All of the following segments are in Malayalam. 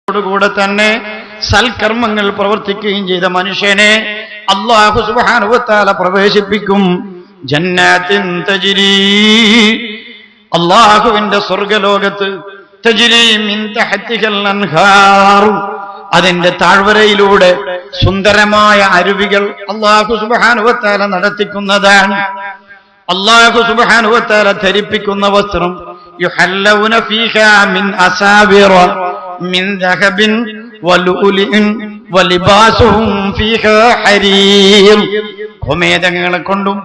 ോടുകൂടെ തന്നെ സൽക്കർമ്മങ്ങൾ പ്രവർത്തിക്കുകയും ചെയ്ത മനുഷ്യനെ അല്ലാഹു സുബ്ഹാനഹു വ തആല പ്രവേശിപ്പിക്കും. ജന്നാത്തിൻ തജ്രീ, അല്ലാഹുവിന്റെ സ്വർഗ്ഗലോകത്ത്, തജ്രീ മിൻ തഹ്തിഹൽ അൻഹാർ, അതിന്റെ താഴ്വരയിലൂടെ സുന്ദരമായ അരുവികൾ അല്ലാഹു സുബ്ഹാനഹു വ തആല നടത്തിക്കുന്നതാണ്. അല്ലാഹു സുബ്ഹാനഹു വ തആല ധരിപ്പിക്കുന്ന വസ്ത്രം യുഹല്ലൗന ഫീഹാ മിൻ അസാവിറ മിൻ ദഹബിൻ വലുഉലിൻ വലിബാസുഹും ഫീഹാ ഹരീർ. ഗോമേദകങ്ങളെ കൊണ്ടും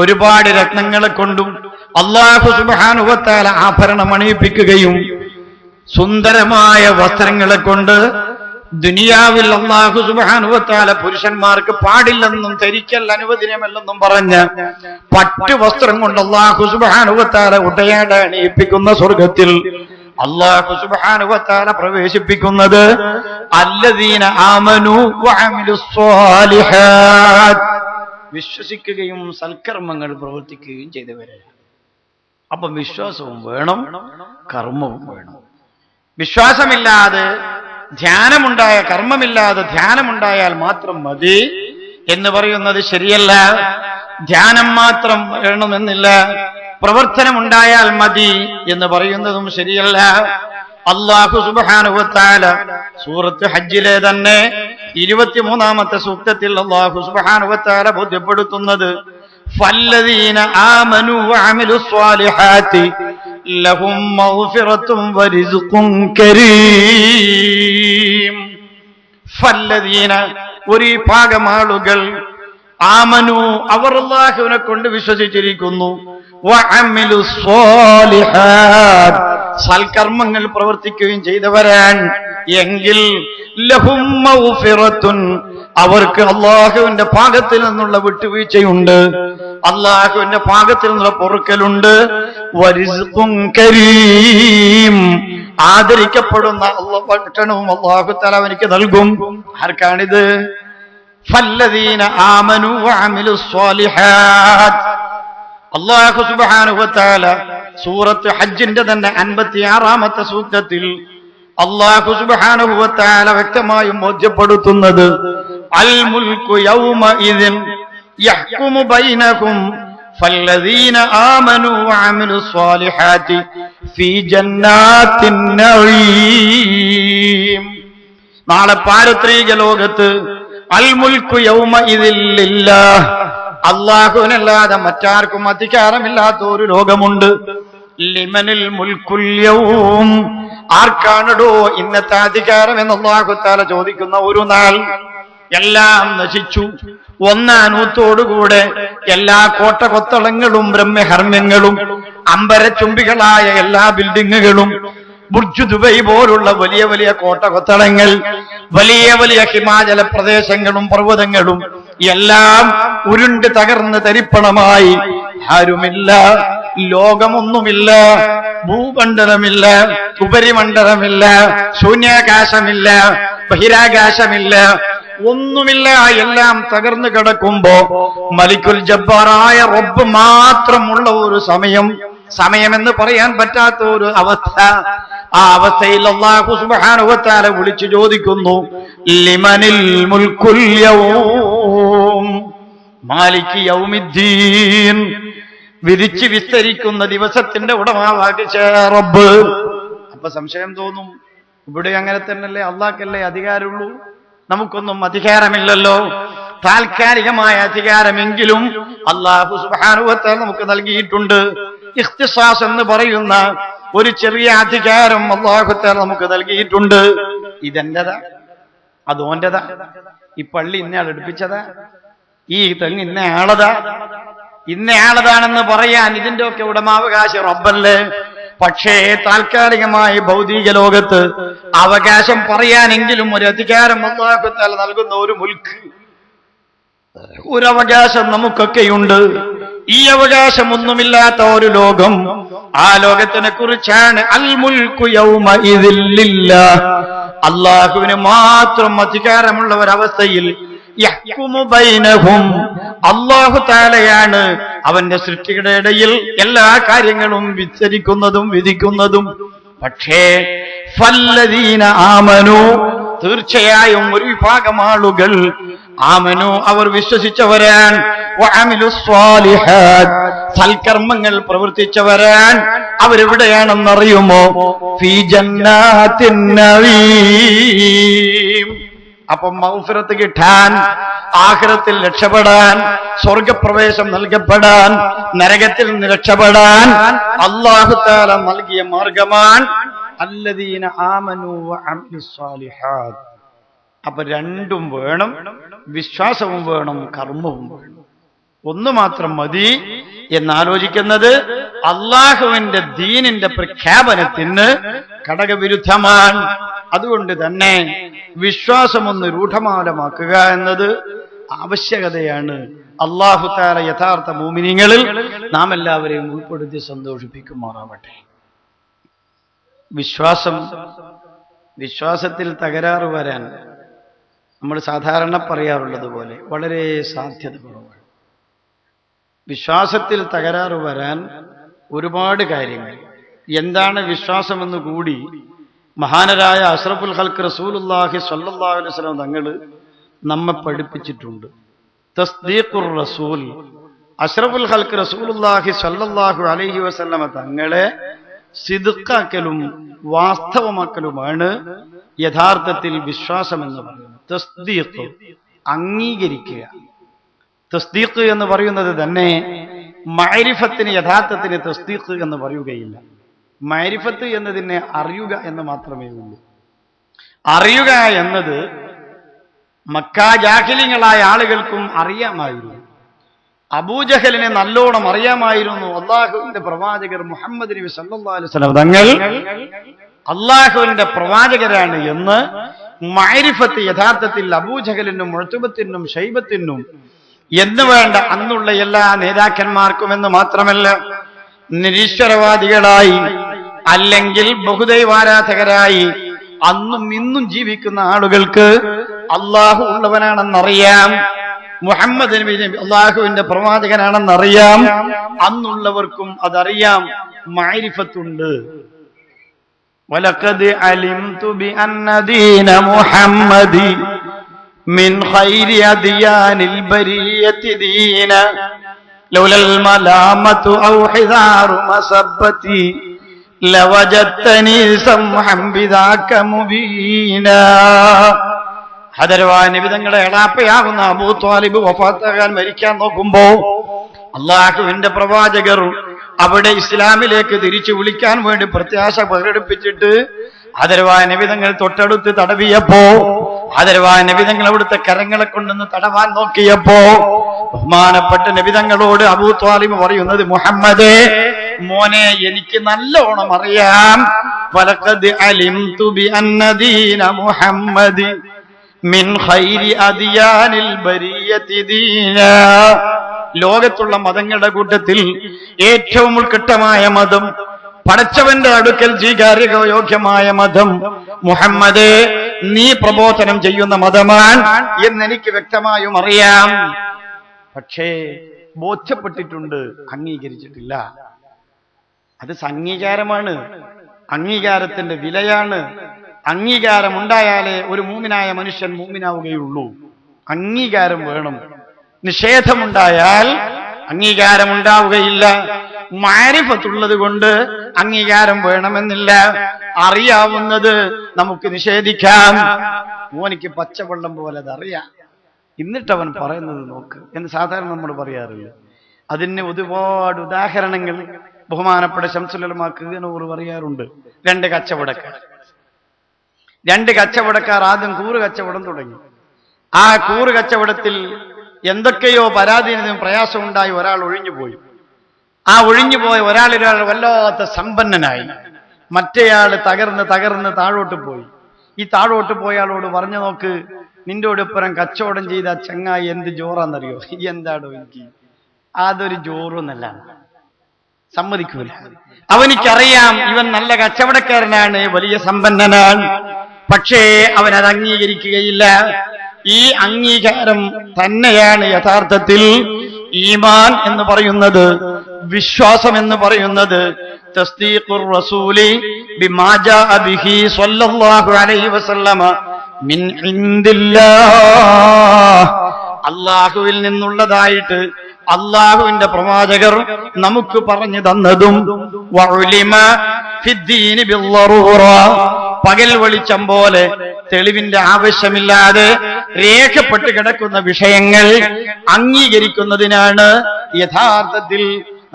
ഒരുപാട് രത്നങ്ങളെ കൊണ്ടും അല്ലാഹു സുബ്ഹാനഹു വ തആല ആഭരണം അണിയിപ്പിക്കുകയും സുന്ദരമായ വസ്ത്രങ്ങളെ കൊണ്ട് ദുനിയാവിൽ അല്ലാഹു സുബ്ഹാനഹു വ തആല പുരുഷന്മാർക്ക് പാടില്ലെന്നും ധരിക്കൽ അനുവദനീയമല്ലെന്നും പറഞ്ഞ് പട്ടു വസ്ത്രം കൊണ്ട് അല്ലാഹു സുബ്ഹാനഹു വ തആല ഉടയാട അണിയിപ്പിക്കുന്ന സ്വർഗ്ഗത്തിൽ അല്ലാഹു സുബ്ഹാനഹു വ തആല പ്രവേശിപ്പിക്കുന്നത് അല്ലദീന ആമനു വഅമിലുസ് സ്വാലിഹാത്ത്, വിശ്വസിക്കുകയും സൽക്കർമ്മങ്ങൾ പ്രവർത്തിക്കുകയും ചെയ്തവരെ. അപ്പം വിശ്വാസവും വേണം, കർമ്മവും വേണം. വിശ്വാസമില്ലാതെ ധ്യാനമുണ്ടായ, കർമ്മമില്ലാതെ ധ്യാനമുണ്ടായാൽ മാത്രം മതി എന്ന് പറയുന്നത് ശരിയല്ല. ധ്യാനം മാത്രം വേണമെന്നില്ല, പ്രവർത്തനമുണ്ടായാൽ മതി എന്ന് പറയുന്നതും ശരിയല്ല. അല്ലാഹു സുബ്ഹാനഹു വ തആല സൂറത്ത് ഹജ്ജിലെ തന്നെ 23-ാമത്തെ സൂക്തത്തിൽ അല്ലാഹു സുബ്ഹാനഹു വ തആല ബോധ്യപ്പെടുത്തുന്നത് ഫല്ലദീന ആമനു വഅമിലുസ് സ്വാലിഹാത്തി ലഹും മഗ്ഫിറത്തും വറിസ്ഖുൻ കരീം. ഫല്ലദീന, ഒരു ഭാഗം ആളുകൾ, ആമനു, അവർ അല്ലാഹുവിനെ കൊണ്ട് വിശ്വസിച്ചിരിക്കുന്നു, വഅമിലുസ് സ്വാലിഹാത്ത്, സൽക്കർമ്മങ്ങൾ പ്രവർത്തിക്കുകയും ചെയ്തവരാണ് എങ്കിൽ ലഹും മഗ്ഫിറത്തുൻ, അവർക്ക് അല്ലാഹുവിന്റെ ഭാഗത്തിൽ നിന്നുള്ള വിട്ടുവീഴ്ചയുണ്ട്, അല്ലാഹുവിന്റെ ഭാഗത്തിൽ നിന്നുള്ള പൊറുക്കലുണ്ട്, വറിസ്ഖുൻ കരീം, ആദരിക്കപ്പെടുന്ന ഭക്ഷണവും അല്ലാഹു തആല അവർക്ക് നൽകും. ആർക്കാണിത്? ഫല്ലദീന ആമനു വഅമിലുസ് സ്വാലിഹാത്ത്. അല്ലാഹു സുബ്ഹാനഹു വ തആല സൂറത്ത് ഹജ്ജിന്റെ തന്നെ 56-ാമത്തെ സൂക്തത്തിൽ അല്ലാഹു സുബ്ഹാനഹു വ തആല വ്യക്തമായും ബോധ്യപ്പെടുത്തുന്നത് അൽ മുൽക്കു യൗമഇദിൻ യഹ്കുമു ബൈനകും ഫല്ലദീന ആമനു വഅമിലുസ് സ്വാലിഹാത്തി ഫീ ജന്നാത്തിൻ നഈം. നാളെ പാരത്രിക ലോകത്ത് അൽ മുൽക്കു യൗമഇദിൻ ലില്ലാഹ്, അല്ലാഹുവിനല്ലാതെ മറ്റാർക്കും അധികാരമില്ലാത്ത ഒരു ലോകമുണ്ട്. ലിമനിൽ മുൽക്കുൽ യൗം, ആർക്കാണടോ ഇന്നത്തെ അധികാരം എന്ന് അല്ലാഹു തആല ചോദിക്കുന്ന ഒരു നാൾ. എല്ലാം നശിച്ചു, ഒന്നാനൂത്തോടുകൂടെ എല്ലാ കോട്ടകൊത്തളങ്ങളും ബ്രഹ്മഹർമ്മ്യങ്ങളും അമ്പരച്ചുംബികളായ എല്ലാ ബിൽഡിങ്ങുകളും, ബുർജ് ദുബൈ പോലുള്ള വലിയ വലിയ കോട്ടകൊത്തളങ്ങൾ, വലിയ വലിയ ഹിമാചല പ്രദേശങ്ങളും പർവ്വതങ്ങളും എല്ലാം ഉരുണ്ട് തകർന്ന് തരിപ്പണമായി. ആരുമില്ല, ലോകമൊന്നുമില്ല, ഭൂമണ്ഡലമില്ല, ഉപരിമണ്ഡലമില്ല, ശൂന്യാകാശമില്ല, ബഹിരാകാശമില്ല, ഒന്നുമില്ല, എല്ലാം തകർന്നു കിടക്കുമ്പോ മലിക്കുൽ ജബ്ബാറായ റബ്ബ് മാത്രമുള്ള ഒരു സമയമെന്ന് പറയാൻ പറ്റാത്ത ഒരു അവസ്ഥ. ആ അവസ്ഥയിൽ അല്ലാഹു സുബ്ഹാനഹു വ തആല വിളിച്ചു ചോദിക്കുന്നു, ലിമനിൽ മുൽക്കുൽ യൗം മാലികി യൗമിദ്ദീൻ, വിരിച്ച് വിസ്തരിക്കുന്ന ദിവസത്തിന്റെ ഉടമയാകിയ റബ്ബ്. അപ്പൊ സംശയം തോന്നും, ഇവിടെ അങ്ങനെ തന്നെയല്ലേ, അല്ലാഹ്ക്കല്ലേ അധികാരമുള്ളൂ, നമുക്കൊന്നും അധികാരമില്ലല്ലോ. താൽക്കാലികമായ അധികാരമെങ്കിലും അല്ലാഹു സുബ്ഹാനഹു വ തആല നമുക്ക് നൽകിയിട്ടുണ്ട്. ഇഖ്തിസാസ് എന്ന് പറയുന്ന ഒരു ചെറിയ അധികാരം അല്ലാഹു തആല നമുക്ക് നൽകിയിട്ടുണ്ട്. ഇതെന്റെതാ, അത് ഓന്റെതാ, ഈ പള്ളി ഇന്നയാൾ എടുപ്പിച്ചതാ, ഈ തെങ്ങ് ഇന്നയാളതാണെന്ന് പറയാൻ ഇതിന്റെ ഒക്കെ ഉടമാവകാശം റബ്ബല്ലേ. പക്ഷേ താൽക്കാലികമായി ഭൗതിക ലോകത്ത് അവകാശം പറയാനെങ്കിലും ഒരു അധികാരം അല്ലാഹു തആല നൽകുന്ന ഒരു മുൽക്ക്, ഒരു അവകാശം നമുക്കൊക്കെയുണ്ട്. ഈ അവകാശമൊന്നുമില്ലാത്ത ഒരു ലോകം, ആ ലോകത്തിനെ കുറിച്ചാണ് അൽ മുൽക്കു യൗമഇദിൻ ലില്ലാഹ്, അല്ലാഹുവിന് മാത്രം അധികാരമുള്ള ഒരവസ്ഥയിൽ യഹ്കുമു ബൈനഹും, അല്ലാഹു തആലയാണ് അവന്റെ സൃഷ്ടികളുടെ ഇടയിൽ എല്ലാ കാര്യങ്ങളും വിസ്തരിക്കുന്നതും വിധിക്കുന്നതും. പക്ഷേ ഫല്ലദീന ആമനു, തീർച്ചയായും ഒരു വിഭാഗം ആളുകൾ ആമനു, അവർ വിശ്വസിച്ചവരാൻ, വഅമിലുസ്സാലിഹാത്ത്, സൽക്കർമ്മങ്ങൾ പ്രവർത്തിച്ചവരാൻ. അവരെവിടെയാണെന്നറിയുമോ? ഫീ ജന്നാത്തിൻ നഈം. അപ്പം മഗ്ഫിറത്ത് കിട്ടാൻ, ആഖിറത്തിൽ രക്ഷപ്പെടാൻ, സ്വർഗപ്രവേശം നൽകപ്പെടാൻ, നരകത്തിൽ നിന്ന് രക്ഷപ്പെടാൻ അല്ലാഹു തആല നൽകിയ മാർഗമാണ് അല്ലദീന ആമനു വഅമിലുസ്സാലിഹാത്ത്. അപ്പൊ രണ്ടും വേണം, വിശ്വാസവും വേണം, കർമ്മവും വേണം. ഒന്ന് മാത്രം മതി എന്നാലോചിക്കുന്നത് അള്ളാഹുവിന്റെ ദീനിന്റെ പ്രഖ്യാപനത്തിന് ഘടകവിരുദ്ധമാണ്. അതുകൊണ്ട് തന്നെ വിശ്വാസമൊന്ന് രൂഢമാലമാക്കുക എന്നത് ആവശ്യകതയാണ്. അല്ലാഹു തആല യഥാർത്ഥ മുഅ്മിനീങ്ങളിൽ നാം എല്ലാവരെയും ഉൾപ്പെടുത്തി സന്തോഷിപ്പിക്കുമാറാവട്ടെ. വിശ്വാസത്തിൽ തകരാറ് വരാൻ നമ്മൾ സാധാരണ പറയാറുള്ളത് പോലെ വളരെ സാധ്യത കുറവാണ്. വിശ്വാസത്തിൽ തകരാറ് വരാൻ ഒരുപാട് കാര്യങ്ങൾ. എന്താണ് വിശ്വാസമെന്ന് കൂടി മഹാനരായ അഷ്റഫുൽ ഖൽഖ് റസൂലുള്ളാഹി സ്വല്ലല്ലാഹു അലൈഹി വസല്ലം തങ്ങൾ നമ്മെ പഠിപ്പിച്ചിട്ടുണ്ട്. തസ്ദീഖുർ റസൂൽ, അഷ്റഫുൽ ഖൽഖ് റസൂലുള്ളാഹി സ്വല്ലല്ലാഹു അലൈഹി വസല്ലം തങ്ങളെ സിദ്ഖാക്കലും വാസ്തവമാക്കലുമാണ് യഥാർത്ഥത്തിൽ വിശ്വാസം എന്ന് പറയുന്നത്. തസ്ദീഖ്, അംഗീകരിക്കുക. തസ്ദീഖ് എന്ന് പറയുന്നത് തന്നെ മഅരിഫത്തിന് യഥാർത്ഥത്തിന് തസ്ദീഖ് എന്ന് പറയുകയില്ല. മഅരിഫത്ത് എന്നതിനെ അറിയുക എന്ന് മാത്രമേ ഉള്ളൂ. അറിയുക എന്നത് മക്കാ ജാഹിലിങ്ങളായ ആളുകൾക്കും അറിയാമായിരുന്നു. അബൂജഹലിനെ നല്ലോണം അറിയാമായിരുന്നു. അള്ളാഹുവിന്റെ പ്രവാചകർ മുഹമ്മദ് നബി സല്ലല്ലാഹു അലൈഹി വസല്ലം തങ്ങൾ അള്ളാഹുവിന്റെ പ്രവാചകരാണ് എന്ന് മഅരിഫത്ത് യഥാർത്ഥത്തിൽ അബൂജഹലിനും മുഅ്തബത്തിനും ഷൈബത്തിനും എന്ന് വേണ്ട അന്നുള്ള എല്ലാ നേതാക്കന്മാർക്കും എന്ന് മാത്രമല്ല, നിരീശ്വരവാദികളായി അല്ലെങ്കിൽ ബഹുദൈവാരാധകരായി അന്നും ഇന്നും ജീവിക്കുന്ന ആളുകൾക്ക് അള്ളാഹു ഉള്ളവനാണെന്നറിയാം, മുഹമ്മദ് നബി അള്ളാഹുവിന്റെ പ്രവാചകനാണെന്നറിയാം. അന്നുള്ളവർക്കും അതറിയാം, മഅരിഫത്തുണ്ട്. വലഖദ് അലിംതു ബിഅന്ന ദീന മുഹമ്മദി മിൻ ഖൈരി അദിയാനിൽ ബരിയത്തി ദീന ലൗലൽ മലാമതു ഔ ഹിദാറു മസബ്ബതി ലവജത്തനി സംഹം ബിദാക മുബീന. ഹദരവായ നബി തങ്ങളെ എളാപ്പയാകുന്ന അബൂ ത്വാലിബ് വഫാത്താകാൻ മരിക്കാൻ നോക്കുമ്പോ അള്ളാഹുവിന്റെ പ്രവാചകർ അവിടെ ഇസ്ലാമിലേക്ക് തിരിച്ചു വിളിക്കാൻ വേണ്ടി പ്രത്യാശ പ്രകടിപ്പിച്ചിട്ട് ഹദരവായ നബി തങ്ങൾ തൊട്ടടുത്ത് തടവിയപ്പോ, ഹദരവായ നബി തങ്ങൾ അവിടുത്തെ കരങ്ങളെ കൊണ്ടൊന്ന് തടവാൻ നോക്കിയപ്പോ ബഹുമാനപ്പെട്ട നബി തങ്ങളോട് അബൂ ത്വാലിബ് പറയുന്നത്, മുഹമ്മദേ മോനെ, എനിക്ക് നല്ലോണം അറിയാം, വലഖദ് അലിംതു ബിഅന്ന ദീന മുഹമ്മദി മിൻ ഖൈരി അദിയാനിൽ ബരിയത്തി ദീന. ലോകത്തുള്ള മതങ്ങളുടെ കൂട്ടത്തിൽ ഏറ്റവും ഉത്കൃഷ്ടമായ മതം, പടച്ചവന്റെ അടുക്കൽ സ്വീകാര്യയോഗ്യമായ മതം മുഹമ്മദേ നീ പ്രബോധനം ചെയ്യുന്ന മതമാണ് എന്നെനിക്ക് വ്യക്തമായും അറിയാം. പക്ഷേ ബോധ്യപ്പെട്ടിട്ടുണ്ട്, അംഗീകരിച്ചിട്ടില്ല. അത് അംഗീകാരമാണ്, അംഗീകാരത്തിന്റെ വിലയാണ്. അംഗീകാരം ഉണ്ടായാലേ ഒരു മൂമിനായ മനുഷ്യൻ മൂമിനാവുകയുള്ളൂ. അംഗീകാരം വേണം. നിഷേധമുണ്ടായാൽ അംഗീകാരമുണ്ടാവുകയില്ല. മഅരിഫത്തുള്ളത് കൊണ്ട് അംഗീകാരം വേണമെന്നില്ല. അറിയാവുന്നത് നമുക്ക് നിഷേധിക്കാം. മോനിക്ക് പച്ചവെള്ളം പോലെ അതറിയാം, എന്നിട്ടവൻ പറയുന്നത് നോക്ക് എന്ന് സാധാരണ നമ്മൾ പറയാറില്ല. അതിന് ഒരുപാട് ഉദാഹരണങ്ങൾ ബഹുമാനപ്പെട്ട ശംസുൽ ഉലമ കീനൂർ പറയാറുണ്ട്. രണ്ട് കച്ചവടക്കാർ ആദ്യം കൂറ് കച്ചവടം തുടങ്ങി. ആ കൂറ് കച്ചവടത്തിൽ എന്തൊക്കെയോ പരാധീനതയും പ്രയാസം ഉണ്ടായി ഒരാൾ ഒഴിഞ്ഞുപോയി. ആ ഒഴിഞ്ഞുപോയ ഒരാൾ വല്ലാത്ത സമ്പന്നനായി. മറ്റേയാൾ തകർന്ന് താഴോട്ട് പോയി. ഈ താഴോട്ട് പോയാളോട് പറഞ്ഞു നോക്ക്, നിന്റെ ഒടുപ്പുറം കച്ചവടം ചെയ്ത ചങ്ങായി എന്ത് ജോറാന്നറിയോ? എന്താടോ എനിക്ക് അതൊരു ജോറൊന്നല്ല, സമ്മതിക്കൂല. അവനിക്കറിയാം ഇവൻ നല്ല കച്ചവടക്കാരനാണ്, വലിയ സമ്പന്നനാണ്. പക്ഷേ അവൻ അത് അംഗീകരിക്കുകയില്ല. ഈ അംഗീകാരം തന്നെയാണ് യഥാർത്ഥത്തിൽ ഈമാൻ എന്ന് പറയുന്നത്, വിശ്വാസം എന്ന് പറയുന്നത്, തസ്ദീഖുർ റസൂലി ബിമാ ജാഅ ബിഹി സ്വല്ലല്ലാഹു അലൈഹി വസല്ലമ മിൻ ഇൻദില്ലാഹ്, അല്ലാഹുവിൽ നിന്നുള്ളതായിട്ട് അല്ലാഹുവിന്റെ പ്രവാചകർ നമുക്ക് പറഞ്ഞു തന്നതും, വഉലിമ ഫിദ്ദീനി ബിദ്ദറൂറ, പകൽ വെളിച്ചം പോലെ തെളിവിന്റെ ആവശ്യമില്ലാതെ രേഖപ്പെട്ട് കിടക്കുന്ന വിഷയങ്ങൾ അംഗീകരിക്കുന്നതിനാണ് യഥാർത്ഥത്തിൽ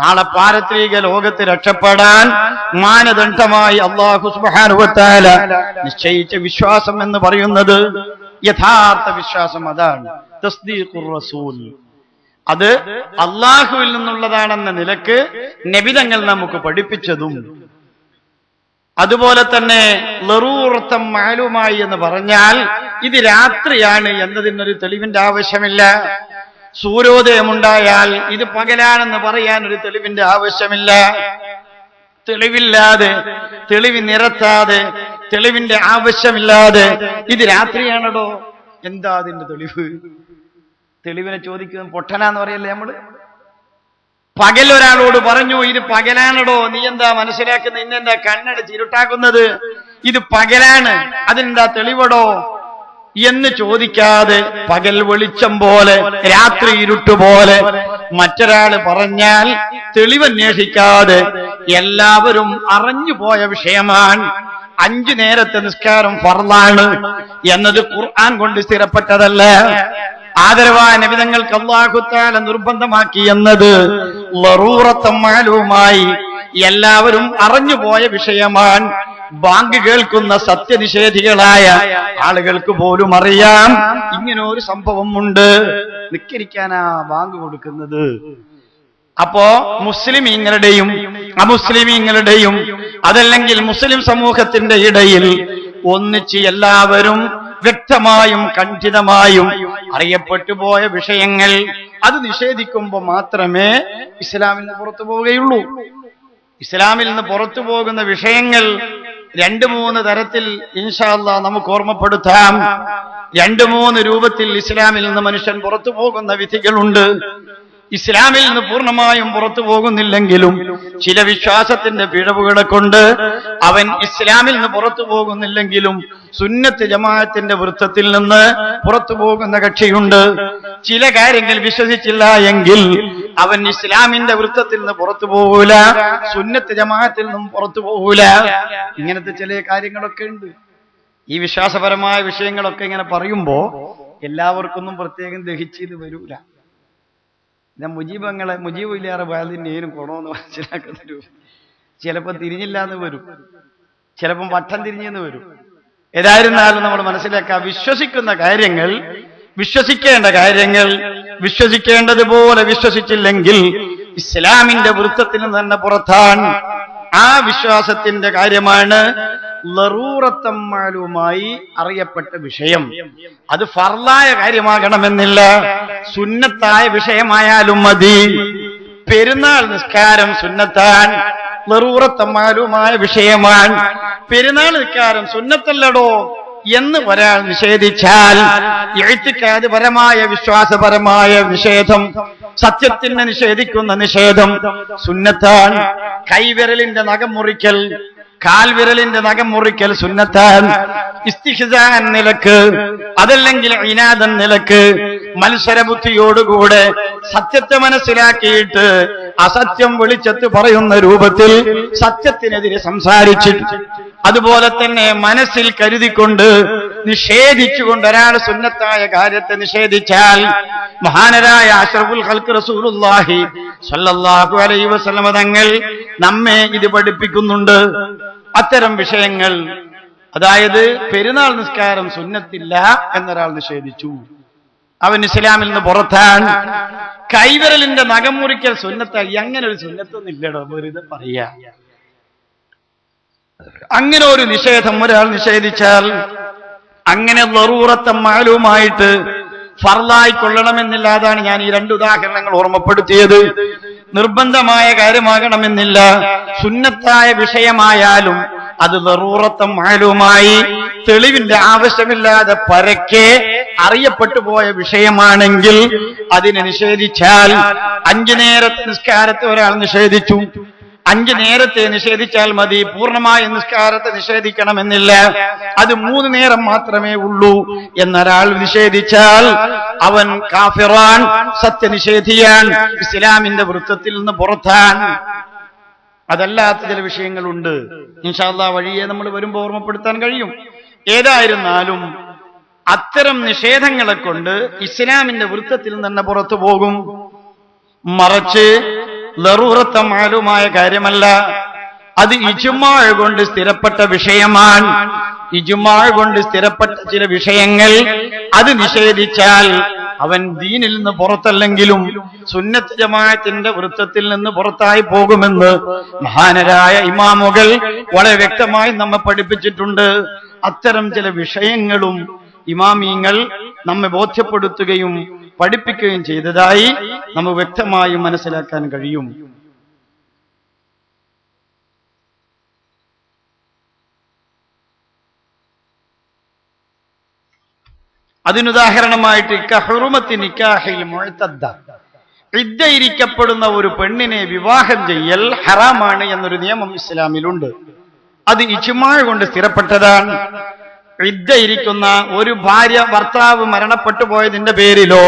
നാളെ പാരത്രിക ലോകത്ത് രക്ഷപ്പെടാൻ മാനദണ്ഡമായി അല്ലാഹു സുബ്ഹാനഹു വ തആല നിശ്ചയിച്ച വിശ്വാസം എന്ന് പറയുന്നത്. യഥാർത്ഥ വിശ്വാസം അതാണ്, തസ്ദീഖുർ റസൂൽ. അത് അല്ലാഹുവിൽ നിന്നുള്ളതാണെന്ന നിലക്ക് നബിതങ്ങൾ നമുക്ക് പഠിപ്പിച്ചതും, അതുപോലെ തന്നെ ലറൂറത്തം മാലുമായി എന്ന് പറഞ്ഞാൽ ഇത് രാത്രിയാണ് എന്നതിനൊരു തെളിവിന്റെ ആവശ്യമില്ല. സൂര്യോദയമുണ്ടായാൽ ഇത് പകലാണെന്ന് പറയാൻ ഒരു തെളിവിന്റെ ആവശ്യമില്ല. തെളിവില്ലാതെ, തെളിവ് നിരത്താതെ, തെളിവിന്റെ ആവശ്യമില്ലാതെ ഇത് രാത്രിയാണോ, എന്താ അതിന്റെ തെളിവ്? തെളിവിനെ ചോദിക്കുന്നത് പൊട്ടനാന്ന് പറയല്ലേ നമ്മള്. പകൽ ഒരാളോട് പറഞ്ഞു ഇത് പകലാണോ, നീ എന്താ മനസ്സിലാക്കുന്നത്, ഇന്നെന്താ കണ്ണടച്ച് ഇരുട്ടാക്കുന്നത്, ഇത് പകലാണ്, അതിനെന്താ തെളിവടോ എന്ന് ചോദിക്കാതെ, പകൽ വെളിച്ചം പോലെ രാത്രി ഇരുട്ടുപോലെ മറ്റൊരാള് പറഞ്ഞാൽ തെളിവന്വേഷിക്കാതെ എല്ലാവരും അറിഞ്ഞുപോയ വിഷയമാണ് 5 നേരത്തെ നിസ്കാരം ഫർളാണ് എന്നത് ഖുർആൻ കൊണ്ട് സ്ഥിരപ്പെട്ടതല്ല. ആദരവായ നബിതങ്ങൾക്ക് അല്ലാഹു തആല നിർബന്ധമാക്കി എന്നത് ലറൂറത്തൻ മാലൂമായി എല്ലാവരും അറിഞ്ഞുപോയ വിഷയമാണ്. ബാങ്ക് കേൾക്കുന്ന സത്യനിഷേധികളായ ആളുകൾക്ക് പോലും അറിയാം ഇങ്ങനെ ഒരു സംഭവം ഉണ്ട്. നിസ്കരിക്കാനാ ബാങ്ക് കൊടുക്കുന്നത്. അപ്പോ മുസ്ലിമീങ്ങളുടെയും അമുസ്ലിമീങ്ങളുടെയും അതല്ലെങ്കിൽ മുസ്ലിം സമൂഹത്തിന്റെ ഇടയിൽ ഒന്നിച്ച് എല്ലാവരും വ്യക്തമായും ഖണ്ഡിതമായും അറിയപ്പെട്ടു പോയ വിഷയങ്ങൾ അത് നിഷേധിക്കുമ്പോൾ മാത്രമേ ഇസ്ലാമിൽ നിന്ന് പുറത്തു പോവുകയുള്ളൂ. ഇസ്ലാമിൽ നിന്ന് പുറത്തു പോകുന്ന വിഷയങ്ങൾ 2-3 തരത്തിൽ ഇൻഷാ അല്ലാഹ് നമുക്ക് ഓർമ്മപ്പെടുത്താം. 2-3 രൂപത്തിൽ ഇസ്ലാമിൽ നിന്ന് മനുഷ്യൻ പുറത്തു പോകുന്ന വിധികളുണ്ട്. ഇസ്ലാമിൽ നിന്ന് പൂർണ്ണമായും പുറത്തു പോകുന്നില്ലെങ്കിലും ചില വിശ്വാസത്തിന്റെ പിഴവുകളെ കൊണ്ട് അവൻ ഇസ്ലാമിൽ നിന്ന് പുറത്തു പോകുന്നില്ലെങ്കിലും സുന്നത്ത് ജമാഅത്തിന്റെ വൃത്തത്തിൽ നിന്ന് പുറത്തു പോകുന്ന കക്ഷിയുണ്ട്. ചില കാര്യങ്ങൾ വിശ്വസിച്ചില്ല എങ്കിൽ അവൻ ഇസ്ലാമിന്റെ വൃത്തത്തിൽ നിന്ന് പുറത്തു പോകൂല, സുന്നത്ത് ജമാഅത്തിൽ നിന്നും പുറത്തു പോകൂല. ഇങ്ങനത്തെ ചില കാര്യങ്ങളൊക്കെ ഉണ്ട്. ഈ വിശ്വാസപരമായ വിഷയങ്ങളൊക്കെ ഇങ്ങനെ പറയുമ്പോ എല്ലാവർക്കൊന്നും പ്രത്യേകം ദഹിച്ചത് വരൂല. ഞാൻ മുജീബ് ഇല്ലാറെ വയലിനേനും കൊണോന്ന് മനസ്സിലാക്കുന്നൊരു ചിലപ്പോൾ തിരിഞ്ഞില്ലാന്ന് വരും, ചിലപ്പം വട്ടം തിരിഞ്ഞെന്ന് വരും. ഏതായിരുന്നാലും നമ്മൾ മനസ്സിലാക്കുക, വിശ്വസിക്കുന്ന കാര്യങ്ങൾ, വിശ്വസിക്കേണ്ട കാര്യങ്ങൾ വിശ്വസിക്കേണ്ടതുപോലെ വിശ്വസിച്ചില്ലെങ്കിൽ ഇസ്ലാമിന്റെ വൃത്തത്തിന് തന്നെ പുറത്താണ്. ആ വിശ്വാസത്തിന്റെ കാര്യമാണ് ലറൂറത്തൻ മാലൂമായി അറിയപ്പെട്ട വിഷയം. അത് ഫർളായ കാര്യമാകണമെന്നില്ല, സുന്നത്തായ വിഷയമായാലും മതി. പെരുന്നാൾ നിസ്കാരം സുന്നത്താൻ, ലറൂറത്തൻ മാലൂമായ വിഷയമാണ്. പെരുന്നാൾ നിസ്കാരം സുന്നത്തല്ലടോ എന്ന് ഒരാൾ നിഷേധിച്ചാൽ ഇഅ്തിഖാദ് പരമായ വിശ്വാസപരമായ നിഷേധം, സത്യത്തിനെ നിഷേധിക്കുന്ന നിഷേധം സുന്നത്താണ്. കൈവിരലിന്റെ നഖം മുറിക്കൽ, കാൽവിരലിന്റെ നഖം മുറിക്കൽ സുന്നത്താൻ. ഇസ്തിഹ്സാൻ നിലക്ക് അതല്ലെങ്കിൽ ഇനാദൻ നിലക്ക് മത്സരബുദ്ധിയോടുകൂടെ സത്യത്തെ മനസ്സിലാക്കിയിട്ട് അസത്യം വെളിച്ചത്ത് പറയുന്ന രൂപത്തിൽ സത്യത്തിനെതിരെ സംസാരിച്ചിട്ട് അതുപോലെ തന്നെ മനസ്സിൽ കരുതിക്കൊണ്ട് നിഷേധിച്ചുകൊണ്ട് ഒരാൾ സുന്നത്തായ കാര്യത്തെ നിഷേധിച്ചാൽ മഹാനരായ അഷ്റഫുൽ ഖൽഖ് റസൂലുള്ളാഹി സ്വല്ലല്ലാഹു അലൈഹി വസല്ലം തങ്ങൾ നമ്മെ ഇത് പഠിപ്പിക്കുന്നുണ്ട്. അത്തരം വിഷയങ്ങൾ, അതായത് പെരുന്നാൾ നിസ്കാരം സുന്നത്തില്ല എന്നൊരാൾ നിഷേധിച്ചു, അവൻ ഇസ്ലാമിൽ നിന്ന് പുറത്താണ്. കൈവിരലിന്റെ നഖം മുറിക്കൽ സുന്നത്തായി, അങ്ങനെ ഒരു സുന്നത്തൊന്നും ഇല്ലടോ, വെറുതെ പറയാ. അങ്ങനെ ഒരു നിഷേധം ഒരാൾ നിഷേധിച്ചാൽ അങ്ങനെ ലറൂറത്തൻ മാലൂമായിട്ട് ഫർളായി കൊള്ളണമെന്നില്ല. അതാണ് ഞാൻ ഈ 2 ഉദാഹരണങ്ങൾ ഓർമ്മപ്പെടുത്തിയത്. നിർബന്ധമായ കാര്യമാകണമെന്നില്ല, സുന്നത്തായ വിഷയമായാലും അത് ലറൂറത്തൻ മാലൂമായി തെളിവിന്റെ ആവശ്യമില്ലാതെ പരക്കെ അറിയപ്പെട്ടു പോയ വിഷയമാണെങ്കിൽ അതിനെ നിഷേധിച്ചാൽ 5 നേരത്തെ നിസ്കാരത്തെ ഒരാൾ നിഷേധിച്ചു, 5 നേരത്തെ നിഷേധിച്ചാൽ മതി, പൂർണ്ണമായ നിസ്കാരത്തെ നിഷേധിക്കണമെന്നില്ല. അത് 3 നേരം മാത്രമേ ഉള്ളൂ എന്നൊരാൾ നിഷേധിച്ചാൽ അവൻ കാഫിറാൻ, സത്യനിഷേധിയാൻ, ഇസ്ലാമിന്റെ വൃത്തത്തിൽ നിന്ന് പുറത്താൻ. അതല്ലാത്ത ചില വിഷയങ്ങളുണ്ട്, ഇൻഷാ അല്ലാഹ് വഴിയെ നമ്മൾ വരുമ്പോൾ ഓർമ്മപ്പെടുത്താൻ കഴിയും. ഏതായിരുന്നാലും അത്തരം നിഷേധങ്ങളെ കൊണ്ട് ഇസ്ലാമിന്റെ വൃത്തത്തിൽ നിന്ന് പുറത്തു പോകും. മറിച്ച് ലറൂറത്ത മാലുമായ കാര്യമല്ല, അത് ഇജ്മാ കൊണ്ട് സ്ഥിരപ്പെട്ട വിഷയമാണ്. ഇജ്മാ കൊണ്ട് സ്ഥിരപ്പെട്ട ചില വിഷയങ്ങൾ അത് നിഷേധിച്ചാൽ അവൻ ദീനിൽ നിന്ന് പുറത്തല്ലെങ്കിലും സുന്നത്ത് ജമാഅത്തിന്റെ വൃത്തത്തിൽ നിന്ന് പുറത്തായി പോകുമെന്ന് മഹാനരായ ഇമാമുകൾ വളരെ വ്യക്തമായി നമ്മെ പഠിപ്പിച്ചിട്ടുണ്ട്. അത്തരം ചില വിഷയങ്ങളും ഇമാമീങ്ങൾ നമ്മെ ബോധ്യപ്പെടുത്തുകയും പഠിപ്പിക്കുകയും ചെയ്തതായി നമുക്ക് വ്യക്തമായി മനസ്സിലാക്കാൻ കഴിയും. അതിനുദാഹരണമായിട്ട് കഹുറുമത്തി നിക്കാഹിൽ മുഅ്തദ്ദ, ഇദ്ദയിരിക്കപ്പെടുന്ന ഒരു പെണ്ണിനെ വിവാഹം ചെയ്യൽ ഹറാമാണ് എന്നൊരു നിയമം ഇസ്ലാമിലുണ്ട്. അത് ഇജ്മാ കൊണ്ട് സ്ഥിരപ്പെട്ടതാണ്. ഇദ്ദയിരിക്കുന്ന ഒരു ഭാര്യ ഭർത്താവ് മരണപ്പെട്ടു പോയതിന്റെ പേരിലോ,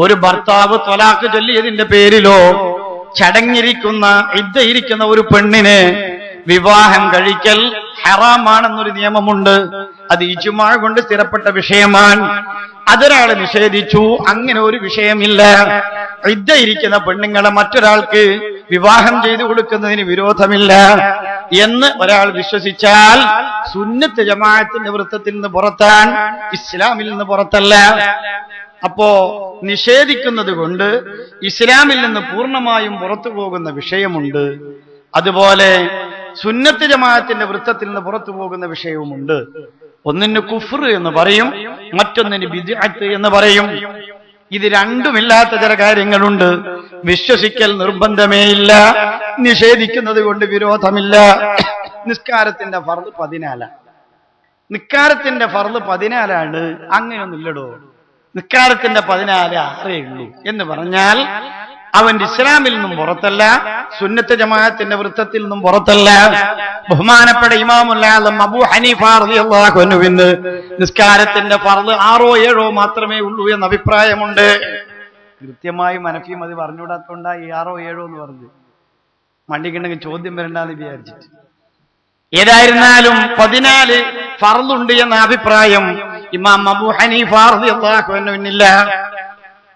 ഒരു ഭർത്താവ് ത്വലാഖ് ചൊല്ലിയതിന്റെ പേരിലോ ചടങ്ങിരിക്കുന്ന ഇദ്ദയിരിക്കുന്ന ഒരു പെണ്ണിനെ വിവാഹം കഴിക്കൽ ഹറാമാണെന്നൊരു നിയമമുണ്ട്. അത് ഇജ്മാ കൊണ്ട് സ്ഥിരപ്പെട്ട വിഷയമാണ്. അതൊരാൾ നിഷേധിച്ചു, അങ്ങനെ ഒരു വിഷയമില്ല. ഇദ്ദയിരിക്കുന്ന പെണ്ണുങ്ങളെ മറ്റൊരാൾക്ക് വിവാഹം ചെയ്തു കൊടുക്കുന്നതിന് വിരോധമില്ല എന്ന് ഒരാൾ വിശ്വസിച്ചാൽ സുന്നത്ത് ജമാഅത്തിന്റെ വൃത്തത്തിൽ നിന്ന് പുറത്താൻ, ഇസ്ലാമിൽ നിന്ന് പുറത്തല്ല. അപ്പോ നിഷേധിക്കുന്നത് കൊണ്ട് ഇസ്ലാമിൽ നിന്ന് പൂർണ്ണമായും പുറത്തു പോകുന്ന വിഷയമുണ്ട്. അതുപോലെ സുന്നത്ത് ജമാഅത്തിന്റെ വൃത്തത്തിൽ നിന്ന് പുറത്തു പോകുന്ന വിഷയവുമുണ്ട്. ഒന്നിന് കുഫ്ർ എന്ന് പറയും, മറ്റൊന്നിന് ബിദ്അത്ത് എന്ന് പറയും. ഇത് രണ്ടുമില്ലാത്ത ചില കാര്യങ്ങളുണ്ട്. വിശ്വസിക്കൽ നിർബന്ധമേ ഇല്ല, നിഷേധിക്കുന്നത് കൊണ്ട് വിരോധമില്ല. നിസ്കാരത്തിന്റെ ഫർദ് 14. നിസ്കാരത്തിന്റെ ഫർദ് 14. അങ്ങനെയൊന്നുമില്ലടോ, നിസ്കാരത്തിന്റെ 14 6 ഉള്ളൂ എന്ന് പറഞ്ഞാൽ അവൻ ഇസ്ലാമിൽ നിന്നും പുറത്തല്ല, സുന്നത്ത് ജമാഅത്തിന്റെ വൃത്തത്തിൽ നിന്നും പുറത്തല്ല. ബഹുമാനപ്പെട്ട ഇമാമുൽ ആലം അബൂ ഹനീഫ റളിയല്ലാഹു അൻഹുവിന് നിസ്കാരത്തിന്റെ ഫർദ് 6 7 മാത്രമേ ഉള്ളൂ എന്ന അഭിപ്രായമുണ്ട്. കൃത്യമായി മനഫിയും അത് പറഞ്ഞുകൂടാത്തോണ്ടാ ഈ 6 7 എന്ന് പറഞ്ഞു. മണ്ടിക്കുണ്ടെങ്കിൽ ചോദ്യം വരണ്ടെന്ന് വിചാരിച്ചിട്ട്. ഏതായിരുന്നാലും 14 ഫർദുണ്ട് എന്ന അഭിപ്രായം ഇമാം അബൂ ഹനീഫ റളിയല്ലാഹു അൻഹുവിനില്ല.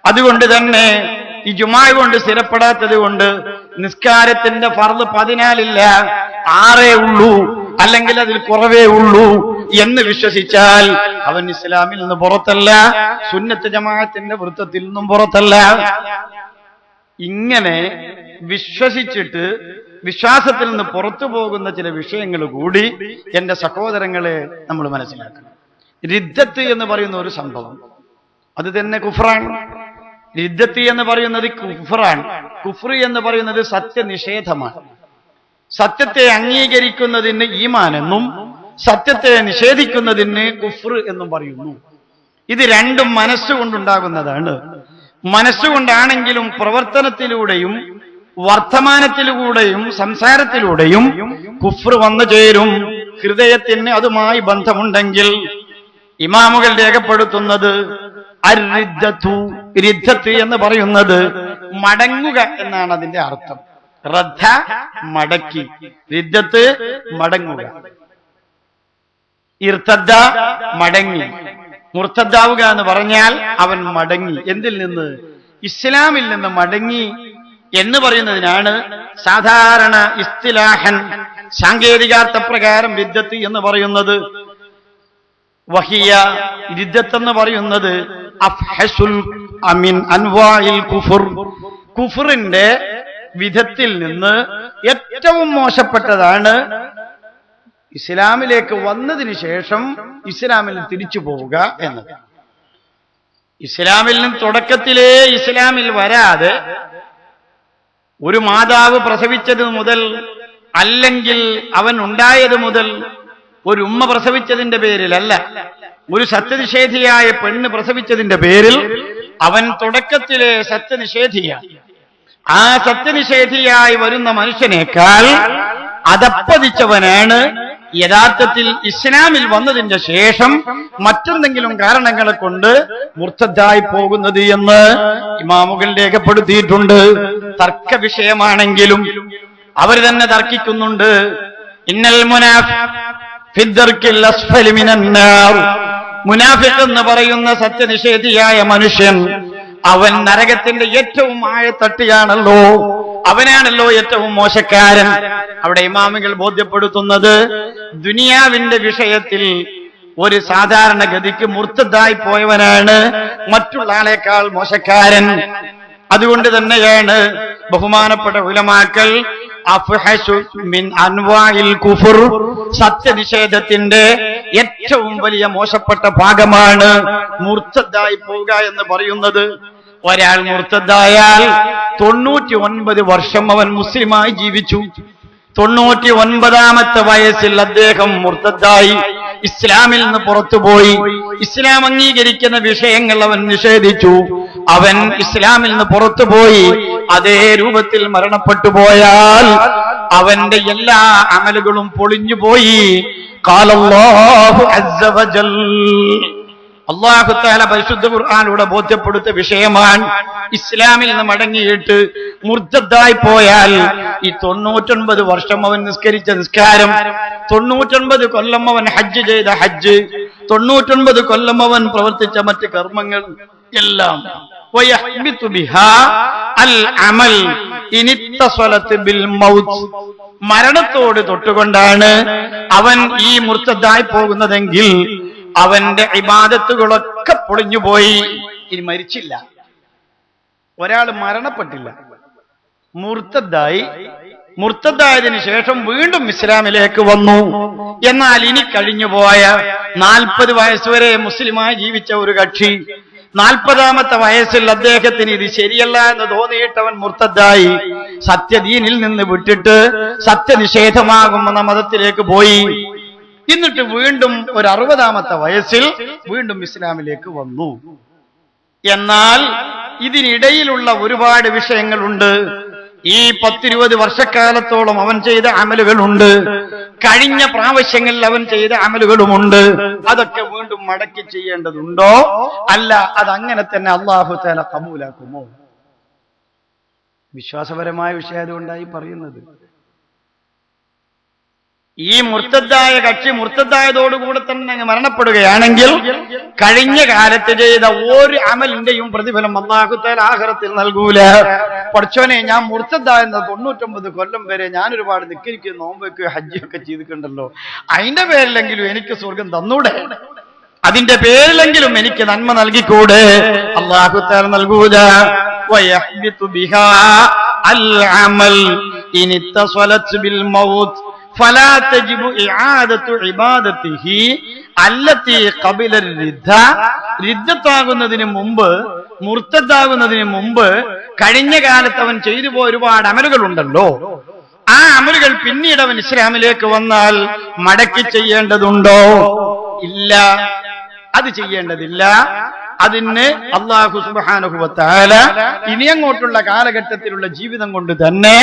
അതുകൊണ്ട് തന്നെ ഇജ്മാ കൊണ്ട് സ്ഥിരപ്പെടാത്തത് കൊണ്ട് നിസ്കാരത്തിന്റെ ഫർദ് 14 6 ഉള്ളൂ, അല്ലെങ്കിൽ അതിൽ കുറവേ ഉള്ളൂ എന്ന് വിശ്വസിച്ചാൽ അവൻ ഇസ്ലാമിൽ നിന്ന് പുറത്തല്ല, സുന്നത്ത് ജമാഅത്തിന്റെ വൃത്തത്തിൽ നിന്നും പുറത്തല്ല. ഇങ്ങനെ വിശ്വസിച്ചിട്ട് വിശ്വാസത്തിൽ നിന്ന് പുറത്തു പോകുന്ന ചില വിഷയങ്ങൾ കൂടി എന്റെ സഹോദരങ്ങളെ നമ്മൾ മനസ്സിലാക്കണം. റിദ്ദത്ത് എന്ന് പറയുന്ന ഒരു സംഭവം അത് തന്നെ കുഫ്റാണ്. റിദ്ദത്ത് എന്ന് പറയുന്നത് കുഫ്റാണ്. കുഫ്ർ എന്ന് പറയുന്നത് സത്യനിഷേധമാണ്. സത്യത്തെ അംഗീകരിക്കുന്നതിന് ഈമാൻ എന്നും സത്യത്തെ നിഷേധിക്കുന്നതിന് കുഫ്ർ എന്നും പറയുന്നു. ഇത് രണ്ടും മനസ്സുകൊണ്ടുണ്ടാകുന്നതാണ്. മനസ്സുകൊണ്ടാണെങ്കിലും പ്രവർത്തനത്തിലൂടെയും വർത്തമാനത്തിലൂടെയും സംസാരത്തിലൂടെയും കുഫ്ർ വന്നു ചേരും. ഹൃദയത്തിന് അതുമായി ബന്ധമുണ്ടെങ്കിൽ ഇമാമുകൾ രേഖപ്പെടുത്തുന്നത് റിദ്ദത്ത് എന്ന് പറയുന്നത് മടങ്ങുക എന്നാണ് അതിന്റെ അർത്ഥം. റദ്ദ മടക്കി, റിദ്ദത്ത് മടങ്ങുക. ഇർത്തദ്ദ മടങ്ങി, മുർത്തദ്ദാവുക എന്ന് പറഞ്ഞാൽ അവൻ മടങ്ങി. എന്തിൽ നിന്ന്? ഇസ്ലാമിൽ നിന്ന് മടങ്ങി എന്ന് പറയുന്നതിനാണ് സാധാരണ ഇസ്തിലാഹൻ സാങ്കേതികാർത്ഥപ്രകാരം റിദ്ദത്ത് എന്ന് പറയുന്നത്. വഹിയ റിദ്ദത്ത് എന്ന് പറയുന്നത് അഫ്ഹസുൽ അമിൻ അൻവാഇൽ കുഫർ, കുഫറിന്റെ വിധത്തിൽ നിന്ന് ഏറ്റവും മോശപ്പെട്ടതാണ് ഇസ്ലാമിലേക്ക് വന്നതിന് ശേഷം ഇസ്ലാമിൽ തിരിച്ചു പോവുക എന്നത്. ഇസ്ലാമിൽ നിന്ന് തുടക്കത്തിലേ ഇസ്ലാമിൽ വരാതെ ഒരു മാതാവ് പ്രസവിച്ചത് മുതൽ, അല്ലെങ്കിൽ അവൻ ഉണ്ടായത് മുതൽ, ഒരു ഉമ്മ പ്രസവിച്ചതിന്റെ പേരിലല്ല, ഒരു സത്യനിഷേധിയായ പെണ്ണ് പ്രസവിച്ചതിന്റെ പേരിൽ അവൻ തുടക്കത്തിലെ സത്യനിഷേധിയാണ്. ആ സത്യനിഷേധിയായി വരുന്ന മനുഷ്യനേക്കാൾ അധപ്പതിച്ചവനാണ് യഥാർത്ഥത്തിൽ ഇസ്ലാമിൽ വന്നതിന്റെ ശേഷം മറ്റെന്തെങ്കിലും കാരണങ്ങളെ കൊണ്ട് മുർത്തദ്ദായി പോകുന്നത് എന്ന് ഇമാമുകൾ രേഖപ്പെടുത്തിയിട്ടുണ്ട്. തർക്ക വിഷയമാണെങ്കിലും അവർ തന്നെ തർക്കിക്കുന്നുണ്ട്. ഇന്നൽ മുനാഫിഖ് എന്ന് പറയുന്ന സത്യനിഷേധിയായ മനുഷ്യൻ അവൻ നരകത്തിന്റെ ഏറ്റവും ആഴത്തട്ടിയാണല്ലോ, അവനാണല്ലോ ഏറ്റവും മോശക്കാരൻ. അവിടെ ഇമാമുകൾ ബോധ്യപ്പെടുത്തുന്നത് ദുനിയാവിന്റെ വിഷയത്തിൽ ഒരു സാധാരണഗതിക്ക് മുർത്തദ്ദായി പോയവനാണ് മറ്റുള്ള ആളെക്കാൾ മോശക്കാരൻ. അതുകൊണ്ട് തന്നെയാണ് ബഹുമാനപ്പെട്ട ഉലമാക്കൾ അഫ്ഹശു മിൻ അൻവാഇൽ കുഫർ, സത്യനിഷേധത്തിന്റെ ഏറ്റവും വലിയ മോശപ്പെട്ട ഭാഗമാണ് മുർത്തദ്ദായി പോവുക എന്ന് പറയുന്നത്. ഒരാൾ മുർത്തദ്ദായാൽ 99 വർഷം അവൻ മുസ്ലിമായി ജീവിച്ചു. 99ാമത്തെ വയസ്സിൽ അദ്ദേഹം മുർത്തദ്ദായി, ഇസ്ലാമിൽ നിന്ന് പുറത്തുപോയി. ഇസ്ലാം അംഗീകരിക്കുന്ന വിഷയങ്ങൾ അവൻ നിഷേധിച്ചു. അവൻ ഇസ്ലാമിൽ നിന്ന് പുറത്തുപോയി അതേ രൂപത്തിൽ മരണപ്പെട്ടു പോയാൽ അവന്റെ എല്ലാ അമലുകളും പൊളിഞ്ഞുപോയി. ഖാലല്ലാഹു അസ്സ വജൽ, അല്ലാഹു തആല പരിശുദ്ധ ഖുർആനിലൂടെ ബോധ്യപ്പെടുത്തിയ വിഷയമാണ്. ഇസ്ലാമിൽ നിന്ന് മടങ്ങിയിട്ട് മുർത്തദ്ദായി പോയാൽ ഈ 99 വർഷം അവൻ നിസ്കരിച്ച നിസ്കാരം, 99 കൊല്ലം അവൻ ഹജ്ജ് ചെയ്ത ഹജ്ജ്, 99 കൊല്ലം അവൻ പ്രവർത്തിച്ച മറ്റ് കർമ്മങ്ങൾ എല്ലാം വയഹ്ബിതു ബിഹാ അൽ അമൽ ഇനിത്തസലത് ബിൽ മൗത്ത്, മരണത്തോട് തൊട്ടുകൊണ്ടാണ് അവൻ ഈ മുർത്തദ്ദായി പോകുന്നതെങ്കിൽ അവന്റെ ഇബാദത്തുകളൊക്കെ പൊളിഞ്ഞുപോയി. ഇനി മരിച്ചില്ല, ഒരാൾ മരണപ്പെട്ടില്ല, മുർത്തദ്ദായതിനു ശേഷം വീണ്ടും ഇസ്ലാമിലേക്ക് വന്നു. എന്നാൽ ഇനി കഴിഞ്ഞുപോയ 40 വയസ്സുവരെ മുസ്ലിമായി ജീവിച്ച ഒരു കക്ഷി 40ാമത്തെ വയസ്സിൽ അദ്ദേഹത്തിന് ഇത് ശരിയല്ല എന്ന് തോന്നിയിട്ടവൻ മുർത്തദ്ദായി സത്യദീനിൽ നിന്ന് വിട്ടിട്ട് സത്യനിഷേധമാകുന്ന മതത്തിലേക്ക് പോയി. എന്നിട്ട് വീണ്ടും ഒരു 60ാമത്തെ വയസ്സിൽ വീണ്ടും ഇസ്ലാമിലേക്ക് വന്നു. എന്നാൽ ഇതിനിടയിലുള്ള ഒരുപാട് വിഷയങ്ങളുണ്ട്. ഈ 10-20 വർഷക്കാലത്തോളം അവൻ ചെയ്ത അമലുകളുണ്ട്, കഴിഞ്ഞ പ്രാവശ്യങ്ങളിൽ അവൻ ചെയ്ത അമലുകളുമുണ്ട്. അതൊക്കെ വീണ്ടും മടക്കി ചെയ്യേണ്ടതുണ്ടോ, അല്ല അതങ്ങനെ തന്നെ അല്ലാഹു തആല ഖബൂലാക്കുമോ? വിശ്വാസപരമായ വിഷയതുകൊണ്ടായി പറയുന്നത്. ഈ മുർത്തദ്ദായ കക്ഷി മുർത്തദ്ദായതോടുകൂടെ തന്നെ മരണപ്പെടുകയാണെങ്കിൽ കഴിഞ്ഞ കാലത്ത് ചെയ്ത ഒരു അമലിന്റെയും പ്രതിഫലം അല്ലാഹു തആല ആഖിറത്തിൽ നൽകൂല. പഠിച്ചോനെ, ഞാൻ മുർത്തദ്ദായെന്ന 99 കൊല്ലം വരെ ഞാൻ ഒരുപാട് നിക്കരിക്കുകയും നോമ്പൊക്കെ ഹജ്ജൊക്കെ ചെയ്തിട്ടുണ്ടല്ലോ, അതിന്റെ പേരിലെങ്കിലും എനിക്ക് സ്വർഗം തന്നൂടെ, അതിന്റെ പേരിലെങ്കിലും എനിക്ക് നന്മ നൽകിക്കൂടെ? അല്ലാഹു തആല നൽകൂല. വയഹ്ബിതു ബിഹാ അൽ അമൽ ഇനിത്തസലത് ബിൽ മൗത്ത് ഫലാ തജിബു ഇആദതു ഇബാദതിഹി അല്ലതി ഖബല റിദ്ദ. റിദ്ദത്താകുന്നതിന് മുമ്പ്, മുർത്തദ്ദാകുന്നതിന് മുമ്പ് കഴിഞ്ഞ കാലത്ത് അവൻ ചെയ്തു പോയ ഒരുപാട് അമലുകളുണ്ടല്ലോ, ആ അമലുകൾ പിന്നീട് അവൻ ഇസ്ലാമിലേക്ക് വന്നാൽ മടക്കി ചെയ്യേണ്ടതുണ്ടോ? ഇല്ല, അത് ചെയ്യേണ്ടതില്ല. അതിന് അല്ലാഹു സുബ്ഹാനഹു വ തആല ഇനി അങ്ങോട്ടുള്ള കാലഘട്ടത്തിലുള്ള ജീവിതം കൊണ്ട് തന്നെ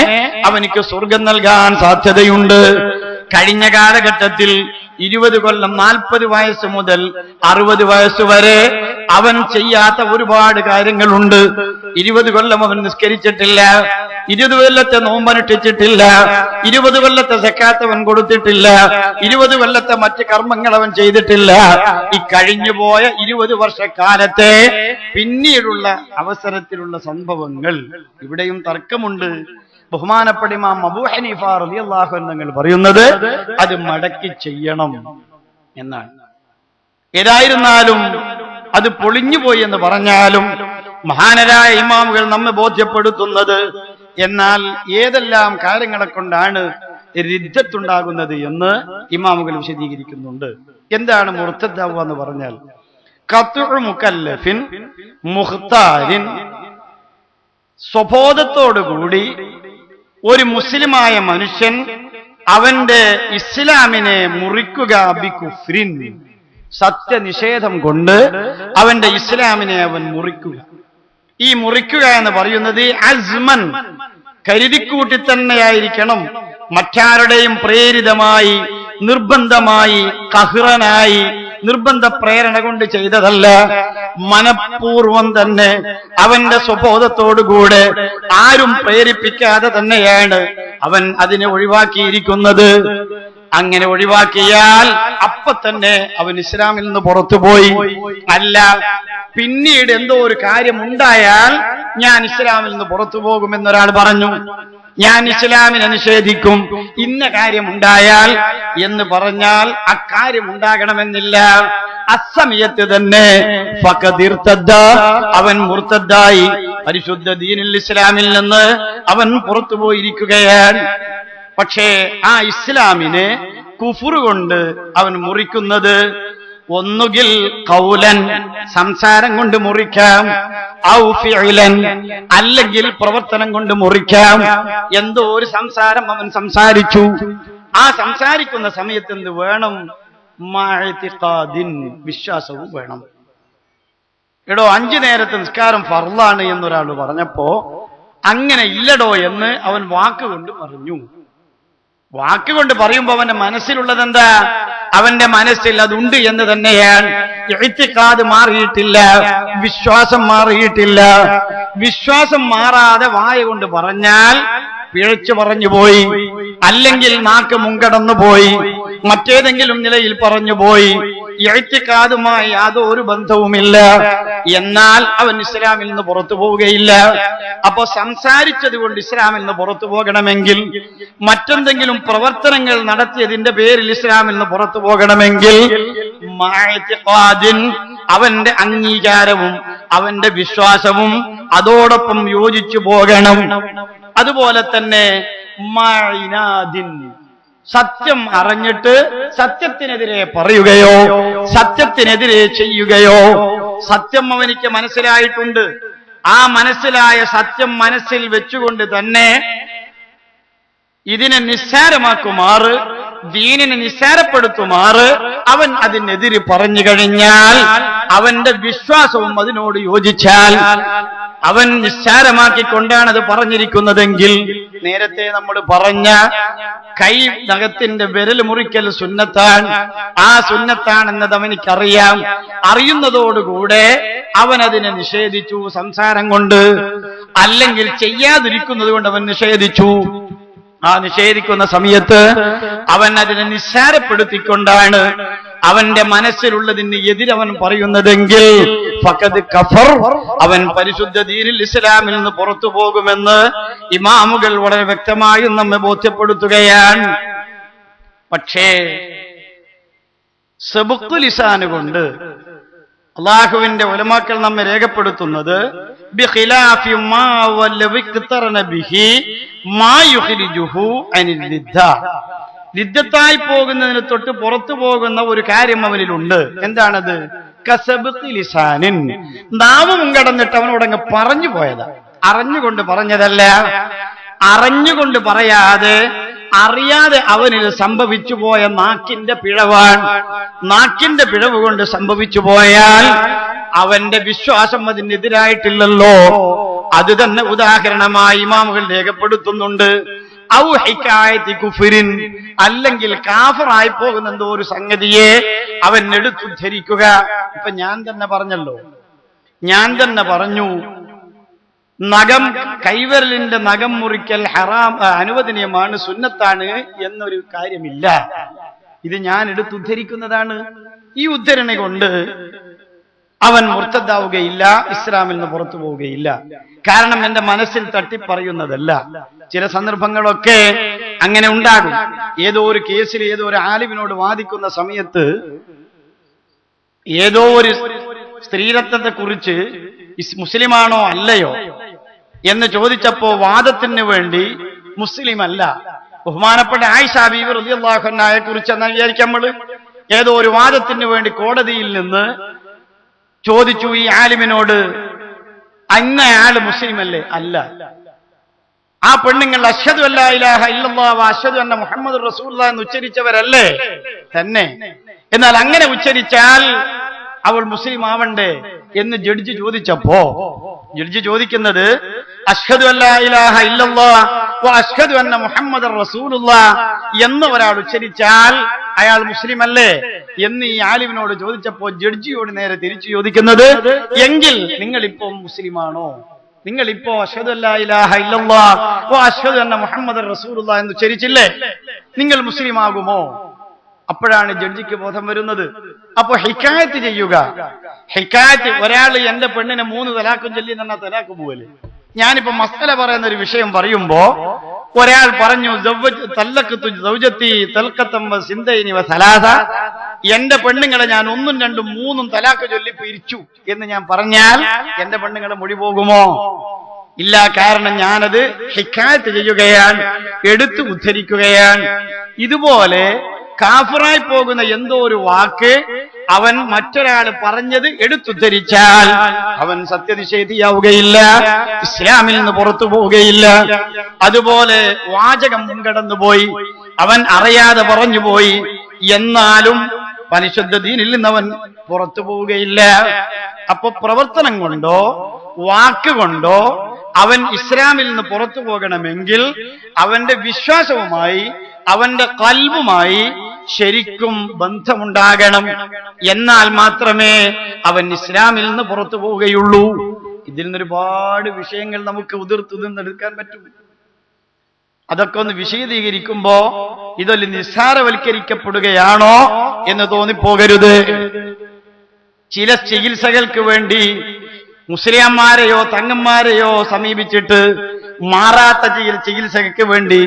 അവനിക്ക് സ്വർഗം നൽകാൻ സാധ്യതയുണ്ട്. കഴിഞ്ഞ കാലഘട്ടത്തിൽ 20 കൊല്ലം 40 വയസ്സ് മുതൽ 60 വയസ്സ് വരെ അവൻ ചെയ്യാത്ത ഒരുപാട് കാര്യങ്ങളുണ്ട്. 20 കൊല്ലം അവൻ നിസ്കരിച്ചിട്ടില്ല, 20 കൊല്ലത്തെ നോമ്പനുഷ്ഠിച്ചിട്ടില്ല, 20 കൊല്ലത്തെ സക്കാത്ത് അവൻ കൊടുത്തിട്ടില്ല, 20 കൊല്ലത്തെ മറ്റ് കർമ്മങ്ങൾ അവൻ ചെയ്തിട്ടില്ല. ഈ കഴിഞ്ഞുപോയ 20 വർഷക്കാലത്തെ പിന്നീടുള്ള അവസരത്തിലുള്ള സംഭവങ്ങൾ, ഇവിടെയും തർക്കമുണ്ട്. ബഹുമാനപ്പെട്ട ഇമാം അബൂ ഹനീഫ റളിയല്ലാഹു അൻഹു തങ്ങൾ പറയുന്നത് അത് മടക്കി ചെയ്യണം എന്നാണ്. ഏതായിരുന്നാലും അത് പൊളിഞ്ഞുപോയി എന്ന് പറഞ്ഞാലും മഹാനരായ ഇമാമുകൾ നമ്മെ ബോധ്യപ്പെടുത്തുന്നത്, എന്നാൽ ഏതെല്ലാം കാര്യങ്ങളെ കൊണ്ടാണ് റിദ്ദത്തുണ്ടാകുന്നത് എന്ന് ഇമാമുകൾ വിശദീകരിക്കുന്നുണ്ട്. എന്താണ് മുർത്തദ്ദാവുക എന്ന് പറഞ്ഞാൽ? ഖത്ഉ മുകല്ലഫിൻ മുഖ്താരിൻ, സ്വബോധത്തോടുകൂടി ഒരു മുസ്ലിമായ മനുഷ്യൻ അവന്റെ ഇസ്ലാമിനെ മുറിക്കുക, ബികുഫ്രിൻ, സത്യനിഷേധം കൊണ്ട് അവന്റെ ഇസ്ലാമിനെ അവൻ മുറിക്കുക. ഈ മുറിക്കുക എന്ന് പറയുന്നത് അസ്മൻ, കരുതിക്കൂട്ടി തന്നെയായിരിക്കണം. മറ്റാരുടെയും പ്രേരിതമായി, നിർബന്ധമായി, കഹ്റനായി, നിർബന്ധ പ്രേരണ കൊണ്ട് ചെയ്തതല്ല. മനഃപൂർവം തന്നെ അവന്റെ സ്വബോധത്തോടുകൂടെ ആരും പ്രേരിപ്പിക്കാതെ തന്നെയാണ് അവൻ അതിനെ ഒഴിവാക്കിയിരിക്കുന്നത്. അങ്ങനെ ഒഴിവാക്കിയാൽ അപ്പൊ തന്നെ അവൻ ഇസ്ലാമിൽ നിന്ന് പുറത്തുപോയി. അല്ല, പിന്നീട് എന്തോ ഒരു കാര്യം ഉണ്ടായാൽ ഞാൻ ഇസ്ലാമിൽ നിന്ന് പുറത്തു പോകുമെന്നൊരാൾ പറഞ്ഞു, ഞാൻ ഇസ്ലാമിനെ നിഷേധിക്കും ഇന്ന കാര്യം ഉണ്ടായാൽ എന്ന് പറഞ്ഞാൽ അക്കാര്യം ഉണ്ടാകണമെന്നില്ല. അസമയത്ത് തന്നെ അവൻ മുർത്തദ്ദായി, പരിശുദ്ധ ദീനുൽ ഇസ്ലാമിൽ നിന്ന് അവൻ പുറത്തു പോയിരിക്കുകയാണ്. പക്ഷേ ആ ഇസ്ലാമിനെ കുഫ്ർ കൊണ്ട് അവൻ മുറിക്കുന്നത് ഒന്നുകിൽ ഖൗലൻ, സംസാരം കൊണ്ട് മുറിക്കാം, ഔ ഫിഅലൻ, അല്ലെങ്കിൽ പ്രവർത്തനം കൊണ്ട് മുറിക്കാം. എന്തോ ഒരു സംസാരം അവൻ സംസാരിച്ചു. ആ സംസാരിക്കുന്ന സമയത്ത് എന്ത് വേണം? മഅതിഖാദിൻ, വിശ്വാസവും വേണം. എടോ 5 നേരത്തെ നിസ്കാരം ഫർളാണ് എന്നൊരാൾ പറഞ്ഞപ്പോ അങ്ങനെ ഇല്ലടോ എന്ന് അവൻ വാക്കുകൊണ്ട് പറഞ്ഞു. വാക്കുകൊണ്ട് പറയുമ്പോ അവന്റെ മനസ്സിലുള്ളത് എന്താ? അവന്റെ മനസ്സിൽ അതുണ്ട് എന്ന് തന്നെയാണ്. ഇഅ്തിഖാദ് മാറിയിട്ടില്ല, വിശ്വാസം മാറിയിട്ടില്ല. വിശ്വാസം മാറാതെ വായ കൊണ്ട് പറഞ്ഞാൽ പിഴച്ചു പറഞ്ഞു പോയി, അല്ലെങ്കിൽ നാക്ക് മുൻകടന്നു പോയി, മറ്റേതെങ്കിലും നിലയിൽ പറഞ്ഞു പോയി. ഇഅ്തിഖാദുമായി യാതൊരു ബന്ധവുമില്ല. എന്നാൽ അവൻ ഇസ്ലാമിൽ നിന്ന് പുറത്തു പോവുകയില്ല. അപ്പോ സംസാരിച്ചത് കൊണ്ട് ഇസ്ലാമിൽ നിന്ന് പുറത്തു പോകണമെങ്കിൽ, മറ്റെന്തെങ്കിലും പ്രവർത്തനങ്ങൾ നടത്തിയതിന്റെ പേരിൽ ഇസ്ലാമിൽ നിന്ന് പുറത്തു പോകണമെങ്കിൽ അവന്റെ അംഗീകാരവും അവന്റെ വിശ്വാസവും അതോടൊപ്പം യോജിച്ചു പോകണം. അതുപോലെ തന്നെ സത്യം അറിഞ്ഞിട്ട് സത്യത്തിനെതിരെ പറയുകയോ സത്യത്തിനെതിരെ ചെയ്യുകയോ, സത്യം അവനിക്ക് മനസ്സിലായിട്ടുണ്ട്, ആ മനസ്സിലായ സത്യം മനസ്സിൽ വെച്ചുകൊണ്ട് തന്നെ ഇതിനെ നിസ്സാരമാക്കുമാറ്, ദീനിനെ നിസ്സാരപ്പെടുത്തുമാറ് അവൻ അതിനെതിരെ പറഞ്ഞു കഴിഞ്ഞാൽ, അവന്റെ വിശ്വാസവും അതിനോട് യോജിച്ചാൽ, അവൻ നിസ്സാരമാക്കിക്കൊണ്ടാണ് അത് പറഞ്ഞിരിക്കുന്നതെങ്കിൽ, നേരത്തെ നമ്മൾ പറഞ്ഞ കൈ നഖത്തിന്റെ വിരൽ മുറിക്കൽ സുന്നത്താണ്, ആ സുന്നത്താണെന്നത് അവനിക്കറിയാം. അറിയുന്നതോടുകൂടെ അവൻ അതിനെ നിഷേധിച്ചു സംസാരം കൊണ്ട്, അല്ലെങ്കിൽ ചെയ്യാതിരിക്കുന്നത് കൊണ്ട് അവൻ നിഷേധിച്ചു. ആ നിഷേധിക്കുന്ന സമയത്ത് അവൻ അതിനെ നിസ്സാരപ്പെടുത്തിക്കൊണ്ടാണ് അവന്റെ മനസ്സിലുള്ളതിന് എതിരവൻ പറയുന്നതെങ്കിൽ ഫഖദ് കഫർ, അവൻ പരിശുദ്ധ ദീനിൽ ഇസ്ലാമിൽ നിന്ന് പുറത്തു പോകുമെന്ന് ഇമാമുകൾ വളരെ വ്യക്തമായും നമ്മെ ബോധ്യപ്പെടുത്തുകയാണ്. പക്ഷേ സബുഖ് ലിസാൻ കൊണ്ട് അള്ളാഹുവിന്റെ ഉലമാക്കൾ നമ്മെ രേഖപ്പെടുത്തുന്നത് ബിഖിലാഫി മാ വലവിഖ്തറന ബിഹി മാ യുഖ്രിജുഹു അനിൽ ലിദ്ദ, ലിദ്ദത്തായി പോകുന്നതിന് തൊട്ട് പുറത്തു പോകുന്ന ഒരു കാര്യം അവനിലുണ്ട്. എന്താണത്? കസബുഖ് ലിസാനിൻ, നാവ് മുൻകടന്നിട്ട് അവനോടങ്ങ് പറഞ്ഞു പോയതാ, അറിഞ്ഞുകൊണ്ട് പറഞ്ഞതല്ല. അറിഞ്ഞുകൊണ്ട് പറയാതെ അറിയാതെ അവനിൽ സംഭവിച്ചു പോയ നാക്കിന്റെ പിഴവാണ്. നാക്കിന്റെ പിഴവ് കൊണ്ട് സംഭവിച്ചു പോയാൽ അവന്റെ വിശ്വാസം അതിനെതിരായിട്ടില്ലല്ലോ. അത് തന്നെ ഉദാഹരണമായി ഇമാമുകൾ രേഖപ്പെടുത്തുന്നുണ്ട്. ഔ ഹികായത്തി കുഫ്രിൻ, അല്ലെങ്കിൽ കാഫറായി പോകുന്ന എന്തോ ഒരു സംഗതിയെ അവൻ എടുത്തുദ്ധരിക്കുക. ഇപ്പൊ ഞാൻ തന്നെ പറഞ്ഞല്ലോ, ഞാൻ തന്നെ പറഞ്ഞു, നഖം, കൈവിരലിന്റെ നഖം മുറിക്കൽ ഹറാം, അനുവദനീയമാണ്, സുന്നത്താണ് എന്നൊരു കാര്യമില്ല. ഇത് ഞാൻ എടുത്തുദ്ധരിക്കുന്നതാണ്. ഈ ഉദ്ധരണി കൊണ്ട് അവൻ മുർത്തദ്ദാവുകയില്ല, ഇസ്ലാമിൽ നിന്ന് പുറത്തു പോവുകയില്ല. കാരണം എന്റെ മനസ്സിൽ തട്ടിപ്പറയുന്നതല്ല. ചില സന്ദർഭങ്ങളൊക്കെ അങ്ങനെ ഉണ്ടാകും. ഏതോ ഒരു കേസിൽ ഏതോ ഒരു ആലിമിനോട് വാദിക്കുന്ന സമയത്ത് ഏതോ ഒരു സ്ത്രീരത്നത്തെ കുറിച്ച് മുസ്ലിമാണോ അല്ലയോ എന്ന് ചോദിച്ചപ്പോ വാദത്തിന് വേണ്ടി മുസ്ലിം അല്ല, ബഹുമാനപ്പെട്ട ആയിഷ ബീവി റളിയല്ലാഹു അൻഹയെ കുറിച്ച് എന്നാ വിചാരിക്കാം നമ്മൾ, ഏതോ ഒരു വാദത്തിന് വേണ്ടി കോടതിയിൽ നിന്ന് ചോദിച്ചു ഈ ആലിമിനോട്, അന്നയാള് മുസ്ലിം അല്ലേ? അല്ല. ആ പെണ്ണുങ്ങൾ അശ്ഹദു അല്ലാ ഇലാഹ ഇല്ലല്ലാഹ് വ അശ്ഹദു അന്ന മുഹമ്മദുർ റസൂലുള്ളാഹ് എന്ന് ഉച്ചരിച്ചവരല്ലേ? തന്നെ. എന്നാൽ അങ്ങനെ ഉച്ചരിച്ചാൽ അവൾ മുസ്ലിം ആവണ്ടേ എന്ന് ജഡ്ജി ചോദിച്ചപ്പോ ജഡ്ജി ചോദിക്കുന്നത് അഷ്ഹദു അല്ലാ ഇലാഹ ഇല്ലല്ലാഹ് വ അഷ്ഹദു അന്ന മുഹമ്മദർ റസൂലുള്ളാഹ് എന്ന് ഒരാൾ ഉച്ചരിച്ചാൽ അയാൾ മുസ്ലിം അല്ലേ എന്ന് ഈ ആലിമിനോട് ചോദിച്ചപ്പോ ജഡ്ജിയോട് നേരെ തിരിച്ചു ചോദിക്കുന്നത്, എങ്കിൽ നിങ്ങളിപ്പോ മുസ്ലിമാണോ? നിങ്ങളിപ്പോ അഷ്ഹദു അല്ലാ ഇലാഹ ഇല്ലല്ലാഹ് വ അഷ്ഹദു അന്ന മുഹമ്മദർ റസൂലുള്ളാഹ് എന്ന് ഉച്ചരിച്ചില്ലേ, നിങ്ങൾ മുസ്ലിം ആകുമോ? അപ്പോഴാണ് ജഡ്ജിക്ക് ബോധം വരുന്നത്. അപ്പൊ ഹിക്കായത്ത് ചെയ്യുക. ഹിക്കായത്ത്, ഒരാൾ എന്റെ പെണ്ണിനെ 3 തലാഖും ചൊല്ലി തന്നെ തലാഖ് പോവല്ലേ. ഞാനിപ്പോ മസല പറയുന്ന ഒരു വിഷയം പറയുമ്പോ ഒരാൾ പറഞ്ഞു എന്റെ പെണ്ണുങ്ങളെ ഞാൻ 1, 2, 3 തലാഖ് ചൊല്ലി പിരിച്ചു എന്ന് ഞാൻ പറഞ്ഞാൽ എന്റെ പെണ്ണുങ്ങളെ മൊഴി പോകുമോ? ഇല്ല. കാരണം ഞാനത് ഹിക്കായത്ത് ചെയ്യുകയാണ്, എടുത്തു ഉദ്ധരിക്കുകയാണ്. ഇതുപോലെ കാഫിറായി പോകുന്ന എന്തോ ഒരു വാക്ക് അവൻ മറ്റൊരാൾ പറഞ്ഞത് എടുത്തുദ്ധരിച്ചാൽ അവൻ സത്യനിഷേധിയാവുകയില്ല, ഇസ്ലാമിൽ നിന്ന് പുറത്തു പോവുകയില്ല. അതുപോലെ വാചകം മുൻകടന്നുപോയി, അവൻ അറിയാതെ പറഞ്ഞുപോയി, എന്നാലും പരിശുദ്ധ ദീനിൽ നിന്ന് അവൻ പുറത്തു പോവുകയില്ല. അപ്പൊ പ്രവർത്തനം കൊണ്ടോ വാക്കുകൊണ്ടോ അവൻ ഇസ്ലാമിൽ നിന്ന് പുറത്തു പോകണമെങ്കിൽ അവന്റെ വിശ്വാസവുമായി അവന്റെ ഖൽബുമായി ശരിക്കും ബന്ധമുണ്ടാകണം. എന്നാൽ മാത്രമേ അവൻ ഇസ്ലാമിൽ നിന്ന് പുറത്തു പോവുകയുള്ളൂ. ഇതിൽ നിന്ന് ഒരുപാട് വിഷയങ്ങൾ നമുക്ക് ഉതിർത്തെടുക്കാൻ പറ്റും. അതൊക്കെ ഒന്ന് വിശദീകരിക്കുമ്പോ ഇതൊരു നിസ്സാരവൽക്കരിക്കപ്പെടുകയാണോ എന്ന് തോന്നിപ്പോകരുത്. ചില ചികിത്സകൾക്ക് വേണ്ടി മുസ്ലിംമാരെയോ തങ്ങന്മാരെയോ സമീപിച്ചിട്ട് മാറാത്ത ചികിത്സകൾക്ക് വേണ്ടി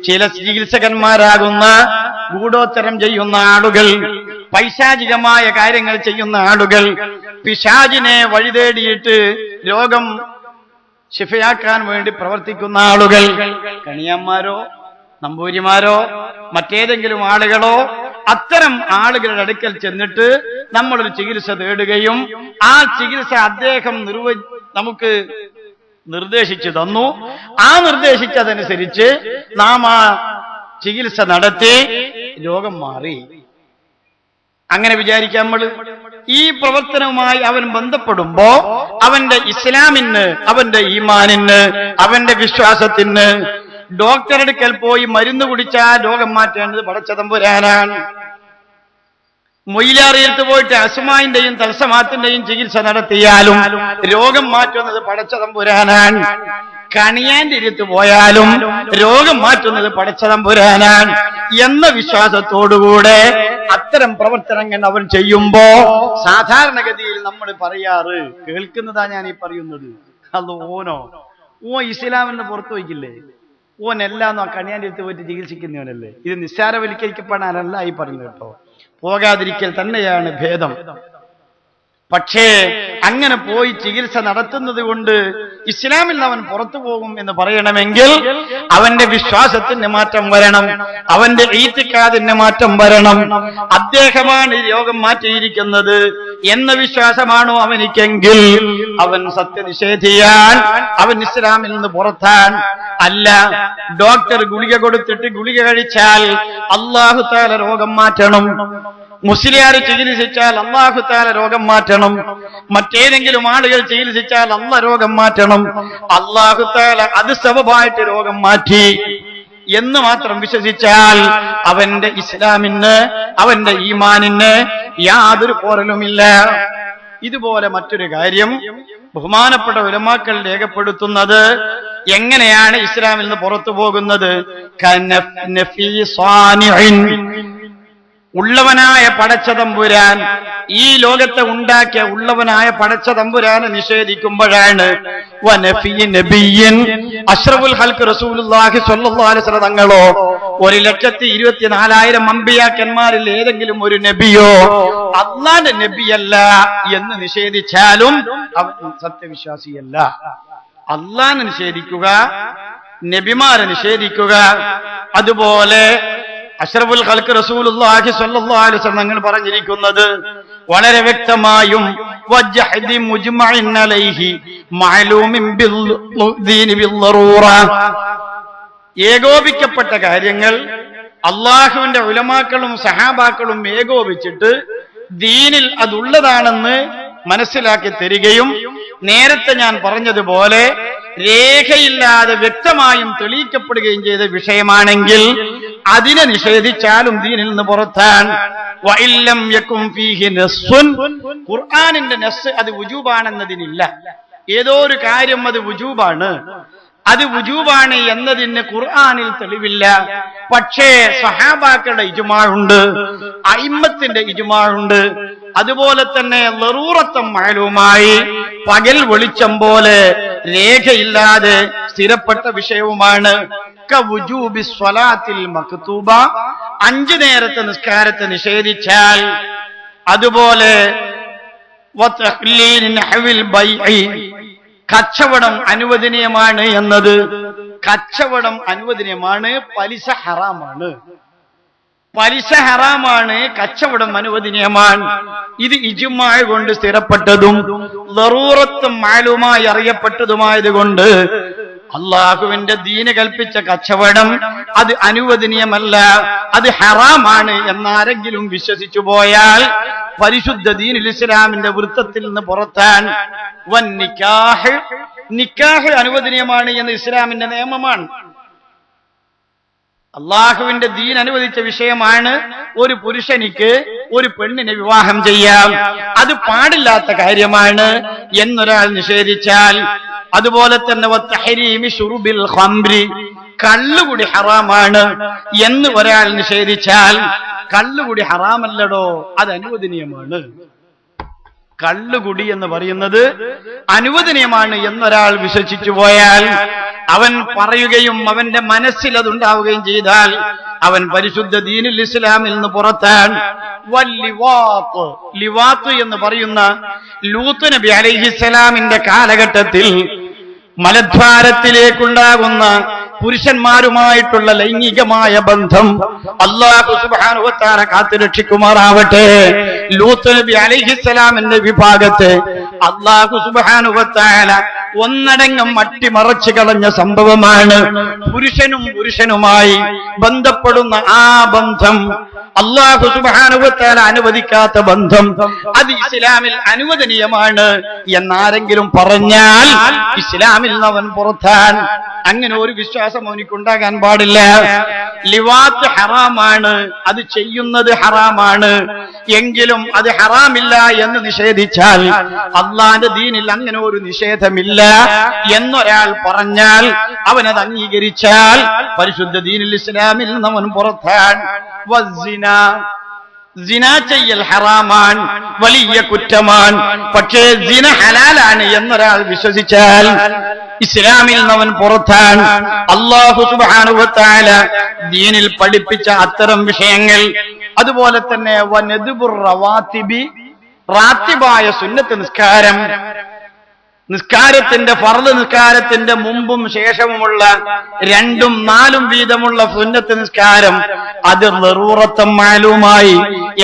ചില ചികിത്സകന്മാരാകുന്ന ഗൂഢോത്തരം ചെയ്യുന്ന ആളുകൾ, പൈശാചികമായ കാര്യങ്ങൾ ചെയ്യുന്ന ആളുകൾ, പിശാചിനെ വഴിതേടിയിട്ട് രോഗം ശിഫയാക്കാൻ വേണ്ടി പ്രവർത്തിക്കുന്ന ആളുകൾ, കണിയന്മാരോ നമ്പൂരിമാരോ മറ്റേതെങ്കിലും ആളുകളോ, അത്തരം ആളുകളുടെ അടുക്കൽ ചെന്നിട്ട് നമ്മളൊരു ചികിത്സ തേടുകയും ആ ചികിത്സ അദ്ദേഹം നമുക്ക് നിർദ്ദേശിച്ചു തന്നു, ആ നിർദ്ദേശിച്ചതനുസരിച്ച് നാം ആ ചികിത്സ നടത്തി രോഗം മാറി. അങ്ങനെ വിചാരിക്കാം നമ്മൾ. ഈ പ്രവർത്തനവുമായി അവൻ ബന്ധപ്പെടുമ്പോ അവന്റെ ഇസ്ലാമിന്, അവന്റെ ഈമാനിന്, അവന്റെ വിശ്വാസത്തിന് ഡോക്ടറെടുക്കൽ പോയി മരുന്ന് കുടിച്ചാൽ രോഗം മാറ്റേണ്ടത് പടച്ചതമ്പുരാനാണ്. മൊയിലാറിയത്ത് പോയിട്ട് അസുമാന്റെയും തൽസമാത്തിന്റെയും ചികിത്സ നടത്തിയാലും രോഗം മാറ്റുന്നത് പടച്ചതമ്പുരാനാണ്. കണിയാന്റെ ഇരുത്ത് പോയാലും രോഗം മാറ്റുന്നത് പടച്ചതമ്പുരാനാണ് എന്ന വിശ്വാസത്തോടുകൂടെ അത്തരം പ്രവർത്തനങ്ങൾ അവൻ ചെയ്യുമ്പോ സാധാരണഗതിയിൽ നമ്മൾ പറയാറ്, കേൾക്കുന്നതാ ഞാൻ ഈ പറയുന്നത്, അത് ഓ ഇസ്ലാമിന് പുറത്തു വയ്ക്കില്ലേ, ഓനെല്ലാം കണിയാന്റെ അടുത്ത് പോയിട്ട് ചികിത്സിക്കുന്നവനല്ലേ. ഇത് നിസ്സാരവൽക്കരിക്കപ്പെടാനല്ല ഈ പറഞ്ഞു കേട്ടോ, പോകാതിരിക്കൽ തന്നെയാണ് ഭേദം. പക്ഷേ അങ്ങനെ പോയി ചികിത്സ നടത്തുന്നത് കൊണ്ട് ഇസ്ലാമിൽ നിന്ന് അവൻ പുറത്തു പോകും എന്ന് പറയണമെങ്കിൽ അവന്റെ വിശ്വാസത്തിന് മാറ്റം വരണം, അവന്റെ ഈത്തിക്കാദിന് മാറ്റം വരണം. അദ്ദേഹമാണ് ഈ രോഗം മാറ്റിയിരിക്കുന്നത് എന്ന വിശ്വാസമാണോ അവനിക്കെങ്കിൽ അവൻ സത്യനിഷേധിയാൻ, അവൻ ഇസ്ലാമിൽ നിന്ന് പുറത്താൻ. അല്ല, ഡോക്ടർ ഗുളിക കൊടുത്തിട്ട് ഗുളിക കഴിച്ചാൽ അല്ലാഹു തആല രോഗം മാറ്റണം, മുസ്ലിയാർ ചികിത്സിച്ചാൽ അല്ലാഹു തആല രോഗം മാറ്റണം, മറ്റേതെങ്കിലും ആളുകൾ ചികിത്സിച്ചാൽ അല്ലാഹു രോഗം മാറ്റണം, അല്ലാഹു തആല അത് സബബായിട്ട് രോഗം മാറ്റി എന്ന് മാത്രം വിശ്വസിച്ചാൽ അവന്റെ ഇസ്ലാമിന്, അവന്റെ ഈമാനിന് യാതൊരു പോറലുമില്ല. ഇതുപോലെ മറ്റൊരു കാര്യം ബഹുമാനപ്പെട്ട ഉലമാക്കൾ രേഖപ്പെടുത്തുന്നത്, എങ്ങനെയാണ് ഇസ്ലാമിൽ നിന്ന് പുറത്തു പോകുന്നത്? ഉള്ളവനായ പടച്ചതമ്പുരാൻ, ഈ ലോകത്തെ ഉണ്ടാക്കിയ ഉള്ളവനായ പടച്ചതമ്പുരാനെ നിഷേധിക്കുമ്പോഴാണ് അഷ്റഫുൽ ഖൽഖ് റസൂലുള്ളാഹി സ്വല്ലല്ലാഹു അലൈഹി വസല്ലം തങ്ങളോ 1,24,000 അമ്പിയാക്കന്മാരിൽ ഏതെങ്കിലും ഒരു നബിയോ അല്ലാഹുവിന്റെ നബിയല്ല എന്ന് നിഷേധിച്ചാലും അവൻ സത്യവിശ്വാസിയല്ല. അല്ലാഹുവിനെ നിഷേധിക്കുക, നബിമാരെ നിഷേധിക്കുക, അതുപോലെ അഷ്റഫുൽ ഖൽഖ് റസൂലുള്ളാഹി സ്വല്ലല്ലാഹു അലൈഹി വസല്ലം തങ്ങൾ പറഞ്ഞിരിക്കുന്നത് വളരെ വ്യക്തമായും വജ്ഹദി മുജ്മഇൻ അലൈഹി മഅലൂമിൻ ബിദ്ദീനി ബിദ്ദറൂറ, ഏകോപിക്കപ്പെട്ട കാര്യങ്ങൾ അള്ളാഹുവിന്റെ ഉലമാക്കളും സഹാബാക്കളും ഏകോപിച്ചിട്ട് ദീനിൽ അതുള്ളതാണെന്ന് മനസ്സിലാക്കി തരികയും നേരത്തെ ഞാൻ പറഞ്ഞതുപോലെ രേഖയില്ലാതെ വ്യക്തമായും തെളിയിക്കപ്പെടുകയും ചെയ്ത വിഷയമാണെങ്കിൽ അതിനെ നിഷേധിച്ചാലും ദീനിൽ നിന്ന് പുറത്താൻ. ഖുർആനിന്റെ നസ്സ് അത് വുജൂബാണെന്നതിനില്ല. ഏതോ ഒരു കാര്യം അത് വുജൂബാണ്, അത് വുജൂബാണ് എന്നതിന് ഖുർആനിൽ തെളിവില്ല. പക്ഷേ സഹാബാക്കളുടെ ഇജ്മാഉണ്ട്, അയിമ്മത്തിന്റെ ഇജ്മാഉണ്ട്. അതുപോലെ തന്നെ ലറൂറത്തും മഅലൂമായി പകൽ വെളിച്ചം പോലെ രേഖയില്ലാതെ സ്ഥിരപ്പെട്ട വിഷയവുമാണ്. കവുജൂബി സ്വലാത്തിൽ മക്തൂബ, 5 നേരത്തെ നിസ്കാരത്തെ നിഷേധിച്ചാൽ. അതുപോലെ കച്ചവടം അനുവദനീയമാണ് എന്നത്, കച്ചവടം അനുവദനീയമാണ്, പലിശ ഹറാമാണ്. പലിശ ഹറാമാണ്, കച്ചവടം അനുവദനീയമാണ്. ഇത് ഇജ്മാ കൊണ്ട് സ്ഥിരപ്പെട്ടതും ലറൂറത്തും മാലൂമായി അറിയപ്പെട്ടതുമായതുകൊണ്ട് അള്ളാഹുവിന്റെ ദീന് കൽപ്പിച്ച കച്ചവടം അത് അനുവദനീയമല്ല, അത് ഹറാമാണ് എന്നാരെങ്കിലും വിശ്വസിച്ചു പോയാൽ പരിശുദ്ധ ദീനുൽ ഇസ്ലാമിന്റെ വൃത്തത്തിൽ നിന്ന് പുറത്താൻ. വന്നിക്കാഹ്, നിക്കാഹ് അനുവദനീയമാണ് എന്ന് ഇസ്ലാമിന്റെ നിയമമാണ്. അള്ളാഹുവിന്റെ ദീൻ അനുവദിച്ച വിഷയമാണ്. ഒരു പുരുഷനിക്ക് ഒരു പെണ്ണിനെ വിവാഹം ചെയ്യാം, അത് പാടില്ലാത്ത കാര്യമാണ് എന്നൊരാൾ നിഷേധിച്ചാൽ. അതുപോലെ തന്നെ വത്തഹരീമി ശുറുബിൽ ഖംറി, കള്ളുകുടി ഹറാമാണ് എന്ന് ഒരാൾ നിഷേധിച്ചാൽ, കള്ളുകുടി ഹറാമല്ലടോ, അത് അനുവദനീയമാണ്. കള്ളുകുടി എന്ന് പറയുന്നത് അനുവദനീയമാണ് എന്നൊരാൾ വിശ്വസിച്ചു പോയാൽ, അവൻ പറയുകയും അവന്റെ മനസ്സിൽ അതുണ്ടാവുകയും ചെയ്താൽ അവൻ പരിശുദ്ധ ദീനുൽ ഇസ്ലാമിൽ നിന്ന് പുറത്താൻ. ലിവാത്ത് എന്ന് പറയുന്ന ലൂത്ത് നബി അലൈഹിസ്സലാമിന്റെ കാലഘട്ടത്തിൽ മലദ്വാരത്തിലേക്കുണ്ടാകുന്ന പുരുഷന്മാരുമായിട്ടുള്ള ലൈംഗികമായ ബന്ധം അല്ലാഹു സുബ്ഹാനഹു വ തആല കാത്തുരക്ഷിക്കുമാറാവട്ടെ. ലൂത്ത് നബി അലൈഹിസ്സലാമിന്റെ വിഭാഗത്തെ അല്ലാഹു സുബ്ഹാനഹു വ തആല ഒന്നടങ്കം അട്ടിമറച്ചു കളഞ്ഞ സംഭവമാണ്. പുരുഷനും പുരുഷനുമായി ബന്ധപ്പെടുന്ന ആ ബന്ധം അല്ലാഹു സുബ്ഹാനഹു വ തആല അനുവദിക്കാത്ത ബന്ധം, അത് ഇസ്ലാമിൽ അനുവദനീയമാണ് എന്നാരെങ്കിലും പറഞ്ഞാൽ ഇസ്ലാമിൽ നിന്ന് അവൻ പുറത്താൻ. അങ്ങനെ ഒരു വിശ്വാസം അവനിക്കുണ്ടാകാൻ പാടില്ല. ലിവാത്ത് ഹറാമാണ്, അത് ചെയ്യുന്നത് ഹറാമാണ്, എങ്കിലും അത് ഹറാമില്ല എന്ന് നിഷേധിച്ചാൽ അള്ളാന്റെ ദീനിൽ അങ്ങനെ ഒരു നിഷേധമില്ല എന്നൊരാൾ പറഞ്ഞാൽ, അവനത് അംഗീകരിച്ചാൽ പരിശുദ്ധ ദീനുൽ ഇസ്ലാമിൽ നിന്ന് അവൻ പുറത്താൻ. സിന ചെയ്യൽ ഹറാമാൻ, വലിയ കുറ്റമാണ്. പക്ഷേ സിന ഹലാലാണ് എന്നൊരാൾ വിശ്വസിച്ചാൽ ഇസ്ലാമിൽ നിന്നവൻ പുറത്താൻ. അല്ലാഹു സുബ്ഹാനഹു വ തആല ദീനിൽ പഠിപ്പിച്ച അത്തരം വിഷയങ്ങൾ, അതുപോലെ തന്നെ വനദ്ബുർ റവാത്തിബി, റാത്തിബായ സുന്നത്ത് നിസ്കാരം, നിസ്കാരത്തിന്റെ ഫർദ് നിസ്കാരത്തിന്റെ മുമ്പും ശേഷവുമുള്ള 2ഉം 4ഉം വീതമുള്ള സുന്നത്ത് നിസ്കാരം, അത് ലറൂറത്തും മാലൂമായി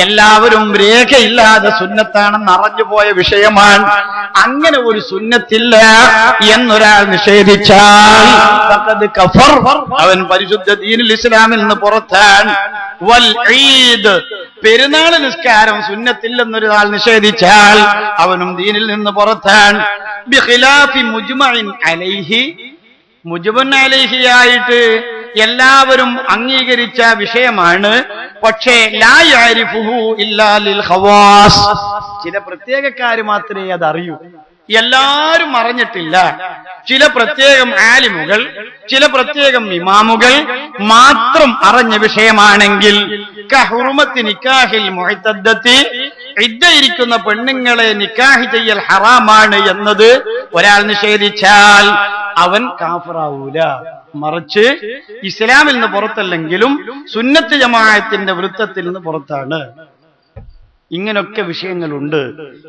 എല്ലാവരും രേഖയില്ലാതെ സുന്നത്താണെന്ന് അറിഞ്ഞുപോയ വിഷയമാണ്. അങ്ങനെ ഒരു സുന്നത്തില്ല എന്നൊരാൾ നിഷേധിച്ചാൽ കഫർ, അവൻ പരിശുദ്ധ ദീനുൽ ഇസ്ലാമിൽ നിന്ന് പുറത്താൻ. വൽ ഈദ്, പെരുന്നാൾ നിസ്കാരം സുന്നത്തില്ലെന്നൊരാൾ നിഷേധിച്ചാൽ അവനും ദീനിൽ നിന്ന് പുറത്താൻ. ബിഖിലാഫി മുജ്മഇൻ അലൈഹി, മുജ്മഉൻ അലൈഹി ആയിട്ട് എല്ലാവരും അംഗീകരിച്ച വിഷയമാണ്. പക്ഷേ ലാ യഅരിഫുഹു ഇല്ലാ ലിൽ ഖവാസ്, ചില പ്രത്യേകക്കാർ മാത്രമേ അതറിയൂ, എല്ലാവരും അറിഞ്ഞിട്ടില്ല. ചില പ്രത്യേകം ആലിമുകൾ, ചില പ്രത്യേകം ഇമാമുകൾ മാത്രം അറിഞ്ഞ വിഷയമാണെങ്കിൽ കഹുറുമത്തി നിക്കാഹിൽ മുഅ്തദ്ദത്തി, ഇദ്ദയിരിക്കുന്ന പെണ്ണുങ്ങളെ നിക്കാഹ് ചെയ്യൽ ഹറാമാണ് എന്നത് ഒരാൾ നിഷേധിച്ചാൽ അവൻ കാഫിറാവൂല, മറിച്ച് ഇസ്ലാമിൽ നിന്ന് പുറത്തല്ലെങ്കിലും സുന്നത്ത് ജമാഅത്തിന്റെ വൃത്തത്തിൽ നിന്ന് പുറത്താണ്. ഇങ്ങനൊക്കെ വിഷയങ്ങളുണ്ട്.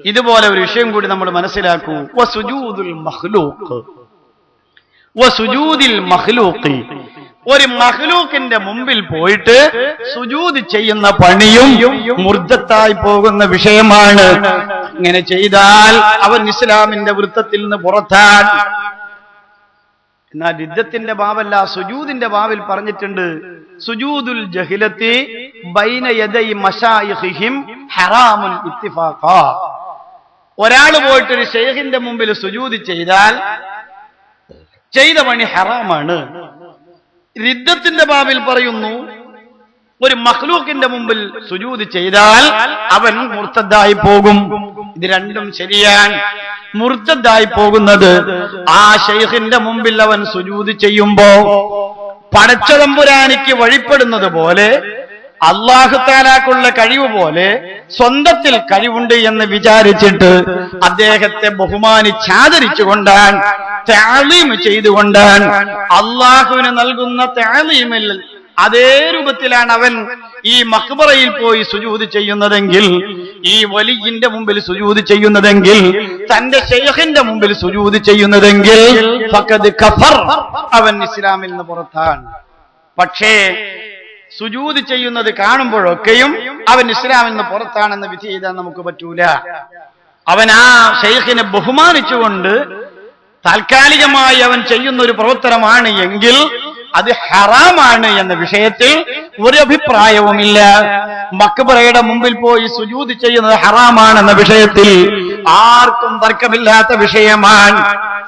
ഇതുപോലെ ഒരു വിഷയം കൂടി നമ്മൾ മനസ്സിലാക്കൂ. വസുജൂദുൽ മഖ്ലൂഖ്, വസുജൂദിൽ മഖ്ലൂഖി, ഒരു മഖ്ലൂക്കിന്റെ മുമ്പിൽ പോയിട്ട് സുജൂദ് ചെയ്യുന്ന പണിയും മുർദ്ദത്തായി പോകുന്ന വിഷയമാണ്. ഇങ്ങനെ ചെയ്താൽ അവൻ ഇസ്ലാമിന്റെ വൃത്തത്തിൽ നിന്ന് പുറത്താൻ. എന്നാൽ രിദ്ദത്തിന്റെ ബാബല്ല, സുജൂദിന്റെ ബാബിൽ പറഞ്ഞിട്ടുണ്ട് സുജൂദുൽ ജഹിലത്തി ബൈന യദൈ മശായിഖിഹിം ഹറാമുൻ ഇത്തിഫാഖാ. ഒരാൾ പോയിട്ടൊരു ശൈഖിന്റെ മുമ്പിൽ സുജൂദ് ചെയ്താൽ ചെയ്ത പണി ഹറാമാണ്. റിദ്ദത്തിന്റെ ബാബിൽ പറയുന്നു, ഒരു മഖ്ലൂക്കിന്റെ മുമ്പിൽ സുജൂദ് ചെയ്താൽ അവൻ മുർത്തദ്ദായി പോകും. ഇത് രണ്ടും ശരിയാണ്. മുർത്തദ്ദായി പോകുന്നത് ആ ശൈഖിന്റെ മുമ്പിൽ അവൻ സുജൂദ് ചെയ്യുമ്പോ പടച്ചതമ്പുരാനിക്ക് വഴിപ്പെടുന്നത് പോലെ, അല്ലാഹു തആലാക്കുള്ള കഴിവ് പോലെ സ്വന്തത്തിൽ കഴിവുണ്ട് എന്ന് വിചാരിച്ചിട്ട് അദ്ദേഹത്തെ ബഹുമാനിച്ചാദരിച്ചുകൊണ്ടാണ്, തഅലീം ചെയ്തുകൊണ്ടാണ്, അല്ലാഹുവിന് നൽകുന്ന തഅലീമിൽ അതേ രൂപത്തിലാണ് അവൻ ഈ മഖ്ബറയിൽ പോയി സുജൂദ് ചെയ്യുന്നതെങ്കിൽ, ഈ വലിയിന്റെ മുമ്പിൽ സുജൂദ് ചെയ്യുന്നതെങ്കിൽ, തന്റെ ശൈഖിന്റെ മുമ്പിൽ സുജൂദ് ചെയ്യുന്നതെങ്കിൽ ഫഖദ് കഫർ, അവൻ ഇസ്ലാമിൽ നിന്ന് പുറത്താണ്. പക്ഷേ സുജൂദ് ചെയ്യുന്നത് കാണുമ്പോഴൊക്കെയും അവൻ ഇസ്ലാമിൽ നിന്ന് പുറത്താണെന്ന് വിധി ചെയ്താൽ നമുക്ക് പറ്റൂല. അവൻ ആ ശൈഖിനെ ബഹുമാനിച്ചുകൊണ്ട് താൽക്കാലികമായി അവൻ ചെയ്യുന്ന ഒരു പ്രവർത്തനമാണ് എങ്കിൽ അത് ഹറാമാണ് എന്ന വിഷയത്തിൽ ഒരു അഭിപ്രായവുമില്ല. മഖ്ബറയുടെ മുമ്പിൽ പോയി സുജൂദ് ചെയ്യുന്നത് ഹറാമാണെന്ന വിഷയത്തിൽ ആർക്കും തർക്കമില്ലാത്ത വിഷയമാണ്.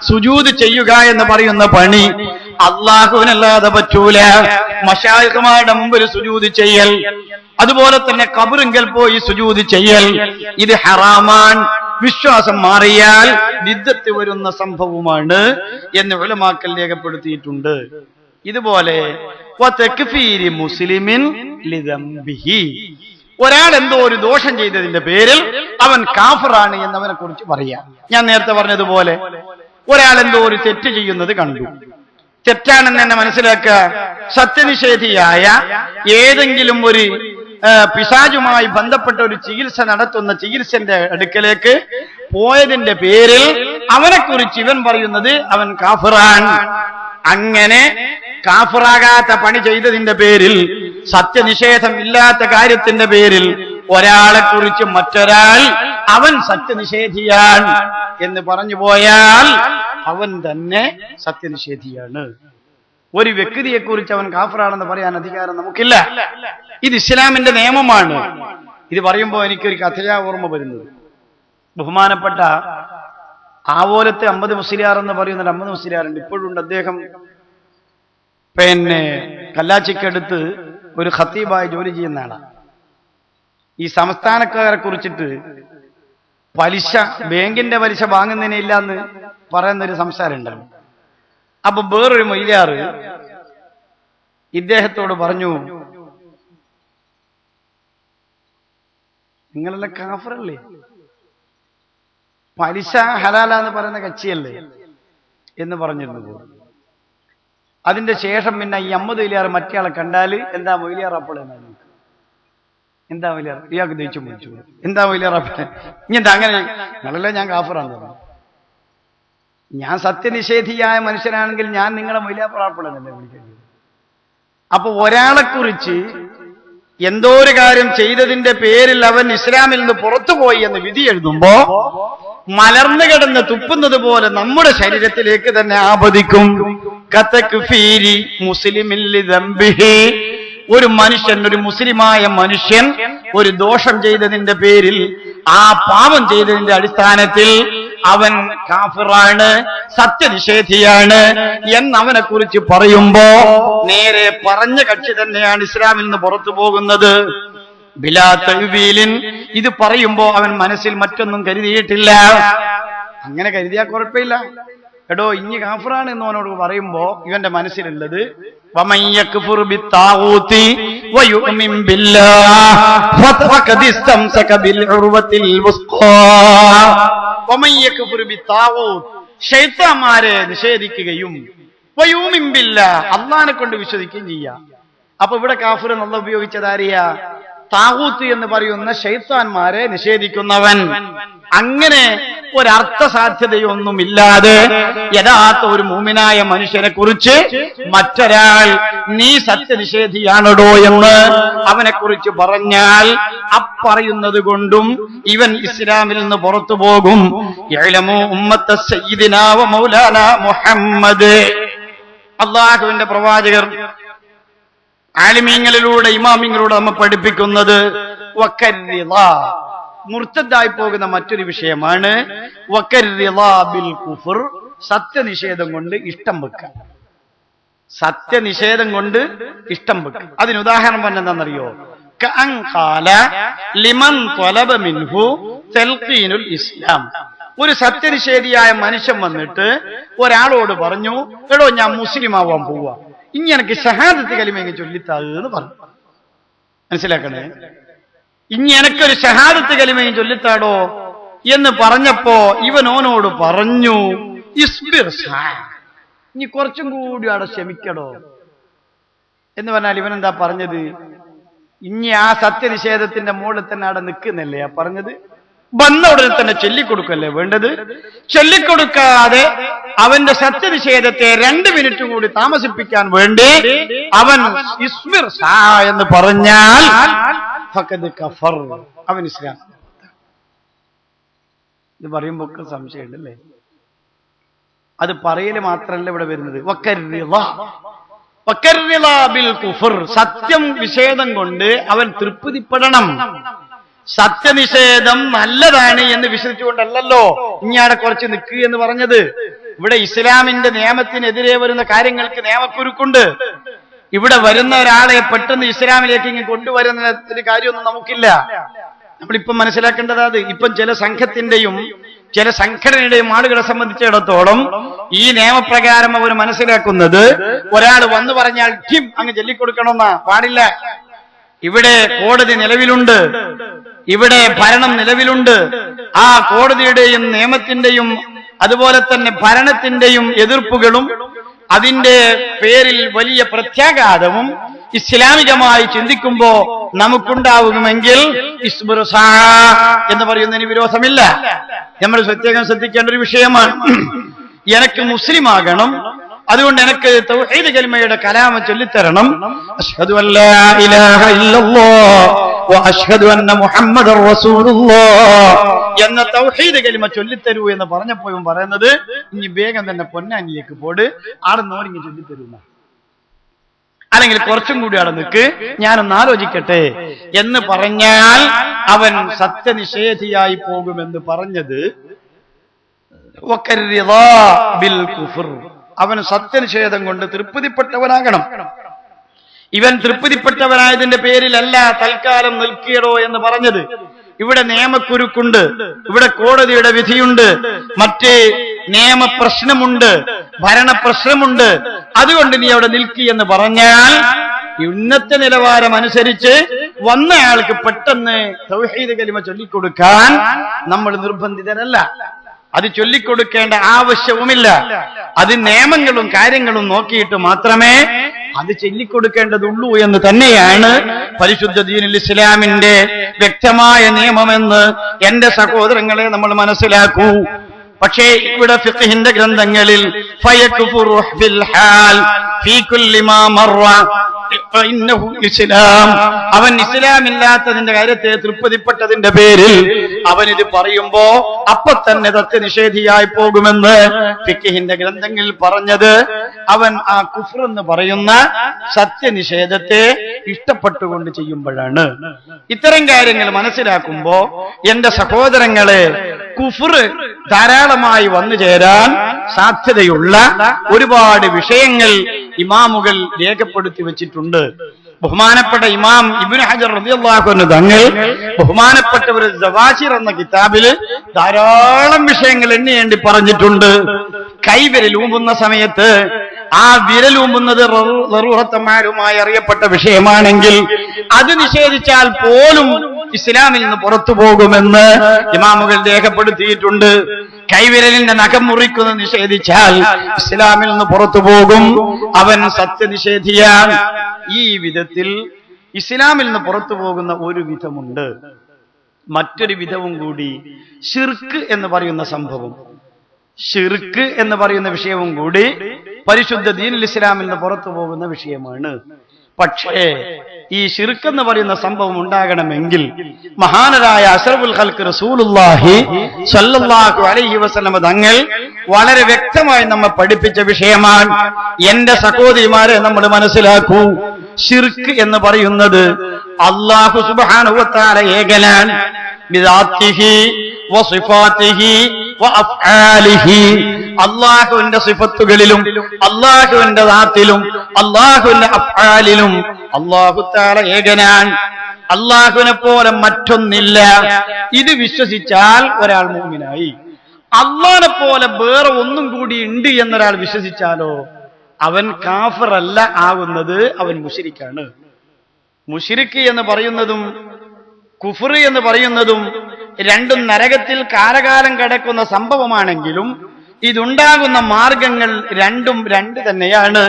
സുജൂദ് ചെയ്യുക എന്ന് പറയുന്ന പണി അല്ലാഹുവിനല്ലാതെ പറ്റൂല. മശായിഖുമാരുടെ മുമ്പിൽ സുജൂദ് ചെയ്യൽ, അതുപോലെ തന്നെ ഖബറിങ്കൽ പോയി സുജൂദ് ചെയ്യൽ, ഇത് ഹറാമാൻ. വിശ്വാസം മാറിയാൽ വിദ്ദത്ത് വരുന്ന സംഭവമാണ് എന്ന് ഉലമാക്കൾ രേഖപ്പെടുത്തിയിട്ടുണ്ട്. ഇതുപോലെ മുസ്ലിമിൻ ലിദംബിഹി, ഒരാൾ എന്തോ ഒരു ദോഷം ചെയ്തതിന്റെ പേരിൽ അവൻ കാഫിറാണ് എന്നവനെ കുറിച്ച് പറയാം. ഞാൻ നേരത്തെ പറഞ്ഞതുപോലെ ഒരാൾ എന്തോ ഒരു തെറ്റ് ചെയ്യുന്നത് കണ്ടു, തെറ്റാണെന്ന് തന്നെ മനസ്സിലാക്കുക. സത്യനിഷേധിയായ ഏതെങ്കിലും ഒരു പിശാചുമായി ബന്ധപ്പെട്ട ഒരു ചികിത്സ നടത്തുന്ന ചികിത്സന്റെ അടുക്കലേക്ക് പോയതിന്റെ പേരിൽ അവനെക്കുറിച്ച് ഇവൻ പറയുന്നത് അവൻ കാഫിറാണ്. അങ്ങനെ കാഫിറാകാത്ത പണി ചെയ്തതിന്റെ പേരിൽ, സത്യനിഷേധം ഇല്ലാത്ത കാര്യത്തിന്റെ പേരിൽ ഒരാളെ കുറിച്ച് മറ്റൊരാൾ അവൻ സത്യനിഷേധിയാണ് എന്ന് പറഞ്ഞു പോയാൽ അവൻ തന്നെ സത്യനിഷേധിയാണ്. ഒരു വ്യക്തിയെ കുറിച്ച് അവൻ കാഫിറാണെന്ന് പറയാൻ അധികാരം നമുക്കില്ല. ഇത് ഇസ്ലാമിന്റെ നിയമമാണ്. ഇത് പറയുമ്പോൾ എനിക്കൊരു കഥയാ ഓർമ്മ വരുന്നത്. ബഹുമാനപ്പെട്ട ആവോലത്തെ അഹമ്മദ് മുസ്ലിയാർ എന്ന് പറയുന്ന അഹമ്മദ് മുസ്ലിയാറുണ്ട്, ഇപ്പോഴുണ്ട്. അദ്ദേഹം കല്ലാച്ചിക്കടുത്ത് ഒരു ഖത്തീബായി ജോലി ചെയ്യുന്ന ആളാണ്. ഈ സംസ്ഥാനക്കാരെ കുറിച്ചിട്ട് പലിശ, ബാങ്കിന്റെ പലിശ വാങ്ങുന്നതിനില്ല എന്ന് പറയുന്നൊരു സംസാരം ഉണ്ടല്ലോ. അപ്പൊ വേറൊരു മൊയ്ലിയാറ് ഇദ്ദേഹത്തോട് പറഞ്ഞു, നിങ്ങളെല്ലാം കാഫിറല്ലേ, പലിശ ഹലാലാന്ന് പറയുന്ന കക്ഷിയല്ലേ എന്ന് പറഞ്ഞിരുന്നു. അതിന്റെ ശേഷം പിന്നെ ഈ അമ്മദ് വലിയാർ മറ്റേയാളെ കണ്ടാൽ എന്താ മൊയ്ലിയാർ അപ്പോളെ, എന്താ വലിയാർ, ഇയാൾക്ക് ദേഷ്യം വിളിച്ചു, എന്താ വലിയാർ അപ്പോളെ, ഇനി എന്താ അങ്ങനെ, നിങ്ങളല്ലേ ഞാൻ കാഫിറാന്ന് പറഞ്ഞു. ഞാൻ സത്യനിഷേധിയായ മനുഷ്യനാണെങ്കിൽ ഞാൻ നിങ്ങളെ മൊയ്ലിയാപ്പളാപ്പളെന്നല്ലേ വിളിക്കേണ്ടത്. അപ്പൊ ഒരാളെ കുറിച്ച് എന്തോ ഒരു കാര്യം ചെയ്തതിന്റെ പേരിൽ അവൻ ഇസ്ലാമിൽ നിന്ന് പുറത്തുപോയി എന്ന് വിധി എഴുതുമ്പോ മലർന്നു കിടന്ന് തുപ്പുന്നത് പോലെ നമ്മുടെ ശരീരത്തിലേക്ക് തന്നെ ആപതിക്കും. ഒരു മനുഷ്യൻ, ഒരു മുസ്ലിമായ മനുഷ്യൻ ഒരു ദോഷം ചെയ്തതിന്റെ പേരിൽ, ആ പാപം ചെയ്തതിന്റെ അടിസ്ഥാനത്തിൽ അവൻ കാഫിറാണ്, സത്യനിഷേധിയാണ് എന്നവനെ കുറിച്ച് പറയുമ്പോ നേരെ പറഞ്ഞ കക്ഷി തന്നെയാണ് ഇസ്ലാമിൽ നിന്ന് പുറത്തു പോകുന്നത്. ബിലാ തഅ്വീലിൻ, ഇത് പറയുമ്പോ അവൻ മനസ്സിൽ മറ്റൊന്നും കരുതിയിട്ടില്ല. അങ്ങനെ കരുതിയാൽ കുഴപ്പമില്ല. എടോ ഇനി കാഫിറാണ് എന്ന് അവനോട് പറയുമ്പോ ഇവന്റെ മനസ്സിലുള്ളത് വമൻ യക്ഫുർ ബിത്താഗൂതി വയുമിൻ ബില്ലാഹ് ഫഖദ് ഇസ്തംസക ബിൽ ഉർവത്തിൽ വുസ്ഖാ. വമൻ യക്ഫുർ ബിത്താഗൂത്, ശൈത്താന്മാരെ നിഷേധിക്കുകയും വയുമിൻ ബില്ലാഹ്, അല്ലാഹനെ കൊണ്ട് വിശ്വസിക്കുകയും ചെയ്യാം. അപ്പൊ ഇവിടെ കാഫിർ എന്നുള്ള ഉപയോഗിച്ചത് ആരെയാ? താഗൂത്ത് എന്ന് പറയുന്ന ശൈത്താന്മാരെ നിഷേധിക്കുന്നവൻ. അങ്ങനെ ഒരർത്ഥ സാധ്യതയൊന്നുമില്ലാതെ യഥാർത്ഥ ഒരു മുഅ്മിനായ മനുഷ്യനെ കുറിച്ച് മറ്റൊരാൾ നീ സത്യനിഷേധിയാണോ എന്ന് അവനെ കുറിച്ച് പറഞ്ഞാൽ അപ്പറയുന്നത് കൊണ്ടും ഇവൻ ഇസ്ലാമിൽ നിന്ന് പുറത്തു പോകും. യഅലമു ഉമ്മത്ത സയ്യിദിനാ വ മൗലാനാ മുഹമ്മദ്, അല്ലാഹുവിന്റെ പ്രവാചകർ ആലിമീങ്ങളിലൂടെ ഇമാമിങ്ങളിലൂടെ നമ്മൾ പഠിപ്പിക്കുന്നത് മുർത്തദ്ദായി പോകുന്ന മറ്റൊരു വിഷയമാണ് ബിൽ കുഫർ, സത്യനിഷേധം കൊണ്ട് ഇഷ്ടം വെക്കുക. സത്യനിഷേധം കൊണ്ട് ഇഷ്ടം വെക്കുക. അതിന് ഉദാഹരണം പറഞ്ഞ എന്താണെന്നറിയോ? ലിമൻ ത്വലബ മിൻഹു തൽഖീനുൽ ഇസ്ലാം. ഒരു സത്യനിഷേധിയായ മനുഷ്യൻ വന്നിട്ട് ഒരാളോട് പറഞ്ഞു, എടോ ഞാൻ മുസ്ലിം ആവാൻ പോവാ, ഇനി എനിക്ക് ഷഹാദത്ത് കലിമയെങ്കിൽ ചൊല്ലിത്താന്ന് പറഞ്ഞു. മനസ്സിലാക്കണേ, ഇനി എനിക്കൊരു ഷഹാദത്ത് കലിമയും ചൊല്ലിത്താടോ എന്ന് പറഞ്ഞപ്പോ ഇവനോനോട് പറഞ്ഞു, ഇസ്ബിർ, ഇനി കുറച്ചും കൂടി അവിടെ ക്ഷമിക്കടോ എന്ന് പറഞ്ഞാൽ ഇവനെന്താ പറഞ്ഞത്? ഇനി ആ സത്യനിഷേധത്തിന്റെ മുകളിൽ തന്നെ അവിടെ നിൽക്കുന്നില്ലേ പറഞ്ഞത്? വന്ന ഉടനെ തന്നെ ചൊല്ലിക്കൊടുക്കല്ലേ വേണ്ടത്? ചൊല്ലിക്കൊടുക്കാതെ അവന്റെ സത്യനിഷേധത്തെ 2 മിനിറ്റ് കൂടി താമസിപ്പിക്കാൻ വേണ്ടി അവൻ ഇസ്മിർ എന്ന് പറഞ്ഞാൽ കഫർ, അവൻ ഇസ്ലാം. ഇത് പറയുമ്പോ ഒക്കെ സംശയമുണ്ടല്ലേ? അത് പറയല് മാത്രമല്ല ഇവിടെ വരുന്നത്. സത്യം നിഷേധം കൊണ്ട് അവൻ തൃപ്തിപ്പെടണം. സത്യനിഷേധം നല്ലതാണ് എന്ന് വിശ്വസിച്ചുകൊണ്ടല്ലോ ഇനിയാടെ കുറച്ച് നിൽക്കുക എന്ന് പറഞ്ഞത്. ഇവിടെ ഇസ്ലാമിന്റെ നിയമത്തിനെതിരെ വരുന്ന കാര്യങ്ങൾക്ക് നിയമക്കുരുക്കുണ്ട്. ഇവിടെ വരുന്ന ഒരാളെ പെട്ടെന്ന് ഇസ്ലാമിലേക്ക് ഇങ്ങനെ കൊണ്ടുവരുന്നതിന് കാര്യമൊന്നും നമുക്കില്ല. നമ്മളിപ്പം മനസ്സിലാക്കേണ്ടത് അത് ഇപ്പം ചില സംഘത്തിന്റെയും ചില സംഘടനയുടെയും ആളുകളെ സംബന്ധിച്ചിടത്തോളം ഈ നിയമപ്രകാരം അവർ മനസ്സിലാക്കുന്നത് ഒരാൾ വന്നു പറഞ്ഞാൽ ഠിം അങ്ങ് ചൊല്ലിക്കൊടുക്കണമെന്നാ. പാടില്ല. ഇവിടെ കോടതി നിലവിലുണ്ട്, ഇവിടെ ഭരണം നിലവിലുണ്ട്. ആ കോടതിയുടെയും നിയമത്തിന്റെയും അതുപോലെ തന്നെ ഭരണത്തിന്റെയും എതിർപ്പുകളും അതിന്റെ പേരിൽ വലിയ പ്രത്യാഘാതവും ഇസ്ലാമികമായി ചിന്തിക്കുമ്പോ നമുക്കുണ്ടാവുമെങ്കിൽ ഇസ്ബുറുസാ എന്ന് പറയുന്നതിന് വിരോധമില്ല. നമ്മൾ പ്രത്യേകം ശ്രദ്ധിക്കേണ്ട ഒരു വിഷയമാണ്. എനിക്ക് മുസ്ലിം ആകണം, അതുകൊണ്ട് എനിക്ക് തൗഹീദ് കലിമയുടെ കലാമ ചൊല്ലിത്തരണം. അശ്ഹദു അല്ലാ ഇലാഹ ഇല്ലല്ലാഹ് വ അശ്ഹദു അന്ന മുഹമ്മദർ റസൂലുള്ളാഹ് എന്ന തൗഹീദ് കലിമ ചൊല്ലിത്തരൂ എന്ന് പറഞ്ഞപ്പോഴും പറയുന്നത് ഇനി വേഗം തന്നെ പൊന്നാനിലേക്ക് പോട്, ആടെ നോടിങ്ങി ചൊല്ലിത്തരൂന്ന, അല്ലെങ്കിൽ കുറച്ചും കൂടി അവിടെ നിൽക്ക്, ഞാനൊന്ന് ആലോചിക്കട്ടെ എന്ന് പറഞ്ഞാൽ അവൻ സത്യനിഷേധിയായി പോകുമെന്ന് പറഞ്ഞത് ബിൽ കുഫർ. അവൻ സത്യനിഷേധം കൊണ്ട് തൃപ്തിപ്പെട്ടവനാകണം. ഇവൻ തൃപ്തിപ്പെട്ടവനായതിന്റെ പേരിലല്ല തൽക്കാലം നിൽക്കിയടോ എന്ന് പറഞ്ഞത്. ഇവിടെ നിയമക്കുരുക്കുണ്ട്, ഇവിടെ കോടതിയുടെ വിധിയുണ്ട്, മറ്റ് നിയമപ്രശ്നമുണ്ട്, ഭരണപ്രശ്നമുണ്ട്. അതുകൊണ്ട് നീ അവിടെ നിൽക്കിയെന്ന് പറഞ്ഞാൽ ഇന്നത്തെ നിലവാരം അനുസരിച്ച് വന്നയാൾക്ക് പെട്ടെന്ന് തൗഹീദ് കലിമ ചൊല്ലിക്കൊടുക്കാൻ നമ്മൾ നിർബന്ധിതരല്ല. അത് ചൊല്ലിക്കൊടുക്കേണ്ട ആവശ്യവുമില്ല. അത് നിയമങ്ങളും കാര്യങ്ങളും നോക്കിയിട്ട് മാത്രമേ അത് ചൊല്ലിക്കൊടുക്കേണ്ടതുള്ളൂ എന്ന് തന്നെയാണ് പരിശുദ്ധ ദീനുൽ ഇസ്ലാമിന്റെ വ്യക്തമായ നിയമമെന്ന് എന്റെ സഹോദരങ്ങളെ നമ്മൾ മനസ്സിലാക്കൂ. പക്ഷേ ഇവിടെ ഫിഖ്ഹിന്റെ ഗ്രന്ഥങ്ങളിൽ ഫയക്ഫുറു ബിൽ ഹാൽ ഫീ കുല്ലി മാ മർറ ഫഇന്നഹു ഇസ്ലാം, അവൻ ഇസ്ലാമില്ലാത്തതിന്റെ കാര്യത്തെ തൃപ്തിപ്പെട്ടതിന്റെ പേരിൽ അവനിത് പറയുമ്പോ അപ്പൊ തന്നെ സത്യനിഷേധിയായി പോകുമെന്ന് ഫിഖ്ഹിന്റെ ഗ്രന്ഥങ്ങളിൽ പറഞ്ഞത് അവൻ ആ കുഫ്ർ എന്ന് പറയുന്ന സത്യനിഷേധത്തെ ഇഷ്ടപ്പെട്ടുകൊണ്ട് ചെയ്യുമ്പോഴാണ്. ഇത്തരം കാര്യങ്ങൾ മനസ്സിലാക്കുമ്പോ എന്റെ സഹോദരങ്ങളെ, കുഫ്ർ ധാരാളമായി വന്നു ചേരാൻ സാധ്യതയുള്ള ഒരുപാട് വിഷയങ്ങൾ ഇമാമുകൾ രേഖപ്പെടുത്തി വെച്ചിട്ടുണ്ട്. ബഹുമാനപ്പെട്ട ഇമാം ഇബ്നു ഹജർ റളിയല്ലാഹു അൻഹു തങ്ങൾ ബഹുമാനപ്പെട്ട ഒരു സവാശിർ എന്ന കിതാബില് ധാരാളം വിഷയങ്ങൾ എണ്ണി പറഞ്ഞിട്ടുണ്ട്. കൈവിരലൂമ്പുന്ന സമയത്ത് ആ വിരലൂമ്പുന്നത് ദറൂറത്തുമായി അറിയപ്പെട്ട വിഷയമാണെങ്കിൽ അത് നിഷേധിച്ചാൽ പോലും ഇസ്ലാമിൽ നിന്ന് പുറത്തു പോകുമെന്ന് ഇമാമുകൾ രേഖപ്പെടുത്തിയിട്ടുണ്ട്. കൈവിരലിന്റെ നഖം മുറിക്കുന്നത് നിഷേധിച്ചാൽ ഇസ്ലാമിൽ നിന്ന് പുറത്തു പോകും, അവൻ സത്യനിഷേധിയാണ്. ഈ വിധത്തിൽ ഇസ്ലാമിൽ നിന്ന് പുറത്തു പോകുന്ന ഒരു വിധമുണ്ട്. മറ്റൊരു വിധവും കൂടി ശിർക്ക് എന്ന് പറയുന്ന സംഭവം, ശിർക്ക് എന്ന് പറയുന്ന വിഷയവും കൂടി പരിശുദ്ധ ദീനുൽ ഇസ്ലാമിൽ നിന്ന് പുറത്തു പോകുന്ന വിഷയമാണ്. പക്ഷേ ഈ ശിർക്ക് എന്ന് പറയുന്ന സംഭവം ഉണ്ടാകണമെങ്കിൽ മഹാനരായ അഷ്റഫുൽ ഖൽഖ് റസൂലുള്ളാഹി സ്വല്ലല്ലാഹു അലൈഹി വസല്ലം തങ്ങൾ വളരെ വ്യക്തമായി നമ്മെ പഠിപ്പിച്ച വിഷയമാണ്. എന്റെ സഹോദരിമാരെ നമ്മൾ മനസ്സിലാക്കൂ, ശിർക്ക് എന്ന് പറയുന്നത് അല്ലാഹു സുബ്ഹാനഹു വ തആല ഏകനാണ്. ബിദാത്തിഹി വസിഫാത്തിഹി വഅഫ്ആലിഹി, അല്ലാഹുവിന്റെ സിഫത്തുകളിലും അല്ലാഹുവിന്റെ ദാത്തിലും അല്ലാഹുവിന്റെ അഫ്ആലിലും അല്ലാഹു തആല ഏകനാണ്. അല്ലാഹുവിനെ പോലെ മറ്റൊന്നില്ല. ഇത് വിശ്വസിച്ചാൽ ഒരാൾ മുഅ്മിനായി. അല്ലാഹുവിനെ പോലെ വേറെ ഒന്നും കൂടി ഉണ്ട് എന്നൊരാൾ വിശ്വസിച്ചാലോ അവൻ കാഫിറല്ല ആകുന്നത്, അവൻ മുശ്രിക്കാണ്. മുശ്രിക്ക് എന്ന് പറയുന്നതും കുഫ്ർ എന്ന് പറയുന്നതും രണ്ടും നരകത്തിൽ കാലകാലം കിടക്കുന്ന സംഭവമാണെങ്കിലും ഇതുണ്ടാകുന്ന മാർഗങ്ങൾ രണ്ടും രണ്ട് തന്നെയാണ്.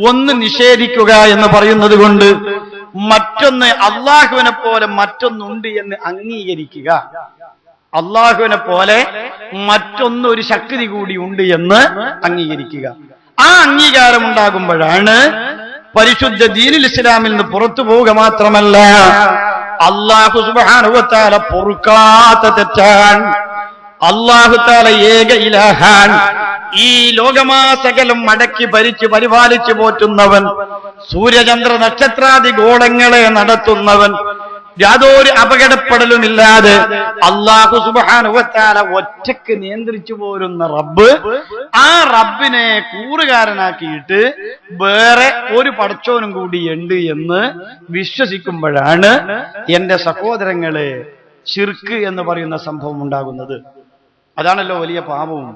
ഒന്ന് നിഷേധിക്കുക എന്ന് പറയുന്നത് കൊണ്ട്, മറ്റൊന്ന് അള്ളാഹുവിനെ പോലെ മറ്റൊന്നുണ്ട് എന്ന് അംഗീകരിക്കുക. അള്ളാഹുവിനെ പോലെ മറ്റൊന്നൊരു ശക്തി കൂടി ഉണ്ട് എന്ന് അംഗീകരിക്കുക. ആ അംഗീകാരം ഉണ്ടാകുമ്പോഴാണ് പരിശുദ്ധ ദീനുൽ ഇസ്ലാമിൽ നിന്ന് പുറത്തു പോവുക മാത്രമല്ല, അല്ലാഹു സുബ്ഹാനഹു വ തആല പൊറുക്കാത്ത തെറ്റാൻ. അല്ലാഹു തആല ഏക ഇലാഹാൻ. ഈ ലോകമാസകലം മടക്കി ഭരിച്ച് പരിപാലിച്ചു പോറ്റുന്നവൻ, സൂര്യചന്ദ്ര നക്ഷത്രാദി ഗോളങ്ങളെ നടത്തുന്നവൻ, യാതൊരു അപകടപ്പെടലുമില്ലാതെ അല്ലാഹു സുബ്ഹാനഹു വ തആല ഒറ്റയ്ക്ക് നിയന്ത്രിച്ചു പോരുന്ന റബ്ബ്, ആ റബ്ബിനെ കൂറുകാരനാക്കിയിട്ട് വേറെ ഒരു പടച്ചോനും കൂടി ഉണ്ട് എന്ന് വിശ്വസിക്കുമ്പോഴാണ് എന്റെ സഹോദരങ്ങളെ ശിർക്ക് എന്ന് പറയുന്ന സംഭവം ഉണ്ടാകുന്നത്. അതാണല്ലോ വലിയ പാപവും.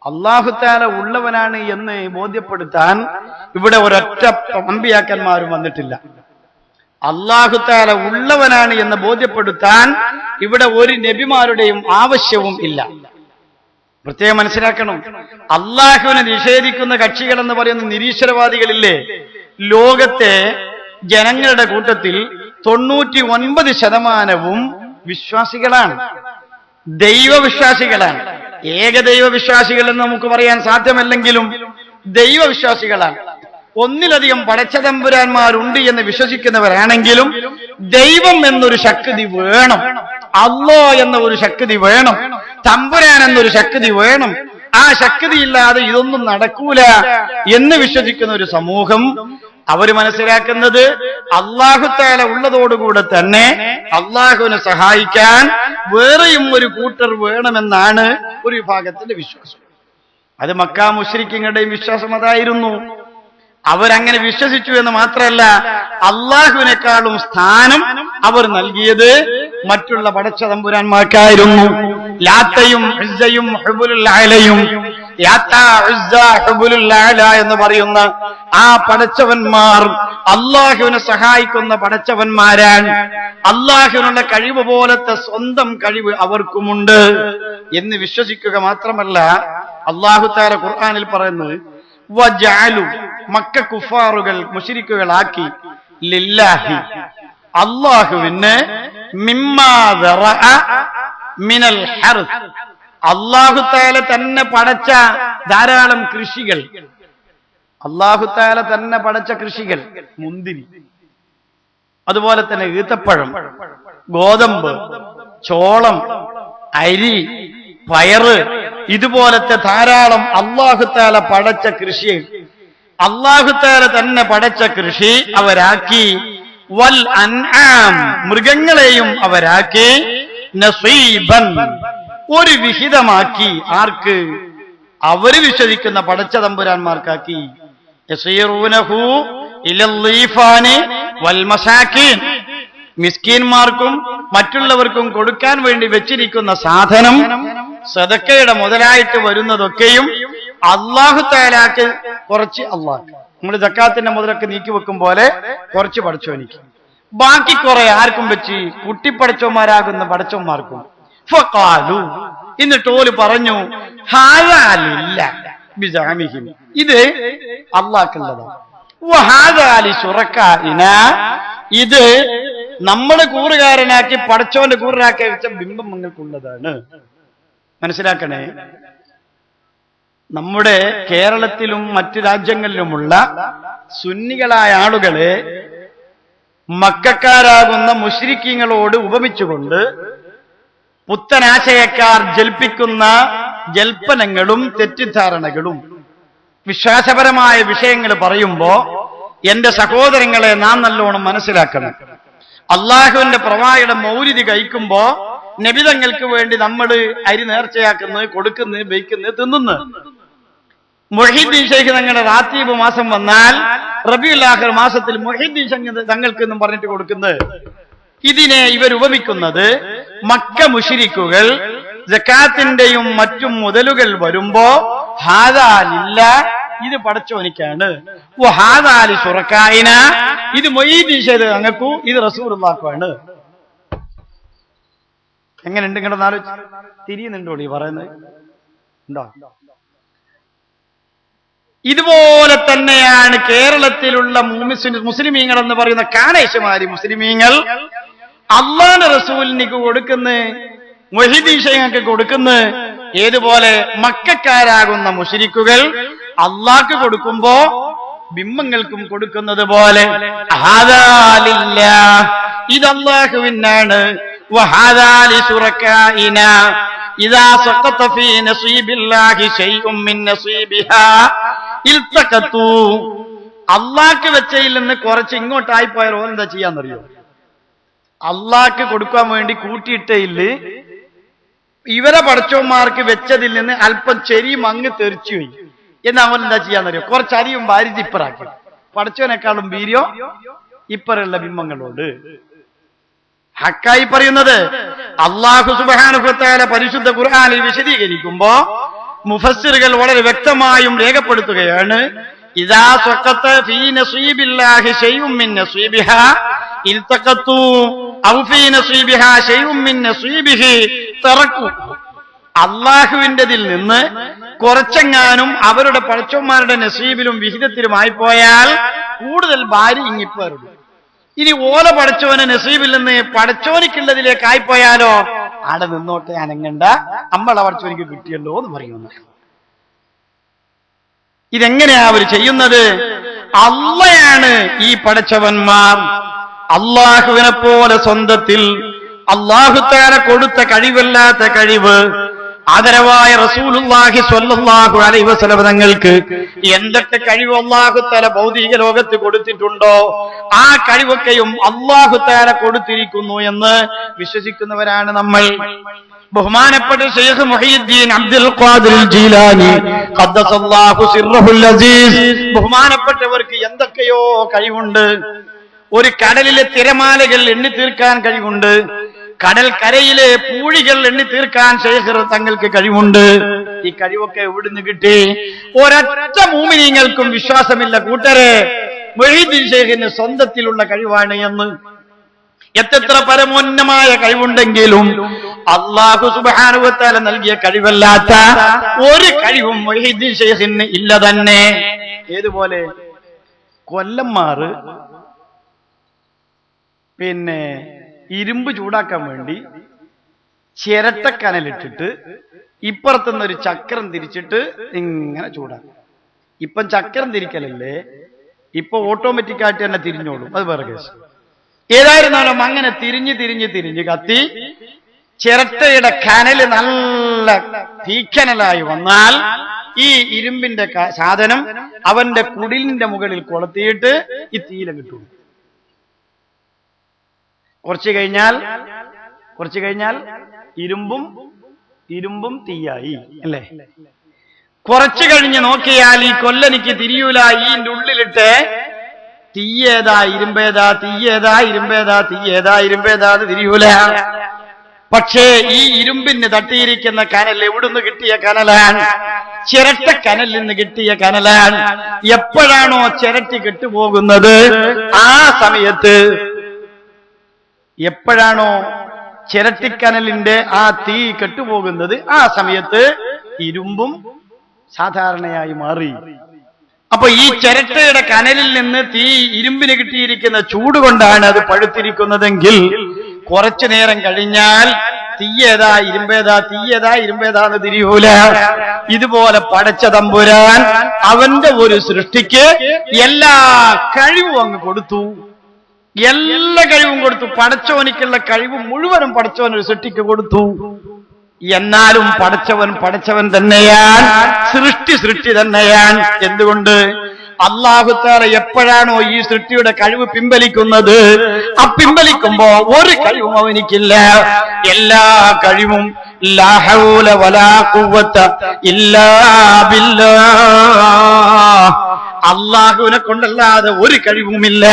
അല്ലാഹു തആല ഉള്ളവനാണ് എന്ന് ബോധ്യപ്പെടുത്താൻ ഇവിടെ ഒരൊറ്റ അമ്പിയാക്കന്മാരും വന്നിട്ടില്ല. അല്ലാഹു തആല ഉള്ളവനാണ് എന്ന് ബോധ്യപ്പെടുത്താൻ ഇവിടെ ഒരു നബിമാരുടെയും ആവശ്യവും ഇല്ല. പ്രത്യേകം മനസ്സിലാക്കണം, അല്ലാഹുവിനെ നിഷേധിക്കുന്ന കക്ഷികൾ എന്ന് പറയുന്ന നിരീശ്വരവാദികളില്ലേ, ലോകത്തെ ജനങ്ങളുടെ കൂട്ടത്തിൽ 99% വിശ്വാസികളാണ്, ദൈവവിശ്വാസികളാണ്. ഏകദൈവ വിശ്വാസികൾ എന്ന് നമുക്ക് പറയാൻ സാധ്യമല്ലെങ്കിലും ദൈവവിശ്വാസികളാണ്. ഒന്നിലധികം പടച്ചതമ്പുരാന്മാരുണ്ട് എന്ന് വിശ്വസിക്കുന്നവരാണെങ്കിലും ദൈവം എന്നൊരു ശക്തി വേണം, അല്ലാഹ് എന്ന ഒരു ശക്തി വേണം, തമ്പുരാൻ എന്നൊരു ശക്തി വേണം. ആ ശക്തിയില്ലാതെ ഇതൊന്നും നടക്കൂല എന്ന് വിശ്വസിക്കുന്ന ഒരു സമൂഹം, അവർ മനസ്സിലാക്കുന്നത് അല്ലാഹു തആല ഉള്ളതോടുകൂടെ തന്നെ അല്ലാഹുവിനെ സഹായിക്കാൻ വേറെയും ഒരു കൂട്ടർ വേണമെന്നാണ് ഒരു വിഭാഗത്തിന്റെ വിശ്വാസം. അത് മക്ക മുശ്രിക്കീങ്ങളുടെയും വിശ്വാസം അതായിരുന്നു. അവരങ്ങനെ വിശ്വസിച്ചു എന്ന് മാത്രമല്ല, അല്ലാഹുവിനേക്കാളും സ്ഥാനം അവർ നൽകിയത് മറ്റുള്ള പടച്ചതമ്പുരാന്മാർക്കായിരുന്നു. ലാത്തയും ഉസ്സയും ഹുബുലുൽ അലയും, ലാത്ത ഉസ്സ ഹുബുലുൽ അല എന്ന് പറയുന്ന ആ പടച്ചവന്മാർ അല്ലാഹുവിനെ സഹായിക്കുന്ന പടച്ചവന്മാരാണ്. അല്ലാഹുവിനുള്ള കഴിവ് പോലത്തെ സ്വന്തം കഴിവ് അവർക്കുമുണ്ട് എന്ന് വിശ്വസിക്കുക മാത്രമല്ല, അല്ലാഹു തആല ഖുർആനിൽ പറയുന്നത് വജഅലു, മക്ക കുഫാറുകൾ മുശ്രിക്കുകളാക്കി, ലില്ലാഹി അല്ലാഹുവിന് മിമ്മാ ദറഅ മിനൽ ഹർസ്, അല്ലാഹു തആല തന്നെ പടച്ച ധാരാളം കൃഷികൾ, അല്ലാഹു തആല തന്നെ പടച്ച കൃഷികൾ, മുന്തിരി, അതുപോലെ തന്നെ ഈത്തപ്പഴം, ഗോതമ്പ്, ചോളം, അരി, പയറ്, ഇതുപോലത്തെ ധാരാളം അല്ലാഹു തആല പടച്ച കൃഷി, അല്ലാഹു തആല തന്നെ പടച്ച കൃഷി അവരാക്കി. വൽ അൻആം, മൃഗങ്ങളെയും അവരാക്കി. നസീബൻ, ഒരു വിഹിതമാക്കി. ആർക്ക്? അവര് വിശ്വസിക്കുന്ന പടച്ച തമ്പുരാന്മാർക്കാക്കി. യസീറൂനഹു ഇലൽ ലീഫാനി വൽ മസാകീൻ, മിസ്കീന്മാർക്കും മറ്റുള്ളവർക്കും കൊടുക്കാൻ വേണ്ടി വെച്ചിരിക്കുന്ന സാധനം, സദക്കയുടെ മുതലായിട്ട് വരുന്നതൊക്കെയും അല്ലാഹു തആലാക്ക് കുറച്ച്, അല്ലാഹ് നമ്മൾ സക്കാത്തിന്റെ മുതലൊക്കെ നീക്കി വെക്കും പോലെ കുറച്ച് പടച്ചോനിക്ക്, ബാക്കി കുറെ ആർക്കും വെച്ച് കുട്ടിപ്പടച്ചോന്മാരാകുന്ന പടച്ചോന്മാർക്കും. ഫഖാലു, എന്നിട്ട് ഓല് പറഞ്ഞു, ഹാദാ ലില്ലാഹ് ബിസഅമിഹിം, ഇത് അല്ലാഹുക്കുള്ളതാണ്. വഹാദാ ലിശുറക്കാഇനാ, ഇത് നമ്മളെ കൂറുകാരനാക്കി പടച്ചോന്റെ കൂറുകാരാക്കി വെച്ച ബിംബം നിങ്ങൾക്കുള്ളതാണ്. മനസ്സിലാക്കണേ, നമ്മുടെ കേരളത്തിലും മറ്റു രാജ്യങ്ങളിലുമുള്ള സുന്നികളായ ആളുകളെ മക്കക്കാരാകുന്ന മുശ്രിക്കീങ്ങളോട് ഉപമിച്ചുകൊണ്ട് പുത്തനാശയക്കാർ ജൽപ്പിക്കുന്ന ജൽപ്പനങ്ങളും തെറ്റിദ്ധാരണകളും വിശ്വാസപരമായ വിഷയങ്ങൾ പറയുമ്പോ എന്റെ സഹോദരങ്ങളെ നാം നല്ലോണം മനസ്സിലാക്കണം. അള്ളാഹുവിന്റെ പ്രവാചകന്റെ മൗലിദ് കഴിക്കുമ്പോ നബിതങ്ങൾക്ക് വേണ്ടി നമ്മൾ അരി നേർച്ചയാക്കുന്നത്, കൊടുക്കുന്നത്, ബൈക്കുന്നത്, തിന്നുന്നത്. മുഹീദ്ദീൻ ശൈഖ് തങ്ങളുടെ റാത്തീബ് മാസം വന്നാൽ റബീഉൽ ആഖിർ മാസത്തിൽ മുഹീദ്ദീൻ ശൈഖ് തങ്ങൾക്ക് എന്നും പറഞ്ഞിട്ട് കൊടുക്കുന്നത്. ഇതിനെ ഇവർ ഉപമിക്കുന്നത് മക്ക മുശ്രിക്കുകൾ സകാത്തിന്റെയും മറ്റും മുതലുകൾ വരുമ്പോ ഹാദാലില്ല, ഇത് പടച്ചോനിക്കാണ്, ഹാദാലി ശുറക്കായിന, ഇത് മുഹീദ്ദീൻ ശൈഖ് തങ്ങൾക്കും ഇത് റസൂലുള്ളാഹിക്കുമാണ്. എങ്ങനെയുണ്ട്? ഇങ്ങോട്ട് ആലോചിച്ച് തിരിയുന്നുണ്ടോ ഈ പറയുന്നത്? ഉണ്ടോ? ഇതുപോലെ തന്നെയാണ് കേരളത്തിലുള്ള മുസ്ലിമീങ്ങൾ എന്ന് പറയുന്ന കാനേശമാരി മുസ്ലിമീങ്ങൾ അള്ളാഹുവിന്റെ റസൂലിനിക്ക് കൊടുക്കുന്ന, മുഹീദ്ദീൻ ശൈഖിക്ക് കൊടുക്കുന്ന, ഏതുപോലെ മക്കക്കാരാകുന്ന മുശ്രിക്കുകൾ അള്ളാഹ്ക്ക് കൊടുക്കുമ്പോ ബിംബങ്ങൾക്കും കൊടുക്കുന്നത് പോലെ ഇത് അള്ളാഹുവിനാണ്. വഹാദാലി ശുറക്കായിന ഇദാ സഖത ഫീ നസീബില്ലാഹി ശൈഉം മിൻ നസീബിഹാ ഇൽതഖതു. അള്ളാഹ്ക്ക് വെച്ചയിൽ നിന്ന് കുറച്ച് ഇങ്ങോട്ടായി പോയാൽ ഓരെന്താ ചെയ്യാന്നറിയോ? അള്ളാഹ്ക്ക് കൊടുക്കാൻ വേണ്ടി കൂട്ടിയിട്ടയില് ഇവരെ പടച്ചോന്മാർക്ക് വെച്ചതിൽ നിന്ന് അല്പം ചെരി മങ്ങ് തെറിച്ചു പോയി എന്ന് അവൻ എന്താ ചെയ്യാന്നറിയോ? കുറച്ചധികം വാരിച്ച് ഇപ്പറാക്കി. പടച്ചോനേക്കാളും വീര്യോ ഇപ്പറുള്ള ബിംബങ്ങളോട്. ഹക്കായി പറയുന്നത് അല്ലാഹു സുബ്ഹാനഹു വ തആല പരിശുദ്ധ ഖുർആനിൽ വിശദീകരിക്കുമ്പോ മുഫസ്സിറുകൾ വളരെ വ്യക്തമായും രേഖപ്പെടുത്തുകയാണ്, ഇദാ സഖത ഫീ നസീബില്ലാഹി ശൈഉം മിൻ നസീബിഹാ ഇൽതഖതു ഔ ഫീ നസീബിഹാ ശൈഉം മിൻ നസീബിഹി തറകു. അള്ളാഹുവിൻ്റെതിൽ നിന്ന് കുറച്ചെങ്ങാനും അവരുടെ പടച്ചോന്മാരുടെ നസീബിലും വിഹിതത്തിലുമായി പോയാൽ കൂടുതൽ ഭാര്യ ഇങ്ങിപ്പേറും. ഇനി ഓല പടച്ചോനെ നസീബിൽ നിന്ന് പടച്ചോനിക്കുള്ളതിലേക്ക് ആയിപ്പോയാലോ ആടെ നിന്നോട്ടെ, അനങ്ങണ്ട, നമ്മളെ പടച്ചോനിക്ക് കിട്ടിയല്ലോ എന്ന് പറയുന്നു. ഇതെങ്ങനെയാ അവർ ചെയ്യുന്നത്? അള്ളയാണ് ഈ പടച്ചവന്മാർ. അള്ളാഹുവിനെ പോലെ സ്വന്തത്തിൽ അള്ളാഹു തആല കൊടുത്ത കഴിവല്ലാത്ത കഴിവ് ആദരവായ റസൂലുള്ളാഹി സ്വല്ലല്ലാഹു അലൈഹി വസല്ലം തങ്ങൾക്ക് എന്തൊക്കെ കഴിവ് അല്ലാഹു തആല ഭൗതിക ലോകത്ത് കൊടുത്തിട്ടുണ്ടോ ആ കഴിവൊക്കെയും അല്ലാഹു തആല കൊടുത്തിരിക്കുന്നു എന്ന് വിശ്വസിക്കുന്നവരാണ് നമ്മൾ. ബഹുമാനപ്പെട്ട ശൈഖ് മുഹീദ്ദീൻ അബ്ദുൽ ഖാദിർ ജീലാനി ഖദ്ദസല്ലാഹു സിർറഹുൽ അസീസ്, ബഹുമാനപ്പെട്ടവർക്ക് എന്തൊക്കെയോ കഴിവുണ്ട്. ഒരു കടലിലെ തിരമാലകൾ എണ്ണി തീർക്കാൻ കഴിവുണ്ട്. കടൽ കരയിലെ പൂഴികൾ എണ്ണി തീർക്കാൻ ശൈഖ് തങ്ങൾക്ക് കഴിവുണ്ട്. ഈ കഴിവൊക്കെ എവിടുന്ന് കിട്ടി? ഒരൊറ്റ മുഅ്മിനീങ്ങൾക്കും വിശ്വാസമില്ല കൂട്ടരെ മുഹീദ്ദീൻ ശൈഖിന് സ്വന്തത്തിലുള്ള കഴിവാണ് എന്ന്. എത്ര പരമോന്നമായ കഴിവുണ്ടെങ്കിലും അല്ലാഹു സുബ്ഹാനഹു വ തആല നൽകിയ കഴിവല്ലാത്ത ഒരു കഴിവും മുഹീദ്ദീൻ ശൈഖിന് ഇല്ല തന്നെ. ഏതുപോലെ കൊല്ലന്മാർ പിന്നെ ഇരുമ്പ് ചൂടാക്കാൻ വേണ്ടി ചിരട്ടക്കനലിട്ടിട്ട് ഇപ്പുറത്തുനിന്ന് ഒരു ചക്രം തിരിച്ചിട്ട് ഇങ്ങനെ ചൂടാക്കും. ഇപ്പം ചക്രം തിരിക്കലല്ലേ, ഇപ്പൊ ഓട്ടോമാറ്റിക് ആയിട്ട് തന്നെ തിരിഞ്ഞോളും, അത് വേറെ കേസ്. ഏതായിരുന്നാലും അങ്ങനെ തിരിഞ്ഞ് തിരിഞ്ഞ് തിരിഞ്ഞ് കത്തി ചിരട്ടയുടെ കനല് നല്ല തീക്കനലായി വന്നാൽ ഈ ഇരുമ്പിന്റെ സാധനം അവന്റെ കുടിലിന്റെ മുകളിൽ കൊളുത്തിയിട്ട് ഈ തീയില കിട്ടും. കുറച്ചു കഴിഞ്ഞാൽ ഇരുമ്പും തീയായി അല്ലേ? കുറച്ചു കഴിഞ്ഞ് നോക്കിയാൽ ഈ കൊല്ലനിക്ക് തിരിയൂല. ഈന്റെ ഉള്ളിലിട്ട് തീയേതാ ഇരുമ്പേതാ, തീയേതാ ഇരുമ്പേതാ, തീയേതാ ഇരുമ്പേതാ എന്ന് തിരിയൂല. പക്ഷേ ഈ ഇരുമ്പിന് തട്ടിയിരിക്കുന്ന കനൽ എവിടുന്ന് കിട്ടിയ കനലാണ്? ചിരട്ട കനലിൽ നിന്ന് കിട്ടിയ കനലാണ്. എപ്പോഴാണോ ചിരട്ടി കെട്ടുപോകുന്നത് ആ സമയത്ത്, എപ്പോഴാണോ ചിരട്ടിക്കനലിന്റെ ആ തീ കെട്ടുപോകുന്നത് ആ സമയത്ത് ഇരുമ്പും സാധാരണയായി മാറി. അപ്പൊ ഈ ചിരട്ടയുടെ കനലിൽ നിന്ന് തീ ഇരുമ്പിന് കിട്ടിയിരിക്കുന്ന ചൂട് കൊണ്ടാണ് അത് പഴുത്തിരിക്കുന്നതെങ്കിൽ കുറച്ചു നേരം കഴിഞ്ഞാൽ തീയേതാ ഇരുമ്പേതാ, തീയേതാ ഇരുമ്പേതാന്ന് തിരിയൂല. ഇതുപോലെ പടച്ച തമ്പുരാൻ അവന്റെ ഒരു സൃഷ്ടിക്ക് എല്ലാ കഴിവും അങ്ങ് കൊടുത്തു, എല്ലാ കഴിവും കൊടുത്തു. പടച്ചവനിക്കുള്ള കഴിവ് മുഴുവനും പടച്ചവൻ ഒരു സൃഷ്ടിക്ക് കൊടുത്തു. എന്നാലും പടച്ചവൻ തന്നെയാണ്, സൃഷ്ടി തന്നെയാണ്. എന്തുകൊണ്ട്? അല്ലാഹു തആല എപ്പോഴാണോ ഈ സൃഷ്ടിയുടെ കഴിവ് പിൻവലിക്കുന്നത്, ആ പിൻവലിക്കുമ്പോ ഒരു കഴിവും അവനിക്കില്ല. എല്ലാ കഴിവും ലാ ഹൗല വലാ ഖുവത ഇല്ലാ ബില്ലാഹ്, അള്ളാഹുവിനെ കൊണ്ടല്ലാതെ ഒരു കഴിവുമില്ല.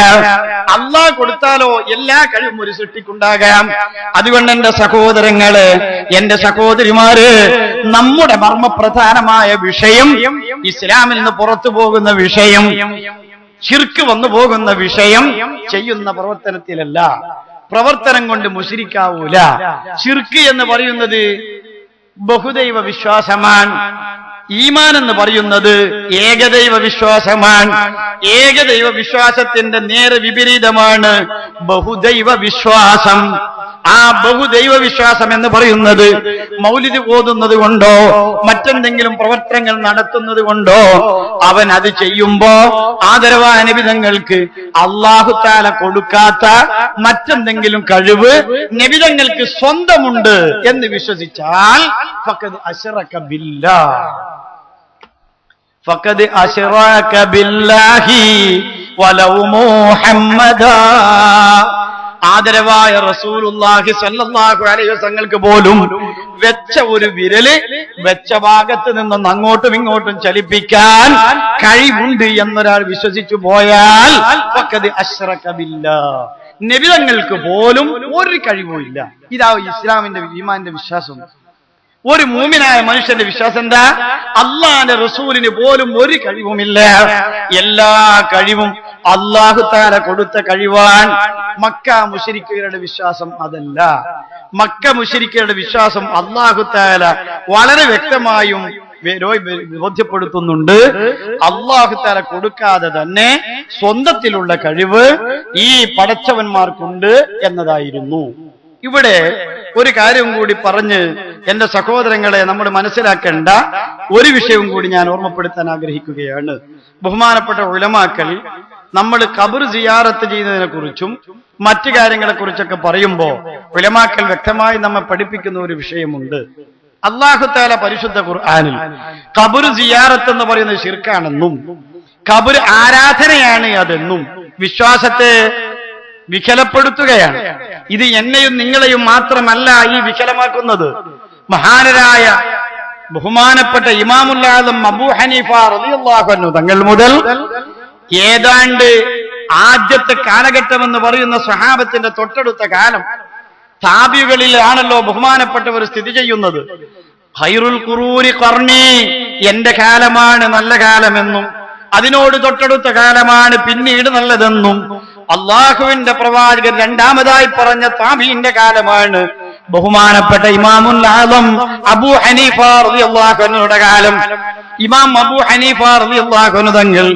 അള്ളാഹ് കൊടുത്താലോ എല്ലാ കഴിവും ഒരു സൃഷ്ടിക്കുണ്ടാകാം. അതുകൊണ്ട് എന്റെ സഹോദരങ്ങള്, എന്റെ സഹോദരിമാര്, നമ്മുടെ മർമ്മപ്രധാനമായ വിഷയം, ഇസ്ലാമിൽ നിന്ന് പുറത്തു പോകുന്ന വിഷയം, ശിർക്ക് വന്നു പോകുന്ന വിഷയം ചെയ്യുന്ന പ്രവർത്തനത്തിലല്ല. പ്രവർത്തനം കൊണ്ട് മുശ്രിക്കാവൂല. ശിർക്ക് എന്ന് പറയുന്നത് ബഹുദൈവ വിശ്വാസമാണ്. ഈമാൻ എന്ന് പറയുന്നത് ഏകദൈവ വിശ്വാസമാണ്. ഏകദൈവ വിശ്വാസത്തിന്റെ നേരെ വിപരീതമാണ് ബഹുദൈവ വിശ്വാസം. ആ ബഹുദൈവ വിശ്വാസം എന്ന് പറയുന്നത് മൗലിദ് ഓതുന്നത് കൊണ്ടോ മറ്റെന്തെങ്കിലും പ്രവർത്തനങ്ങൾ നടത്തുന്നത് കൊണ്ടോ അവൻ അത് ചെയ്യുമ്പോ ആദരവായ നബിതങ്ങൾക്ക് അല്ലാഹു തആല കൊടുക്കാത്ത മറ്റെന്തെങ്കിലും കഴിവ് നബിതങ്ങൾക്ക് സ്വന്തമുണ്ട് എന്ന് വിശ്വസിച്ചാൽ ഫഖദ് അശ്റക ബില്ലാഹ്, ഫഖദ് അശ്റക ബില്ലാഹി വലൗ മുഹമ്മദാ. ആദരവായ റസൂലുള്ളാഹി സ്വല്ലല്ലാഹു അലൈഹി വസല്ലങ്ങൾക്ക് പോലും വെച്ച ഒരു വിരല് വെച്ച ഭാഗത്ത് നിന്നും അങ്ങോട്ടും ഇങ്ങോട്ടും ചലിപ്പിക്കാൻ കഴിവുണ്ട് എന്നൊരാൾ വിശ്വസിച്ചു പോയാൽ ഫഖദ് അശ്റക ബില്ലാഹ്, നബിതങ്ങൾക്ക് പോലും ഒരു കഴിവുമില്ല. ഇതാ ഇസ്ലാമിന്റെ ഈമാന്റെ വിശ്വാസം. ഒരു മൂമിനായ മനുഷ്യന്റെ വിശ്വാസം എന്താ? അള്ളാന്റെ റസൂലിന് പോലും ഒരു കഴിവുമില്ല. എല്ലാ കഴിവും അല്ലാഹു തആല കൊടുത്ത കഴിവാൻ. മക്ക മുശ്രിക്കുകളുടെ വിശ്വാസം അതല്ല. മക്ക മുശ്രിക്കുകളുടെ വിശ്വാസം അല്ലാഹു തആല വളരെ വ്യക്തമായും ബോധ്യപ്പെടുത്തുന്നുണ്ട്. അല്ലാഹു തആല കൊടുക്കാതെ തന്നെ സ്വന്തത്തിലുള്ള കഴിവ് ഈ പടച്ചവന്മാർക്കുണ്ട് എന്നതായിരുന്നു. ഇവിടെ ഒരു കാര്യം കൂടി പറഞ്ഞ് എന്റെ സഹോദരങ്ങളെ നമ്മൾ മനസ്സിലാക്കേണ്ട ഒരു വിഷയവും കൂടി ഞാൻ ഓർമ്മപ്പെടുത്താൻ ആഗ്രഹിക്കുകയാണ്. ബഹുമാനപ്പെട്ട ഉലമാക്കൾ നമ്മൾ ഖബർ സിയാറത്ത് ചെയ്യുന്നതിനെ കുറിച്ചും മറ്റു കാര്യങ്ങളെ കുറിച്ചൊക്കെ പറയുമ്പോ ഉലമാക്കൾ വ്യക്തമായി നമ്മെ പഠിപ്പിക്കുന്ന ഒരു വിഷയമുണ്ട്. അല്ലാഹു തആല പരിശുദ്ധ ഖുർആനിൽ ഖബർ സിയാറത്ത് എന്ന് പറയുന്നത് ശിർക്കാണെന്നും ഖബർ ആരാധനയാണ് അതെന്നും വിശ്വാസത്തെ വികലപ്പെടുത്തുകയാണ്. ഇത് എന്നെയും നിങ്ങളെയും മാത്രമല്ല ഈ വികലമാക്കുന്നത്. മഹാനരായ ബഹുമാനപ്പെട്ട ഇമാമുൽ ആദം അബൂ ഹനീഫ റളിയല്ലാഹു അൻഹു തങ്ങൾ മുതൽ ഏതാണ്ട് ആദ്യത്തെ കാലഘട്ടം എന്ന് പറയുന്ന സ്വഹാബത്തിന്റെ തൊട്ടടുത്ത കാലം, താബികളിലാണല്ലോ ബഹുമാനപ്പെട്ടവർ സ്ഥിതി ചെയ്യുന്നത്. ഖൈറുൽ ഖുറൂനി ഖർനി, എന്റെ കാലമാണ് നല്ല കാലമെന്നും അതിനോട് തൊട്ടടുത്ത കാലമാണ് പിന്നീട് നല്ലതെന്നും അള്ളാഹുവിന്റെ പ്രവാചകൻ രണ്ടാമതായി പറഞ്ഞ താബീന്റെ കാലമാണ് ബഹുമാനപ്പെട്ട ഇമാമുൽ ആദം അബൂ ഹനീഫ റളിയല്ലാഹു അൻഹുയുടെ കാലം. ഇമാം അബൂ ഹനീഫ റളിയല്ലാഹു അൻഹു തങ്ങൾ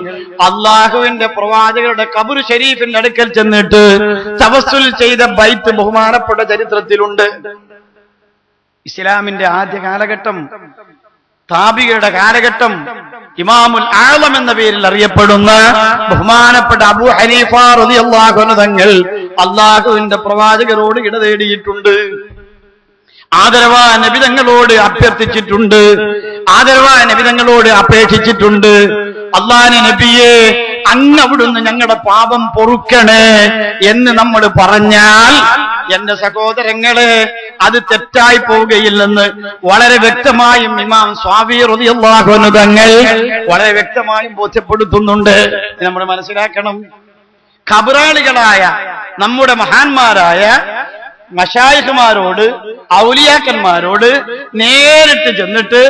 അള്ളാഹുവിന്റെ പ്രവാചകരുടെ ഖബർ ഷരീഫിന്റെ അടുക്കൽ ചെന്നിട്ട് തവസ്സുൽ ചെയ്ത ബൈത്ത് ബഹുമാനപ്പെട്ട ചരിത്രത്തിലുണ്ട്. ഇസ്ലാമിന്റെ ആദ്യ കാലഘട്ടം, താബികളുടെ കാലഘട്ടം, ഇമാമുൽ ആലം എന്ന പേരിൽ അറിയപ്പെടുന്ന ബഹുമാനപ്പെട്ട അബൂ ഹനീഫ റളിയല്ലാഹു അൻഹു തങ്ങൾ അള്ളാഹുവിന്റെ പ്രവാചകരോട് ഇട തേടിയിട്ടുണ്ട്. ആദരവായ നബിതങ്ങളോട് അഭ്യർത്ഥിച്ചിട്ടുണ്ട്. ആദരവായ നബിതങ്ങളോട് അപേക്ഷിച്ചിട്ടുണ്ട്. അല്ലാഹുവിന്റെ നബിയെ, അങ്ങ് അവിടുന്ന് ഞങ്ങളുടെ പാപം പൊറുക്കണേ എന്ന് നമ്മൾ പറഞ്ഞാൽ എന്റെ സഹോദരങ്ങളെ അത് തെറ്റായി പോവുകയില്ലെന്ന് വളരെ വ്യക്തമായും ഇമാം സ്വാബി റളിയല്ലാഹു അൻഹു തങ്ങൾ വളരെ വ്യക്തമായും ബോധ്യപ്പെടുത്തുന്നുണ്ട്. നമ്മൾ മനസ്സിലാക്കണം, ഖബറാളികളായ നമ്മുടെ മഹാന്മാരായ മശായിഖുമാരോട്, ഔലിയാക്കന്മാരോട് നേരിട്ട് ചെന്നിട്ട്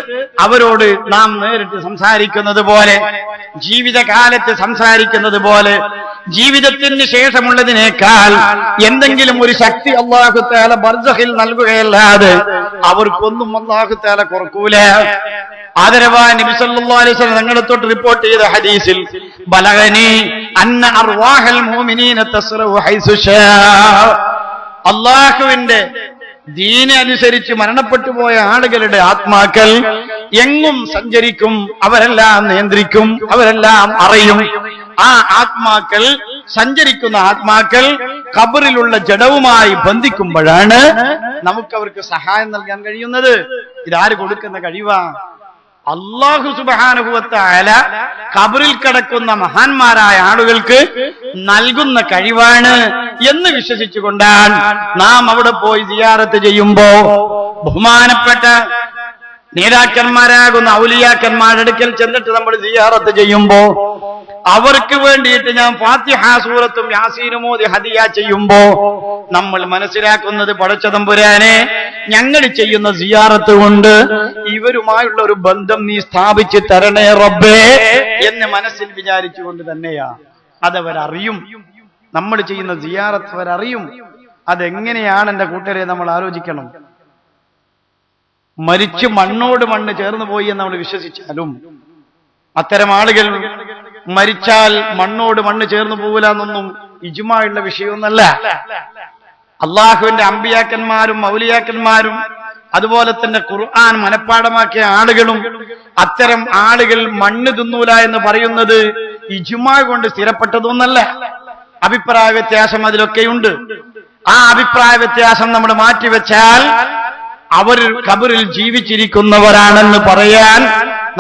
അവരോട് നാം നേരിട്ട് സംസാരിക്കുന്നത് പോലെ, ജീവിതകാലത്ത് സംസാരിക്കുന്നത് പോലെ, ജീവിതത്തിന് ശേഷമുള്ളതിനേക്കാൾ എന്തെങ്കിലും ഒരു ശക്തി അല്ലാഹു തആല ബർസഖിൽ നൽകുകയല്ലാതെ അവർക്കൊന്നും അല്ലാഹു തആല കുറക്കൂല. ആദരവായ നബി സല്ലല്ലാഹു അലൈഹി വസല്ലം തങ്ങളെ തൊട്ട് റിപ്പോർട്ട് ചെയ്ത ഹദീസിൽ ബലഗനി അന്ന അർവാഹൽ മുഅ്മിനീന തസ്റഉ ഹൈസു ശാ, അല്ലാഹുവിന്റെ ദീന അനുസരിച്ച് മരണപ്പെട്ടു പോയ ആളുകളുടെ ആത്മാക്കൾ എങ്ങും സഞ്ചരിക്കും, അവരെല്ലാം നിയന്ത്രിക്കും, അവരെല്ലാം അറിയും. ആ ആത്മാക്കൾ, സഞ്ചരിക്കുന്ന ആത്മാക്കൾ ഖബറിലുള്ള ജഡവുമായി ബന്ധിക്കുമ്പോഴാണ് നമുക്കവർക്ക് സഹായം നൽകാൻ കഴിയുന്നത്. ഇതാര് കൊടുക്കുന്ന കഴിവാ? അല്ലാഹു സുബ്ഹാനഹു വ തആല ഖബറിൽ കിടക്കുന്ന മഹാന്മാരായ ആളുകൾക്ക് നൽകുന്ന കഴിവാണ് എന്ന് വിശ്വസിച്ചുകൊണ്ടാണ് നാം അവിടെ പോയി സിയാറത്ത് ചെയ്യുമ്പോ ബഹുമാനപ്പെട്ട നേതാക്കന്മാരാകുന്ന ഔലിയാക്കന്മാരുടെ അടുക്കൽ ചെന്നിട്ട് നമ്മൾ സിയാറത്ത് ചെയ്യുമ്പോ അവർക്ക് വേണ്ടിയിട്ട് ഞാൻ ഫാത്തിഹ സൂറത്തും യാസീനും ഓതി ഹദിയ ചെയ്യുമ്പോ നമ്മൾ മനസ്സിലാക്കുന്നത് പടച്ച തമ്പുരാനെ ഞങ്ങൾ ചെയ്യുന്ന സിയാറത്ത് കൊണ്ട് ഇവരുമായുള്ള ഒരു ബന്ധം നീ സ്ഥാപിച്ച് തരണേ റബ്ബേ എന്ന് മനസ്സിൽ വിചാരിച്ചുകൊണ്ട് തന്നെയാ. അതവരറിയും, നമ്മൾ ചെയ്യുന്ന സിയാറത്ത് അവരറിയും. അതെങ്ങനെയാണ് എന്റെ കൂട്ടരെ നമ്മൾ ആലോചിക്കണം. മരിച്ചു മണ്ണോട് മണ്ണ് ചേർന്ന് പോയി എന്ന് നമ്മൾ വിശ്വസിച്ചാലും അത്തരം ആളുകൾ മരിച്ചാൽ മണ്ണോട് മണ്ണ് ചേർന്ന് പോകില്ല എന്നൊന്നും ഇജ്മാഉള്ള വിഷയമൊന്നല്ല. അള്ളാഹുവിന്റെ അമ്പിയാക്കന്മാരും മൗലിയാക്കന്മാരും അതുപോലെ തന്നെ ഖുർആൻ മനഃപ്പാടമാക്കിയ ആളുകളും അത്തരം ആളുകൾ മണ്ണ് തിന്നൂല എന്ന് പറയുന്നത് ഇജ്മാഅ് കൊണ്ട് സ്ഥിരപ്പെട്ടതൊന്നല്ല. അഭിപ്രായ വ്യത്യാസം അതിലൊക്കെയുണ്ട്. ആ അഭിപ്രായ വ്യത്യാസം നമ്മൾ മാറ്റിവെച്ചാൽ അവർ ഖബറിൽ ജീവിച്ചിരിക്കുന്നവരാണെന്ന് പറയാൻ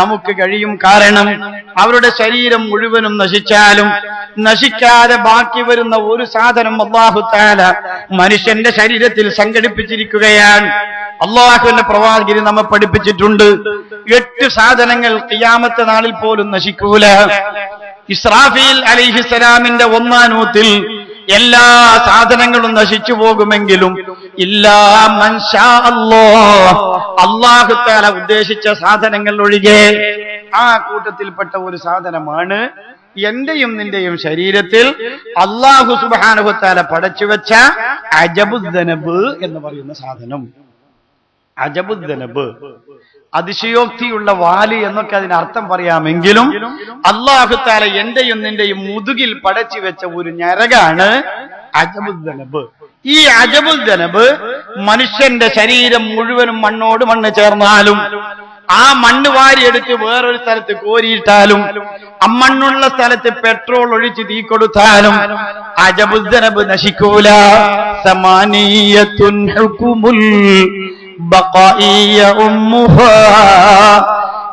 നമുക്ക് കഴിയും. കാരണം അവരുടെ ശരീരം മുഴുവനും നശിച്ചാലും നശിക്കാതെ ബാക്കി വരുന്ന ഒരു സാധനം അല്ലാഹു തആല മനുഷ്യന്റെ ശരീരത്തിൽ സംഘടിപ്പിച്ചിരിക്കുകയാണ്. അല്ലാഹുവിന്റെ പ്രവാചകൻ നമ്മെ പഠിപ്പിച്ചിട്ടുണ്ട്, 8 സാധനങ്ങൾ ഖിയാമത്ത് നാളിൽ പോലും നശിക്കൂല. ഇസ്രാഫീൽ അലൈഹിസ്സലാമിന്റെ ഒന്നാനൂത്തിൽ എല്ലാ സാധനങ്ങളും നശിച്ചു പോകുമെങ്കിലും ഇല്ലാ മൻ ശാ അല്ലാഹ്, അല്ലാഹു തആല ഉദ്ദേശിച്ച സാധനങ്ങൾ ഒഴികെ. ആ കൂട്ടത്തിൽപ്പെട്ട ഒരു സാധനമാണ് എന്റെയും നിന്റെയും ശരീരത്തിൽ അല്ലാഹു സുബ്ഹാനഹു വ തആല പടച്ചുവെച്ച അജബുദ്ദനബ് എന്ന് പറയുന്ന സാധനം. അജബുദ്ദനബ്, അതിശയോക്തിയുള്ള വാല് എന്നൊക്കെ അതിനർത്ഥം പറയാമെങ്കിലും അല്ലാഹു തആല എന്റെയും നിന്റെയും മുതുകിൽ പടച്ചു വെച്ച ഒരു ഞരകാണ് അജബുദ്ദനബ്. ഈ അജബുദ്ദനബ് മനുഷ്യന്റെ ശരീരം മുഴുവനും മണ്ണോട് മണ്ണ് ചേർന്നാലും ആ മണ്ണ് വാരിയെടുത്ത് വേറൊരു സ്ഥലത്ത് കോരിയിട്ടാലും അമ്മണ്ണുള്ള സ്ഥലത്ത് പെട്രോൾ ഒഴിച്ച് തീ കൊടുത്താലും അജബുദ്ദനബ് നശിക്കൂല. സമാനിയത്തുൻ ഹുകുമുൽ ബഖാഇയ ഉമ്മുഹാ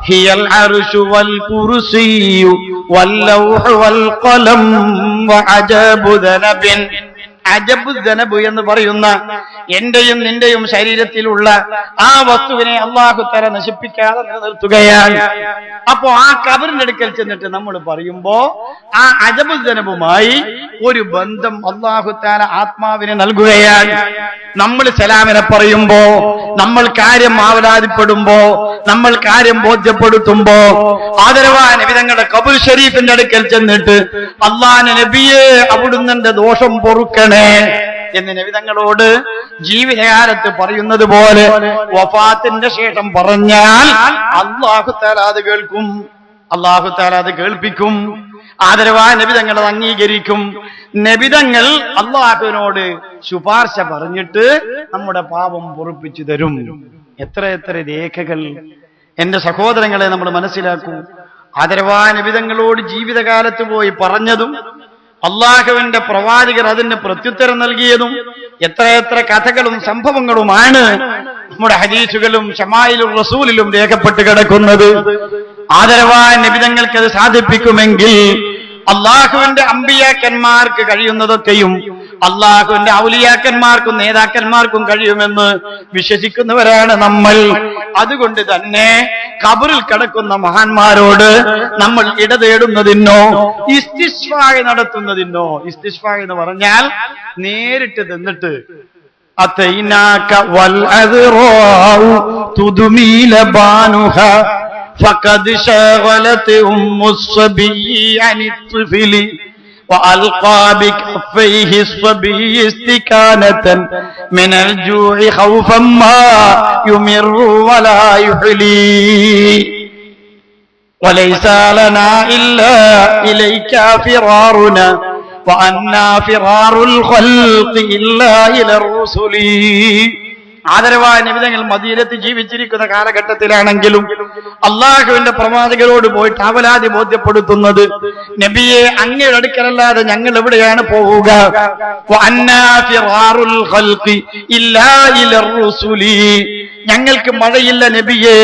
ഹിയൽ അർശു വൽ കുർസിയു വൽ ലൗഹു വൽ ഖലം വഅജബുദ്ദനബിൻ. അജബുദ്ദനബ് എന്ന് പറയുന്ന എന്റെയും നിന്റെയും ശരീരത്തിലുള്ള ആ വസ്തുവിനെ അല്ലാഹു തആല നശിപ്പിക്കാതെ നിലനിർത്തുകയാണ്. അപ്പോ ആ ഖബറിന്റെ അടുക്കൽ ചെന്നിട്ട് നമ്മൾ പറയുമ്പോ ആ അജബുദ്ദനബുമായി ഒരു ബന്ധം അല്ലാഹു തആല ആത്മാവിനെ നൽകുകയാണ്. നമ്മൾ സലാമിനെ പറയുമ്പോ, നമ്മൾ കാര്യം ആവലാതിപ്പെടുമ്പോ, നമ്മൾ കാര്യം ബോധ്യപ്പെടുത്തുമ്പോ ആദരവായ നബി തങ്ങളുടെ ഖബർ ഷരീഫിന്റെ അടുക്കൽ ചെന്നിട്ട് അല്ലാഹുവിന്റെ നബിയെ അവിടുന്ന് എന്റെ ദോഷം പൊറുക്കണേ എന്ന് നബി തങ്ങളോട് ജീവിതകാലത്ത് പറയുന്നത് പോലെ വഫാത്തിന്റെ ശേഷം പറഞ്ഞാൽ അല്ലാഹു തആല അത് കേൾക്കും, അല്ലാഹു തആല അത് കേൾപ്പിക്കും. ആദരവായ നബി തങ്ങൾ അത് അംഗീകരിക്കും. നബി തങ്ങൾ അല്ലാഹുവിനോട് ശുപാർശ പറഞ്ഞിട്ട് നമ്മുടെ പാപം പൊറുപ്പിച്ചു തരും. എത്ര എത്ര രേഖകൾ എന്റെ സഹോദരങ്ങളെ നമ്മൾ മനസ്സിലാക്കൂ. ആദരവായ നബി തങ്ങളോട് ജീവിതകാലത്ത് പോയി പറഞ്ഞതും അള്ളാഹുവിന്റെ പ്രവാചകർ അതിന് പ്രത്യുത്തരം നൽകിയതും എത്രയെത്ര കഥകളും സംഭവങ്ങളുമാണ് നമ്മുടെ ഹദീസുകളും ശമായിലും റസൂലിലും രേഖപ്പെട്ട് കിടക്കുന്നത്. ആദരവായ നബി തങ്ങൾക്ക് അത് സാധിപ്പിക്കുമെങ്കിൽ അള്ളാഹുവിന്റെ അമ്പിയാക്കന്മാർക്ക് കഴിയുന്നതൊക്കെയും അള്ളാഹുവിന്റെ ഔലിയാക്കന്മാർക്കും നേതാക്കന്മാർക്കും കഴിയുമെന്ന് വിശ്വസിക്കുന്നവരാണ് നമ്മൾ. അതുകൊണ്ട് തന്നെ ഖബറിൽ കിടക്കുന്ന മഹാന്മാരോട് നമ്മൾ ഇടതേടുന്നതിനോ ഇസ്തിശ്ഫാഅ് നടത്തുന്നതിനോ, ഇസ്തിശ്ഫാഅ് എന്ന് പറഞ്ഞാൽ നേരിട്ട് നിന്നിട്ട് അതൈനാക വൽ അദ്റാഉ തുദ്മീ ലബാനുഹ ഫഖദ് ശഗലത് ഉമ്മുസ്സബി അനിത്ഫിലി وألقى بكفيه الصبي استكانة من الجوع خوفا ما يمر ولا يحلي وليس لنا إلا إليك فرارنا وأنا فرار الخلق إلا إلى الرسل. ആദരവായ നബി തങ്ങൾ മദീനത്ത് ജീവിച്ചിരിക്കുന്ന കാലഘട്ടത്തിലാണെങ്കിലും അള്ളാഹുവിന്റെ പ്രവാചകരോട് പോയിട്ട് അവലാതി ബോധ്യപ്പെടുത്തുന്നത്, നബിയെ അങ്ങയുടെ അടുക്കലല്ലാതെ ഞങ്ങൾ എവിടെയാണ് പോവുക? ഞങ്ങൾക്ക് മഴയില്ല നബിയെ,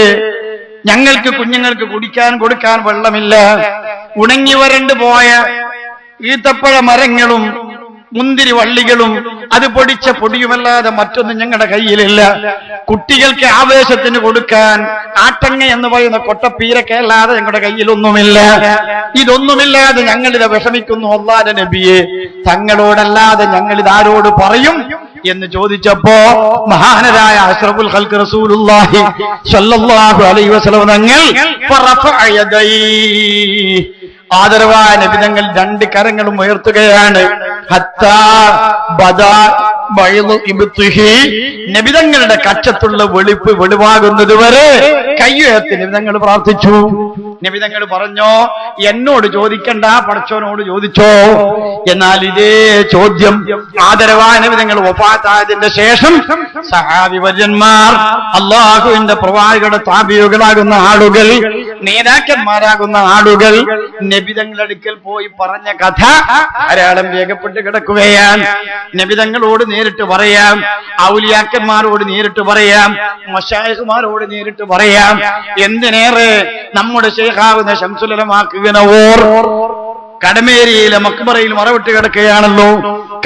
ഞങ്ങൾക്ക് കുഞ്ഞുങ്ങൾക്ക് കുടിക്കാൻ കൊടുക്കാൻ വെള്ളമില്ല. ഉണങ്ങി വരണ്ടു പോയ ഈത്തപ്പഴ മരങ്ങളും മുന്തിരി വള്ളികളും അത് പൊടിച്ച പൊടിയുമല്ലാതെ മറ്റൊന്നും ഞങ്ങളുടെ കയ്യിലില്ല. കുട്ടികൾക്ക് ആവേശത്തിന് കൊടുക്കാൻ ആട്ടങ്ങ എന്ന് പറയുന്ന കൊട്ടപ്പീരക്ക അല്ലാതെ ഞങ്ങളുടെ കയ്യിലൊന്നുമില്ല. ഇതൊന്നുമില്ലാതെ ഞങ്ങളിത് വിഷമിക്കുന്നു. അല്ലാഹുവിന്റെ നബിയെ, തങ്ങളോടല്ലാതെ ഞങ്ങളിത് ആരോട് പറയും എന്ന് ചോദിച്ചപ്പോ മഹാനരായ അഷ്റഫുൽ ഖൽഖ് റസൂലുള്ളാഹി സ്വല്ലല്ലാഹു അലൈഹി വസല്ലം തങ്ങൾ ഫറഫഅ യദൈഹി, ആദരവായ നബി തങ്ങൾ രണ്ട് കരങ്ങളും ഉയർത്തുകയാണ്. ഹത്താ ബദാ ബൈളു ഇബ്തിഹി, നബിതങ്ങളുടെ കച്ചത്തുള്ള വെളിവാകുന്നത് വരെ കയ്യുയർത്തി നബിതങ്ങൾ പ്രാർത്ഥിച്ചു. നബിതങ്ങൾ പറഞ്ഞോ, എന്നോട് ചോദിക്കണ്ട, പടച്ചോനോട് ചോദിച്ചോ. എന്നാൽ ഇതേ ചോദ്യം ആദരവായ നബിതങ്ങൾ വഫാത്തായതിന്റെ ശേഷം സഹാബി വര്യന്മാർ, അള്ളാഹുവിന്റെ പ്രവാചകരുടെ താബിയുകളാകുന്ന ആളുകൾ, നേതാക്കന്മാരാകുന്ന ആളുകൾ നബിതങ്ങളുടെ അടുക്കൽ പോയി പറഞ്ഞ കഥ ധാരാളം രേഖപ്പെട്ട് കിടക്കുകയാണ്. നബിതങ്ങളോട് നേരിട്ട് പറയാം, ഔലിയാക്കന്മാരോട് നേരിട്ട് പറയാം, മശായിഖുമാരോട് നേരിട്ട് പറയാം. എന്തിനേറെ നമ്മുടെ ശൈഖാവുന്ന ശംസുൽ ഉലമാ കിവനൂർ കടമേരിയിലെ മക്ബറയിൽ മറവിട്ട് കിടക്കുകയാണല്ലോ.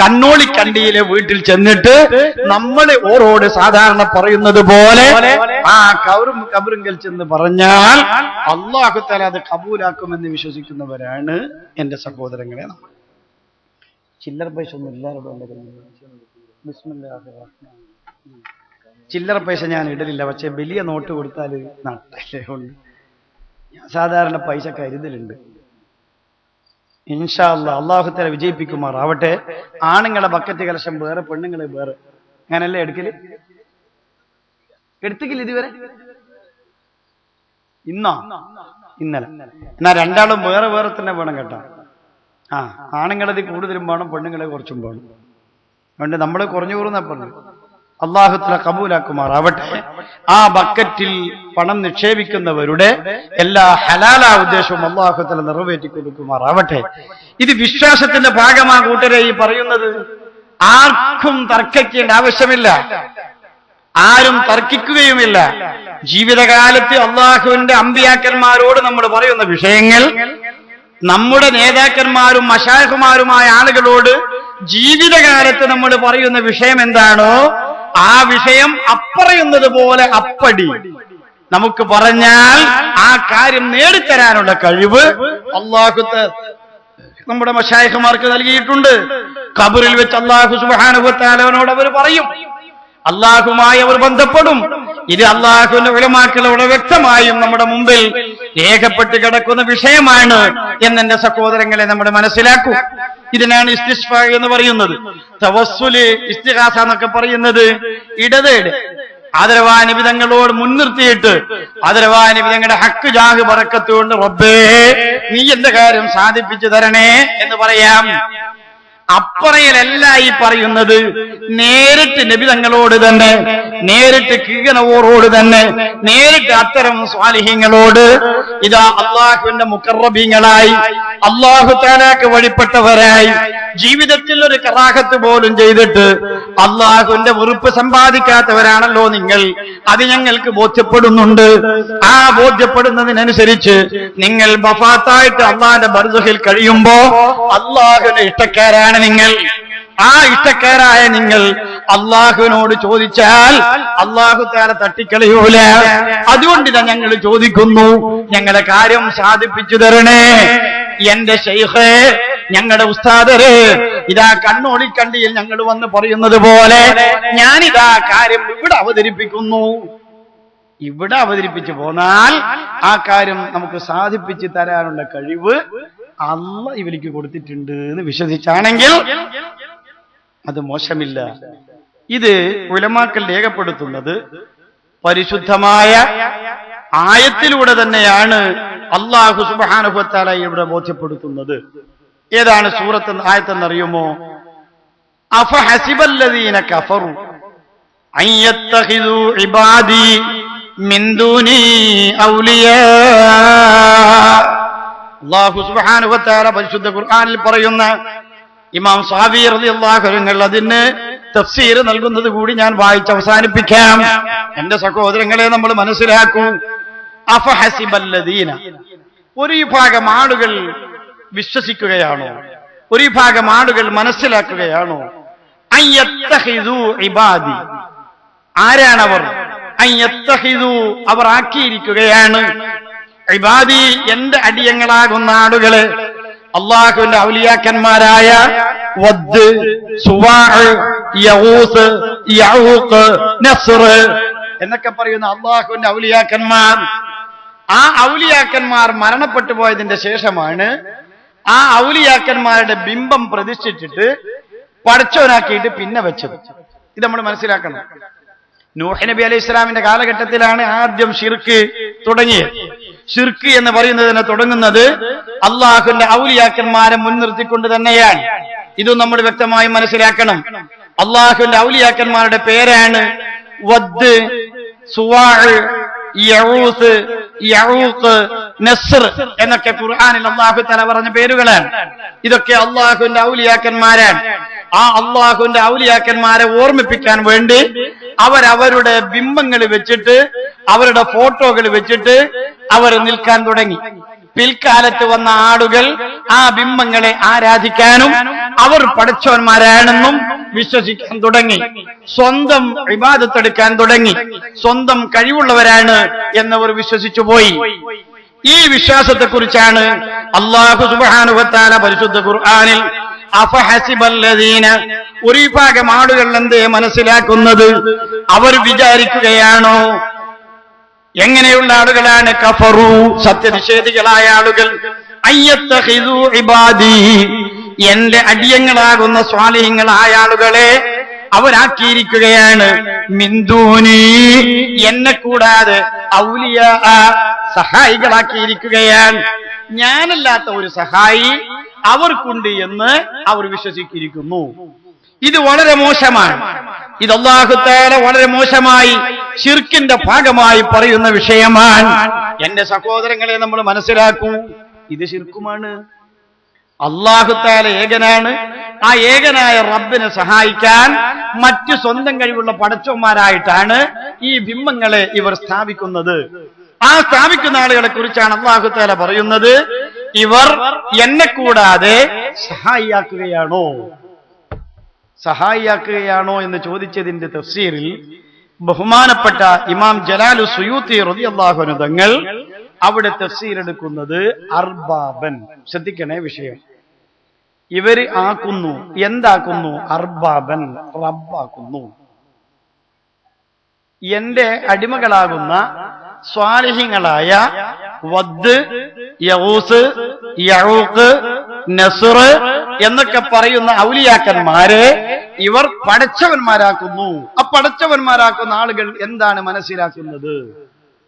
കണ്ണോളിക്കണ്ടിയിലെ വീട്ടിൽ ചെന്നിട്ട് നമ്മൾ ഓരോട് സാധാരണ പറയുന്നത് പോലെ ആ കബറിങ്കൽ ചെന്ന് പറഞ്ഞാൽ അല്ലാഹു തആല അത് കബൂലാക്കുമെന്ന് വിശ്വസിക്കുന്നവരാണ് എന്റെ സഹോദരങ്ങളെ. ചില്ലറ പൈസ ഒന്നും എല്ലാവരോടും ചില്ലറ പൈസ ഞാൻ ഇടലില്ല, പക്ഷെ വലിയ നോട്ട് കൊടുത്താൽ നട്ടല്ലേ ഉണ്ട്. ഞാൻ സാധാരണ പൈസ കരുതലുണ്ട്. ഇൻഷാ അല്ലാഹ് അല്ലാഹു തആല വിജയിപ്പിക്കുമാറാവട്ടെ. ആണുങ്ങളെ ബക്കറ്റ് കലശം വേറെ, പെണ്ണുങ്ങളെ വേറെ, അങ്ങനല്ലേ എടുക്കല്? എടുത്തിക്കില്ല ഇതുവരെ? ഇന്നലെ. എന്നാ രണ്ടാളും വേറെ വേറെ തന്നെ വേണം കേട്ടോ. ആണുങ്ങളത് കൂടുതലും വേണം, പെണ്ണുങ്ങളെ കുറച്ചും വേണം. അതുകൊണ്ട് നമ്മൾ കുറഞ്ഞു കുറഞ്ഞ പറഞ്ഞു. അല്ലാഹു തആല കബൂലാക്കുമാറാവട്ടെ. ആ ബക്കറ്റിൽ പണം നിക്ഷേപിക്കുന്നവരുടെ എല്ലാ ഹലാലാ ഉദ്ദേശവും അല്ലാഹു തആല നിറവേറ്റി കൊടുക്കുമാറാവട്ടെ. ഇത് വിശ്വാസത്തിന്റെ ഭാഗമാ കൂട്ടരെ ഈ പറയുന്നത്. ആർക്കും തർക്കിക്കേണ്ട ആവശ്യമില്ല, ആരും തർക്കിക്കുകയുമില്ല. ജീവിതകാലത്ത് അല്ലാഹുവിന്റെ അമ്പിയാക്കന്മാരോട് നമ്മൾ പറയുന്ന വിഷയങ്ങൾ, നമ്മുടെ നേതാക്കന്മാരും മശായിഖുമാരുമായ ആളുകളോട് ജീവിതകാലത്ത് നമ്മൾ പറയുന്ന വിഷയം എന്താണോ ആ വിഷയം അപ്പറയുന്നത് പോലെ അപ്പടി നമുക്ക് പറഞ്ഞാൽ ആ കാര്യം നേടിത്തരാനുള്ള കഴിവ് അല്ലാഹു നമ്മുടെ മശായിഖുമാർക്ക് നൽകിയിട്ടുണ്ട്. ഖബറിൽ വെച്ച് അല്ലാഹു സുബ്ഹാനഹു വ തആലയോട് അവർ പറയും, അല്ലാഹുമായി അവർ ബന്ധപ്പെടും. ഇത് അല്ലാഹുവിന്റെ ഉലമാക്കളോട് വ്യക്തമായും നമ്മുടെ മുമ്പിൽ രേഖപ്പെട്ട് കിടക്കുന്ന വിഷയമാണ് എന്നെന്റെ സഹോദരങ്ങളെ നമ്മൾ മനസ്സിലാക്കൂ. ഇതിനാണ് ഇസ്തിശ്ഫാ എന്ന് പറയുന്നത്. തവസ്സുല്, ഇസ്തിഗാസ എന്നൊക്കെ പറയുന്നത് ഇടതേട് ആദരവായ നിബിതങ്ങളോട് മുൻനിർത്തിയിട്ട് ആദരവായ നിബിതങ്ങളുടെ ഹക്ക് ജാഹ് ബറക്കത്ത് കൊണ്ട് റബ്ബേ നീ എന്റെ കാര്യം സാധിപ്പിച്ചു തരണേ എന്ന് പറയാം. അപ്പറയലല്ല ഈ പറയുന്നത്, നേരിട്ട് നബിതങ്ങളോട് തന്നെ, നേരിട്ട് കീഴനവോറോട് തന്നെ, നേരിട്ട് അത്തരം സ്വാലിഹ്യങ്ങളോട് ഇതാ അള്ളാഹുവിന്റെ മുഖറബീങ്ങളായി അള്ളാഹു തആലക്ക് വഴിപ്പെട്ടവരായി ജീവിതത്തിൽ ഒരു കറാഹത്ത് പോലും ചെയ്തിട്ട് അള്ളാഹുവിന്റെ വെറുപ്പ് സമ്പാദിക്കാത്തവരാണല്ലോ നിങ്ങൾ. അത് ഞങ്ങൾക്ക് ബോധ്യപ്പെടുന്നുണ്ട്. ആ ബോധ്യപ്പെടുന്നതിനനുസരിച്ച് നിങ്ങൾ വഫാത്തായിട്ട് അള്ളാഹിന്റെ ബർസഖിൽ കഴിയുമ്പോ അള്ളാഹുവിന്റെ ഇഷ്ടക്കാരാണ് നിങ്ങൾ. ആ ഇഷ്ടക്കാരായ നിങ്ങൾ അള്ളാഹുവിനോട് ചോദിച്ചാൽ അള്ളാഹു തആല തട്ടിക്കളയൂല. അതുകൊണ്ട് ഞങ്ങൾ ചോദിക്കുന്നു, ഞങ്ങളുടെ കാര്യം സാധിപ്പിച്ചു തരണേ. എന്റെ ശൈഖേ, ഞങ്ങളുടെ ഉസ്താദര്, ഇതാ കണ്ണോളിക്കണ്ടിയിൽ ഞങ്ങൾ വന്ന് പറയുന്നത് പോലെ ഞാനിതാ കാര്യം ഇവിടെ അവതരിപ്പിക്കുന്നു. ഇവിടെ അവതരിപ്പിച്ചു പോന്നാൽ ആ കാര്യം നമുക്ക് സാധിപ്പിച്ചു തരാനുള്ള കഴിവ് അല്ലാഹ് ഇവർക്ക് കൊടുത്തിട്ടുണ്ട് എന്ന് വിശ്വസിച്ചാണെങ്കിൽ അത് മോശമില്ല. ഇത് ഉലമാക്കൾ രേഖപ്പെടുത്തുന്നത് പരിശുദ്ധമായ ആയത്തിലൂടെ തന്നെയാണ്. അല്ലാഹു സുബ്ഹാനഹു വ തആല ഇവിടെ ബോധ്യപ്പെടുത്തുന്നത്. ഏതാണ് സൂറത്ത് ആയത്തെന്നറിയുമോ? അഫഹസിബല്ലദീന കഫറു അൻ യത്തഖിദു ഇബാദി മിൻ ദൂനി ഔലിയാ. അല്ലാഹു സുബ്ഹാനഹു വ തആല പരിശുദ്ധ ഖുർആനിൽ പറയുന്ന ഇമാം സഹാബി റളിയല്ലാഹു അൻഹു അതിന് തഫ്സീർ നൽകുന്നത് കൂടി ഞാൻ വായിച്ച് അവസാനിപ്പിക്കാം. എന്റെ സഹോദരങ്ങളെ, നമ്മൾ മനസ്സിലാക്കൂ, അഫഹസിബല്ലദീന, ഒരു വിഭാഗം ആളുകൾ വിശ്വസിക്കുകയാണോ, ഒരു വിഭാഗം ആളുകൾ മനസ്സിലാക്കുകയാണോ, അയ്യത്തഖിദു ഇബാദി, ആരാണവർ? അയ്യത്തഖിദു, അവർ ആക്കിയിരിക്കുകയാണ്, ഇബാദി, എന്റെ അടിയങ്ങളാകുന്ന ആളുകളെ, അള്ളാഹുവിന്റെ ഔലിയാക്കന്മാരായ വദ്, സുവാഅ്, യഊസ്, യഊഖ്, നസ്ർ എന്നൊക്കെ പറയുന്ന അള്ളാഹുവിന്റെ ഔലിയാക്കന്മാർ. ആ ഔലിയാക്കന്മാർ മരണപ്പെട്ടു പോയതിന്റെ ശേഷമാണ് ആ ഔലിയാക്കന്മാരുടെ ബിംബം പ്രതിഷ്ഠിച്ചിട്ട് പടച്ചോനാക്കിയിട്ട് പിന്നെ വെച്ചത്. ഇത് നമ്മൾ മനസ്സിലാക്കണം. നൂഹ് നബി അലൈഹി ഇസ്ലാമിന്റെ കാലഘട്ടത്തിലാണ് ആദ്യം ഷിർക്ക് തുടങ്ങിയത്. ഷിർക്ക് എന്ന് പറയുന്നതിനെ തുടങ്ങുന്നത് അള്ളാഹുവിന്റെ ഔലിയാക്കന്മാരെ മുൻനിർത്തിക്കൊണ്ട് തന്നെയാണ്. ഇതും നമ്മൾ വ്യക്തമായി മനസ്സിലാക്കണം. അള്ളാഹുവിന്റെ ഔലിയാക്കന്മാരുടെ പേരാണ് വദ്, സുവാഅ്, യഊസ്, യഊഖ്, നസ്ർ എന്നൊക്കെ ഖുർആനിൽ അല്ലാഹു തആല പറഞ്ഞ പേരുകളാണ്. ഇതൊക്കെ അള്ളാഹുവിന്റെ ഔലിയാക്കന്മാരാണ്. ആ അള്ളാഹുവിന്റെ ഔലിയാക്കന്മാരെ ഓർമ്മിപ്പിക്കാൻ വേണ്ടി അവരവരുടെ ബിംബങ്ങൾ വെച്ചിട്ട്, അവരുടെ ഫോട്ടോകൾ വെച്ചിട്ട് അവർ നിൽക്കാൻ തുടങ്ങി. പിൽക്കാലത്ത് വന്ന ആളുകൾ ആ ബിംബങ്ങളെ ആരാധിക്കാനും അവർ പടച്ചോന്മാരാണെന്നും വിശ്വസിക്കാൻ തുടങ്ങി. സ്വന്തം ഇബാദത്തെടുക്കാൻ തുടങ്ങി. സ്വന്തം കഴിവുള്ളവരാണ് എന്നവർ വിശ്വസിച്ചു പോയി. ഈ വിശ്വാസത്തെക്കുറിച്ചാണ് അല്ലാഹു സുബ്ഹാനഹു വ തആല പരിശുദ്ധ ഖുർആനിൽ അഫഹസിബല്ലദീന, ഒരു വിഭാഗം ആളുകൾ എന്തേ മനസ്സിലാക്കുന്നത്, അവർ വിചാരിക്കുകയാണോ, എങ്ങനെയുള്ള ആളുകളാണ്? കഫറു, സത്യനിഷേധികളായ ആളുകൾ, അയ്യത്തഖിദു ഇബാദി, എന്റെ അടിയങ്ങളാകുന്ന സ്വാലിഹീങ്ങളായ ആളുകളെ അവരാക്കിയിരിക്കുകയാണ്, മിന്ദൂനി, എന്നെ കൂടാതെ, ഔലിയാ, സഹായികളാക്കിയിരിക്കുകയാണ്. ഞാനല്ലാത്ത ഒരു സഹായി അവർക്കുണ്ട് എന്ന് അവർ വിശ്വസിച്ചിരിക്കുന്നു. ഇത് വളരെ മോശമാണ്. ഇത് അല്ലാഹു തആല വളരെ മോശമായി ശിർക്കിന്റെ ഭാഗമായി പറയുന്ന വിഷയമാണ്. എന്റെ സഹോദരങ്ങളെ, നമ്മൾ മനസ്സിലാക്കൂ, ഇത് ശിർക്കുമാണ്. അല്ലാഹു തആല ഏകനാണ്. ആ ഏകനായ റബ്ബിനെ സഹായിക്കാൻ മറ്റു സ്വന്തം കഴിവുള്ള പടച്ചോന്മാരായിട്ടാണ് ഈ ബിംബങ്ങളെ ഇവർ സ്ഥാപിക്കുന്നത്. ആ സ്ഥാപിക്കുന്ന ആളുകളെ കുറിച്ചാണ് അല്ലാഹു തആല പറയുന്നത്, ഇവർ എന്നെ കൂടാതെ സഹായിയാക്കുകയാണോ എന്ന് ചോദിച്ചതിന്റെ തഫ്സീറിൽ ബഹുമാനപ്പെട്ട ഇമാം ജലാലു സുയൂത്തി റളിയല്ലാഹു അൻഹു തങ്ങൾ അവിടെ തഫ്സീർ എടുക്കുന്നത് അർബാബൻ. ശ്രദ്ധിക്കണേ വിഷയം. ഇവര് ആക്കുന്നു, എന്താക്കുന്നു? അർബാബൻ, റബ്ബാക്കുന്നു. എന്റെ അടിമകളാകുന്ന സ്വാലിഹീങ്ങളായ വദ്, യഊസ്, യഊഖ്, നസ്ർ എന്നൊക്കെ പറയുന്ന ഔലിയാക്കന്മാരെ ഇവർ പടച്ചവന്മാരാക്കുന്നു. ആ പടച്ചവന്മാരാക്കുന്ന ആളുകൾ എന്താണ് മനസ്സിലാക്കുന്നത്?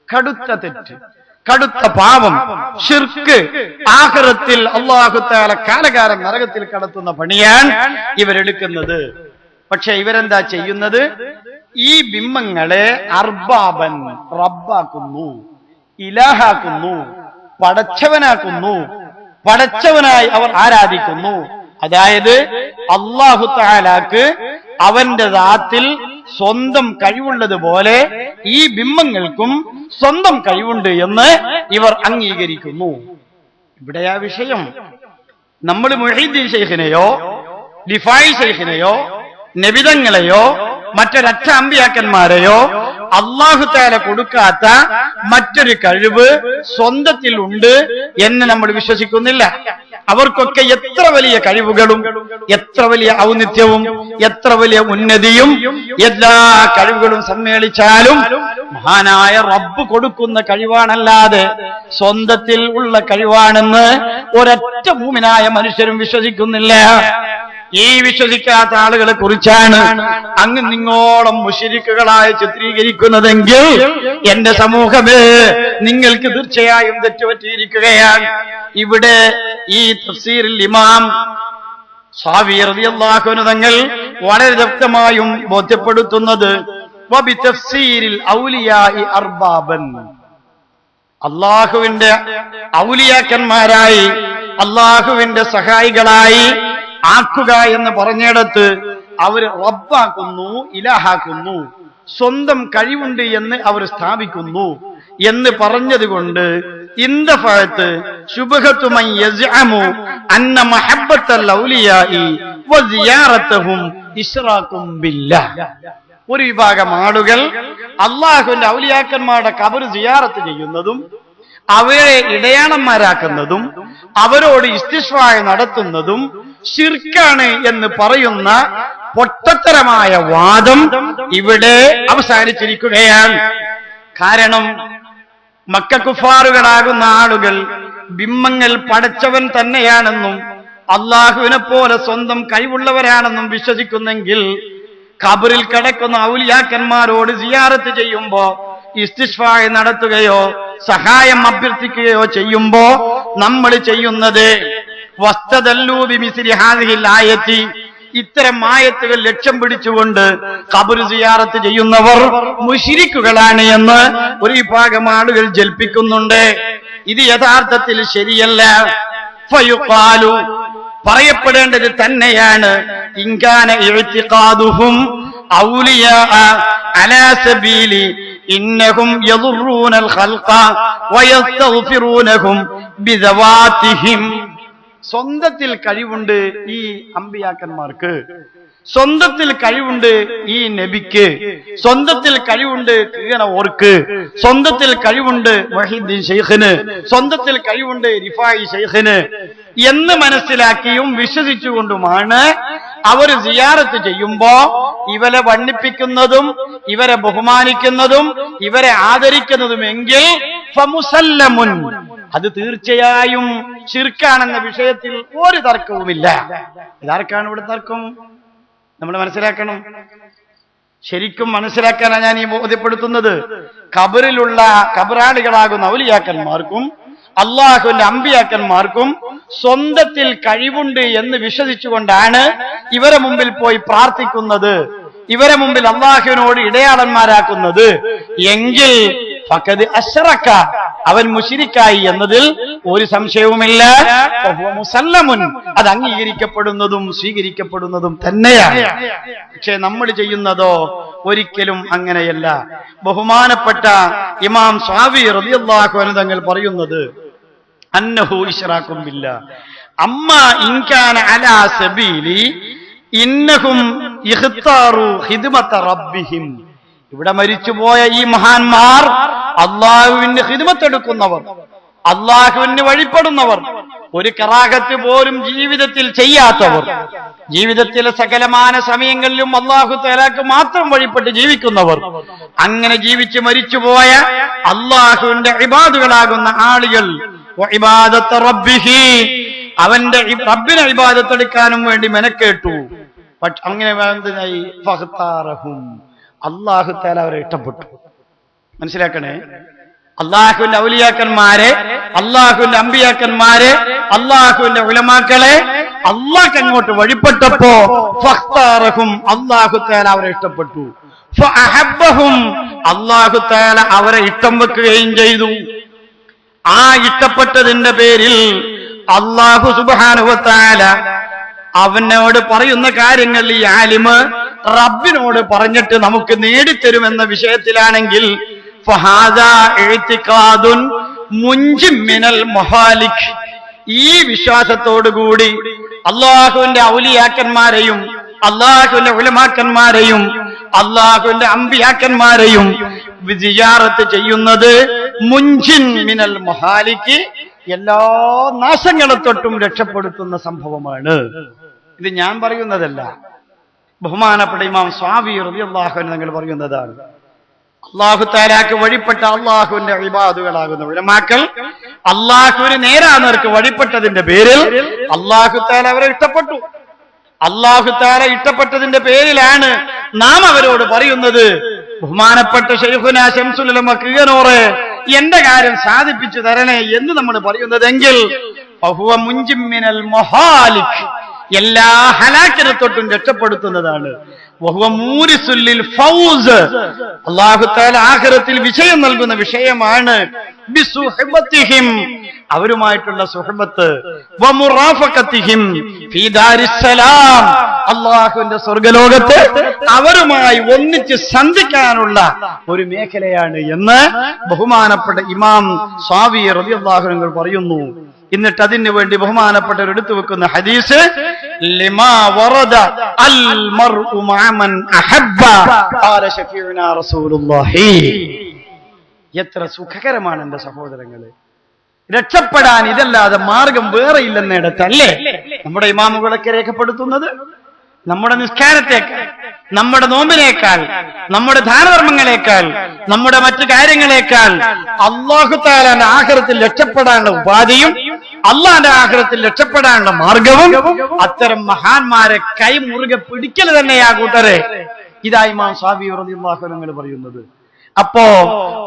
കടുത്ത തെറ്റ്, കടുത്ത പാപം, ശിർക്ക്, ആഖിറത്തിൽ അല്ലാഹു തആല കാലകാലം നരകത്തിൽ കടത്തുന്ന പണിയാണ് ഇവരെടുക്കുന്നത്. പക്ഷെ ഇവരെന്താ ചെയ്യുന്നത്? ഈ ബിംബങ്ങളെ അർബാബൻ, റബ്ബാക്കുന്നു, ഇലാഹാക്കുന്നു, പടച്ചവനാക്കുന്നു, പടച്ചവനായി അവർ ആരാധിക്കുന്നു. അതായത് അല്ലാഹു തആലാക്ക് അവന്റെ ദാത്തിൽ സ്വന്തം കഴിവുള്ളതുപോലെ ഈ ബിംബങ്ങൾക്കും സ്വന്തം കഴിവുണ്ട് എന്ന് ഇവർ അംഗീകരിക്കുന്നു. ഇവിടെയാ വിഷയം. നമ്മൾ മുഹീദ്ദീൻ ശൈഖിനെയോ ലിഫായി ശൈഖിനെയോ നബിതങ്ങളെയോ മറ്റൊരൊറ്റ അമ്പിയാക്കന്മാരെയോ അല്ലാഹു തആല കൊടുക്കാത്ത മറ്റൊരു കഴിവ് സ്വന്തത്തിൽ ഉണ്ട് എന്ന് നമ്മൾ വിശ്വസിക്കുന്നില്ല. അവർക്കൊക്കെ എത്ര വലിയ കഴിവുകളും എത്ര വലിയ ഔന്നിത്യവും എത്ര വലിയ ഉന്നതിയും എല്ലാ കഴിവുകളും സമ്മേളിച്ചാലും മഹാനായ റബ്ബ് കൊടുക്കുന്ന കഴിവാണല്ലാതെ സ്വന്തത്തിൽ ഉള്ള കഴിവാണെന്ന് ഒരൊറ്റ മുഅ്മിനായ മനുഷ്യരും വിശ്വസിക്കുന്നില്ല. ഈ വിശ്വസിക്കാത്ത ആളുകളെ കുറിച്ചാണ് അങ്ങ് നിങ്ങോളം മുശ്രിക്കുകളായി ചിത്രീകരിക്കുന്നതെങ്കിൽ എന്റെ സമൂഹമേ, നിങ്ങൾക്ക് തീർച്ചയായും തെറ്റുപറ്റിയിരിക്കുകയാണ്. ഇവിടെ ഈ തഫ്സീറിൽ ഇമാം സാവി റളിയല്ലാഹു അൻഹു തങ്ങൾ വളരെ വ്യക്തമായും ബോധ്യപ്പെടുത്തുന്നത് വബി തഫ്സീരിൽ ഔലിയാഇ അർബാബൻ, അല്ലാഹുവിന്റെ ഔലിയാക്കന്മാരായി അല്ലാഹുവിന്റെ സഹായികളായി ആക്കുക എന്ന് പറഞ്ഞിടത്ത് അവര് റബ്ബാക്കുന്നു, ഇലാഹാക്കുന്നു, സ്വന്തം കഴിവുണ്ട് എന്ന് അവർ സ്ഥാപിക്കുന്നു. എന്ന് പറഞ്ഞതുകൊണ്ട് ഇന്ദഫഅത്ത് ശുബ്ഹത്തു മൻ യസ്അമു അന്ന മഹബ്ബത്തൽ ഔലിയാഇ വസിയാറത്തുഹും ഇശ്റാകും ബില്ലാഹ്. ഒരു വിഭാഗം ആളുകൾ അള്ളാഹുവിന്റെ ഔലിയാക്കന്മാരുടെ ഖബർ സിയാറത്ത് ചെയ്യുന്നതും അവരെ ഇടയാളന്മാരാക്കുന്നതും അവരോട് ഇസ്തിശ്വായ നടത്തുന്നതും ശിർക്കാണ് എന്ന് പറയുന്ന പൊട്ടത്തരമായ വാദം ഇവിടെ അവസാനിച്ചിരിക്കുകയാണ്. കാരണം മക്കക്കുഫാറുകളാകുന്ന ആളുകൾ ബിംബങ്ങൾ പടച്ചവൻ തന്നെയാണെന്നും അള്ളാഹുവിനെ പോലെ സ്വന്തം കഴിവുള്ളവരാണെന്നും വിശ്വസിക്കുന്നെങ്കിൽ ഖബറിൽ കിടക്കുന്ന ഔലിയാക്കന്മാരോട് സിയാറത്ത് ചെയ്യുമ്പോ ഇസ്തിശ്ഫായ നടത്തുകയോ സഹായം അഭ്യർത്ഥിക്കുകയോ ചെയ്യുമ്പോ നമ്മൾ ചെയ്യുന്നത് വസ്തദല്ലൂ ബിമിസ്ലി ഹാദിഹിൽ ആയത്തി, ഇത്തരം ആയത്തുകൾ ലക്ഷ്യം പിടിച്ചുകൊണ്ട് ഖബർ സിയാറത്ത് ചെയ്യുന്നവർ മുശ്രിക്കുകളാണ് എന്ന് ഒരു വിഭാഗം ആളുകൾ ജൽപ്പിക്കുന്നുണ്ട്. ഇത് യഥാർത്ഥത്തിൽ ശരിയല്ല. ഫയുഖാലു, പറയപ്പെടേണ്ടത് തന്നെയാണ്, ഇൻകാന ഇഅ്തിഖാദുഹും ഔലിയാ അലാ സബീലി ഇന്നഹും യദുറൂനൽ ഖൽഖ വയസ്തഗ്ഫിറൂനഹും ബിദവാതിഹിം. സ്വന്തത്തിൽ കഴിവുണ്ട് ഈ അമ്പിയാക്കന്മാർക്ക്, സ്വന്തത്തിൽ കഴിവുണ്ട് ഈ നബിക്ക്, സ്വന്തത്തിൽ കഴിവുണ്ട് കീഴന ഓർക്ക്, സ്വന്തത്തിൽ കഴിവുണ്ട് വഹീദ്ദീൻ ശൈഖിന്, സ്വന്തത്തിൽ കഴിവുണ്ട് റിഫായി ശൈഖിന് എന്ന് മനസ്സിലാക്കിയും വിശ്വസിച്ചുകൊണ്ടുമാണ് അവർ സിയാറത്ത് ചെയ്യുമ്പോ ഇവരെ വണ്ണിപ്പിക്കുന്നതും ഇവരെ ബഹുമാനിക്കുന്നതും ഇവരെ ആദരിക്കുന്നതുമെങ്കിൽ ഫമുസല്ലമുൻ, അത് തീർച്ചയായും ശിർക്കാണെന്ന വിഷയത്തിൽ ഒരു തർക്കവുമില്ല. ഇതാർക്കാണ് ഇവിടെ തർക്കം? നമ്മൾ മനസ്സിലാക്കണം. ശരിക്കും മനസ്സിലാക്കാനാണ് ഞാൻ ഈ ബോധ്യപ്പെടുത്തുന്നത്. ഖബറിലുള്ള ഖബറാളികളാകുന്ന ഔലിയാക്കന്മാർക്കും അള്ളാഹുവിന്റെ അമ്പിയാക്കന്മാർക്കും സ്വന്തത്തിൽ കഴിവുണ്ട് എന്ന് വിശ്വസിച്ചുകൊണ്ടാണ് ഇവരെ മുമ്പിൽ പോയി പ്രാർത്ഥിക്കുന്നത്, ഇവരെ മുമ്പിൽ അള്ളാഹുവിനോട് ഇടയാളന്മാരാക്കുന്നത് എങ്കിൽ ഫഖദ് അശ്റക, അവൻ മുശ്രിക്കായി എന്നതിൽ ഒരു സംശയവുമില്ല. മുസല്ലമുൻ, അത് അംഗീകരിക്കപ്പെടുന്നതും സ്വീകരിക്കപ്പെടുന്നതും തന്നെയാണ്. പക്ഷെ നമ്മൾ ചെയ്യുന്നതോ ഒരിക്കലും അങ്ങനെയല്ല. ബഹുമാനപ്പെട്ട ഇമാം സ്വാവി റളിയല്ലാഹു അൻഹു തങ്ങൾ പറയുന്നത് അന്നഹു ഇശ്റാകും ബില്ലാഹ് അമ്മ ഇൻകാന അലാ സബീലി ഇന്നഹും ഇഖ്താറു ഖിദ്മത റബ്ബിഹിം. ഇവിടെ മരിച്ചുപോയ ഈ മഹാന്മാർ അള്ളാഹുവിന്റെ ഖിദ്മത്ത് എടുക്കുന്നവർ, അള്ളാഹുവിന് വഴിപ്പെടുന്നവർ, ഒരു കറാഹത്ത് പോലും ജീവിതത്തിൽ ചെയ്യാത്തവർ, ജീവിതത്തിലെ സകലമാന സമയങ്ങളിലും അള്ളാഹു തആലക്ക് മാത്രം വഴിപ്പെട്ട് ജീവിക്കുന്നവർ, അങ്ങനെ ജീവിച്ച് മരിച്ചുപോയ അള്ളാഹുവിന്റെ ഇബാദുകളാകുന്ന ആളുകൾ ഇബാദത്ത് റബ്ബിഹി, അവന്റെ റബ്ബിനെ ഇബാദത്ത് എടുക്കാനും വേണ്ടി മെനക്കേട്ടു. പക്ഷെ അങ്ങനെ വേണ്ടതായി ഫഖ്താറഹും, അള്ളാഹു തആല അവരെ ഇഷ്ടപ്പെട്ടു. മനസ്സിലാക്കണേ, അള്ളാഹുവിന്റെ ഔലിയാക്കന്മാരെ, അള്ളാഹുവിന്റെ അമ്പിയാക്കന്മാരെ, അള്ളാഹുവിന്റെ ഉലമാക്കളെ അള്ളാഹ് അങ്ങോട്ട് വഴിപ്പെട്ടപ്പോ ഫഖ്താറഹും, അള്ളാഹു തആല അവരെ ഇഷ്ടപ്പെട്ടു. ഫഅഹബ്ബഹും, അള്ളാഹു തആല അവരെ ഇഷ്ടം വെക്കുകയും ചെയ്തു. ആ ഇഷ്ടപ്പെട്ടതിന്റെ പേരിൽ അള്ളാഹു സുബ്ഹാനഹു വ തആല അവനോട് പറയുന്ന കാര്യങ്ങൾ ഈ ആലിമ് റബ്ബിനോട് പറഞ്ഞിട്ട് നമുക്ക് നേടിത്തരുമെന്ന വിഷയത്തിലാണെങ്കിൽ ഫഹാദാ ഇഅ്തിഖാദുൻ മുൻജിം മിനൽ മഹാലിക്, ഈ വിശ്വാസത്തോടുകൂടി അള്ളാഹുവിന്റെ ഔലിയാക്കന്മാരെയും അള്ളാഹുവിന്റെ ഉലമാക്കന്മാരെയും അള്ളാഹുവിന്റെ അമ്പിയാക്കന്മാരെയും സിയാറത്ത് ചെയ്യുന്നത് മുൻജിൻ മിനൽ മഹാലിക്, എല്ലാ നാശങ്ങളെ തൊട്ടും രക്ഷപ്പെടുത്തുന്ന സംഭവമാണ്. ഇത് ഞാൻ പറയുന്നതല്ല, ബഹുമാനപ്പെട്ട ഇമാം സ്വാവി റളിയല്ലാഹു അൻഹു തങ്ങൾ പറയുന്നതാണ്. അള്ളാഹു തആലക്ക് വഴിപ്പെട്ട അള്ളാഹുവിന്റെ ഇബാദുകളാകുന്ന ഉലമാക്കൾ അള്ളാഹുവിന് നേരാനേർക്ക് വഴിപ്പെട്ടതിന്റെ പേരിൽ അള്ളാഹു തആല അവരെ ഇഷ്ടപ്പെട്ടു. അള്ളാഹു തആല ഇഷ്ടപ്പെട്ടതിന്റെ പേരിലാണ് നാം അവരോട് പറയുന്നത്, ബഹുമാനപ്പെട്ട ശൈഖുനാ ശംസുൽ ഉലമ കീഴനൂറ് എന്റെ കാര്യം സാധിപ്പിച്ചു തരണേ എന്ന് നമ്മൾ പറയുന്നതെങ്കിൽ ഫഹുവ മുൻജിം മിനൽ മഹാലിക്, എല്ലാ ഹലാക്കിനെ തൊട്ടും രക്ഷപ്പെടുത്തുന്നതാണ്. അല്ലാഹു തആല ആഖിറത്തിൽ വിജയം നൽകുന്ന വിഷയമാണ്. ബിസുഹബത്തിഹിം, അവരുമായിട്ടുള്ള സുഹബത്ത്, വമുറാഫഖത്തിഹിം ഫീ ദാരിസ്സലാം, അല്ലാഹുവിന്റെ സ്വർഗ്ഗലോകത്ത് അവരുമായി ഒന്നിച്ച് സന്ധിക്കാനുള്ള ഒരു മേഖലയാണ് എന്ന് ബഹുമാനപ്പെട്ട ഇമാം സ്വാവി റളിയല്ലാഹു അൻഹു പറയുന്നു. എന്നിട്ട് അതിനു വേണ്ടി ബഹുമാനപ്പെട്ടവർ എടുത്തു വെക്കുന്ന ഹദീസ്, ലിമാ വറദ അൽ മർഉ മഅമൻ അഹബ്ബ ഖാല ശഫീഉനാ റസൂലുള്ളാഹി. എത്ര സുഖകരമാണ് എന്റെ സഹോദരങ്ങളെ, രക്ഷപ്പെടാൻ ഇതല്ലാതെ മാർഗം വേറെ ഇല്ലെന്നിടത്തല്ലേ നമ്മുടെ ഇമാമുകളൊക്കെ രേഖപ്പെടുത്തുന്നത്. നമ്മുടെ നിസ്കാരത്തേക്കാൾ, നമ്മുടെ നോമ്പിനേക്കാൾ, നമ്മുടെ ദാനധർമ്മങ്ങളേക്കാൾ, നമ്മുടെ മറ്റു കാര്യങ്ങളേക്കാൾ അല്ലാഹു തആലയുടെ ആഖിറത്തിൽ രക്ഷപ്പെടാനുള്ള ഉപാധിയും അള്ളാന്റെ ആഖിറത്തിൽ രക്ഷപ്പെടാനുള്ള മാർഗവും അത്തരം മഹാന്മാരെ കൈമുറുകെ പിടിക്കൽ തന്നെയാ കൂട്ടരെ. ഇതാ ഇമാം സ്വാവി റളിയല്ലാഹു അൻഹു പറയുന്നത്. അപ്പോ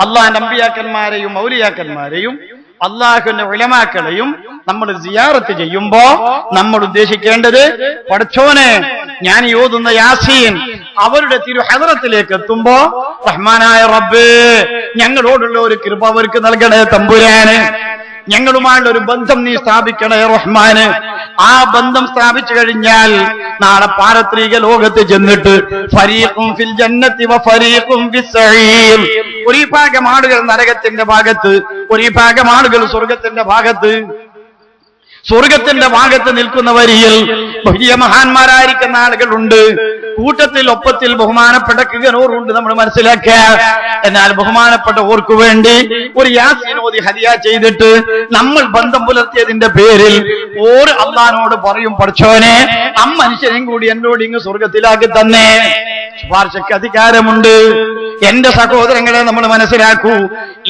അള്ളാന്റെ അമ്പിയാക്കന്മാരെയും ഔലിയാക്കന്മാരെയും അള്ളാഹുവിന്റെ ഉലമാക്കളെയും നമ്മൾ സിയാറത്ത് ചെയ്യുമ്പോ നമ്മൾ ഉദ്ദേശിക്കേണ്ടത്, പടച്ചോനെ ഞാൻ ഓതുന്ന യാസീൻ അവരുടെ തിരു ഹദറത്തിലേക്ക് എത്തുമ്പോ റഹ്മാനായ റബ്ബേ ഞങ്ങളോടുള്ള ഒരു കൃപ അവർക്ക് നൽകണേ തമ്പുരാന്, ഞങ്ങളുമായുള്ള ഒരു ബന്ധം നീ സ്ഥാപിക്കണേ റഹ്മാന്. ആ ബന്ധം സ്ഥാപിച്ചു കഴിഞ്ഞാൽ നാളെ പാരത്രിക ലോകത്ത് ചെന്നിട്ട് ഫരീഖും ഫിൽ ജന്നത്തി വ ഫരീഖും ഫിസ് സഈർ, ഒരു ഭാഗം ആളുകൾ നരകത്തിന്റെ ഭാഗത്ത്, ഒരു ഭാഗം ആളുകൾ സ്വർഗത്തിന്റെ ഭാഗത്ത്. സ്വർഗത്തിന്റെ ഭാഗത്ത് നിൽക്കുന്ന വരിയിൽ വലിയ മഹാന്മാരായിരിക്കുന്ന ആളുകളുണ്ട്, കൂട്ടത്തിൽ ഒപ്പത്തിൽ ബഹുമാനപ്പെട്ട കിഗനൂറുണ്ട്, നമ്മൾ മനസ്സിലാക്കുക. എന്നാൽ ബഹുമാനപ്പെട്ട ഓർക്കു വേണ്ടി ഒരു യാസീൻ ഓതി ഹദിയ ചെയ്തിട്ട് നമ്മൾ ബന്ധം പുലർത്തിയതിന്റെ പേരിൽ ഓർ അള്ളാനോട് പറയും, പടച്ചോനെ മനുഷ്യനും കൂടി എന്നോട് ഇങ്ങ് സ്വർഗത്തിലാക്കി തന്നെ. ശുപാർശയ്ക്ക് അധികാരമുണ്ട്. എന്റെ സഹോദരങ്ങളെ നമ്മൾ മനസ്സിലാക്കൂ,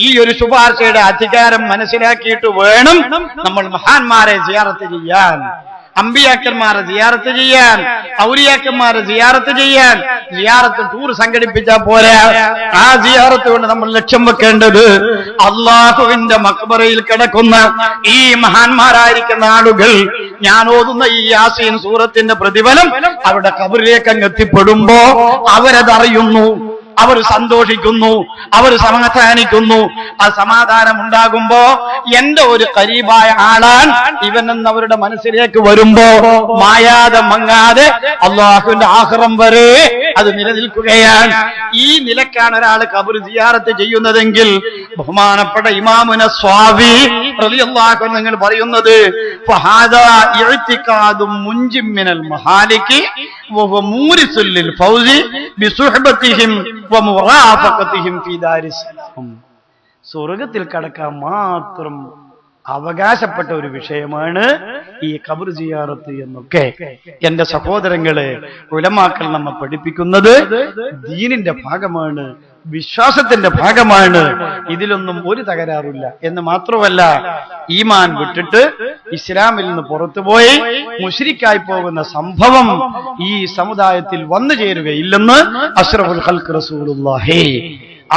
ഈ ഒരു ശുപാർശയുടെ അധികാരം മനസ്സിലാക്കിയിട്ട് വേണം നമ്മൾ മഹാന്മാരെ സിയാറത്ത് ചെയ്യാൻ, അമ്പിയാക്കന്മാരെ സിയാറത്ത് ചെയ്യാൻ, ഔലിയാക്കന്മാരെ സിയാറത്ത് ചെയ്യാൻ. സിയാറത്ത് ടൂർ സംഘടിപ്പിച്ചാൽ പോരാ. ആ സിയാറത്ത് കൊണ്ട് നമ്മൾ ലക്ഷ്യം വെക്കേണ്ടത് അള്ളാഹുവിന്റെ മഖ്ബറയിൽ കിടക്കുന്ന ഈ മഹാന്മാരായിരിക്കുന്ന ആളുകൾ ഞാൻ ഓതുന്ന ഈ യാസീൻ സൂറത്തിന്റെ പ്രതിഫലം അവരുടെ ഖബറിലേക്ക് അങ്ങ് എത്തിപ്പെടുമ്പോ അവരതറിയുന്നു, അവർ സന്തോഷിക്കുന്നു, അവർ സമാധാനിക്കുന്നു. ആ സമാധാനം ഉണ്ടാകുമ്പോ എന്റെ ഒരു ഖരീബായ ആളാൻ ഇവനെന്ന് അവരുടെ മനസ്സിലേക്ക് വരുമ്പോ മായാതെ മങ്ങാതെ അള്ളാഹുവിന്റെ ആഖിറം വരെ അത് നിലനിൽക്കുകയാണ്. ഈ നിലക്കാണ് ഒരാൾ ഖബർ സിയാറത്ത് ചെയ്യുന്നതെങ്കിൽ ബഹുമാനപ്പെട്ട ഇമാമുന സ്വാവി റളിയല്ലാഹു അൻഹു നിങ്ങൾ പറയുന്നത്, ഫഹാദാ ഇഅ്തിഖാദും മുൻജിം മിനൽ മഹാലികി വഹുവ മൂരിസുൽ ലിൽ ഫൗസി ബിസുഹബത്തിഹിം വമുറാഫഖത്തിഹിം ഫീ ദാരിസ്സലാം. സ്വർഗ്ഗത്തിൽ കടക്കാൻ മാത്രം അവകാശപ്പെട്ട ഒരു വിഷയമാണ് ഈ ഖബർ സിയാറത്ത് എന്നൊക്കെ എന്റെ സഹോദരങ്ങളെ ഉലമാക്കൾ നമ്മെ പഠിപ്പിക്കുന്നത് ദീനിന്റെ ഭാഗമാണ്, വിശ്വാസത്തിന്റെ ഭാഗമാണ്. ഇതിലൊന്നും ഒരു തകരാറില്ല എന്ന് മാത്രമല്ല, ഈമാൻ വിട്ടിട്ട് ഇസ്ലാമിൽ നിന്ന് പുറത്തുപോയി മുശ്രിക്കായി പോകുന്ന സംഭവം ഈ സമുദായത്തിൽ വന്നു ചേരുകയില്ലെന്ന് അഷ്റഫുൽ ഖൽഖ് റസൂലുള്ളാഹി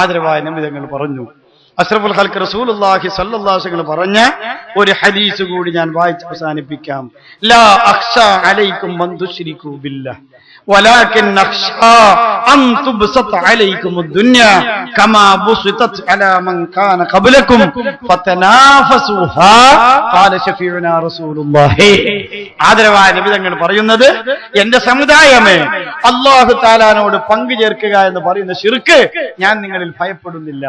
ആദരവായ നബി തങ്ങൾ പറഞ്ഞു. അഷ്റഫുൽ ഖൽഖ് റസൂലുള്ളാഹി സ്വല്ലല്ലാഹു അലൈഹി വസല്ലം പറഞ്ഞ ഒരു ഹദീസ് കൂടി ഞാൻ വായിച്ച് അവസാനിപ്പിക്കാം. ലാ അഖ്ശാ അലൈക്കും മൻ തുശ്രികൂ ബില്ലാഹ് വലാകിൻ അഖ്ശാ അൻ തുബ്സത അലൈക്കും അദ്ദുനിയ കമാ ബുസിതത് അലാ മൻ കാന ഖബ്ലകും ഫതനാഫസുഹാ ഖാല ശഫീഉനാ റസൂലുള്ളാഹി. ആദരവായ നബി തങ്ങൾ പറയുന്നത്, എന്റെ സമുദായമേ, അല്ലാഹു തആലാനോട് പങ്കു ചേർക്കുക എന്ന് പറയുന്ന ശിർക്ക് ഞാൻ നിങ്ങളിൽ ഭയപ്പെടുന്നില്ല.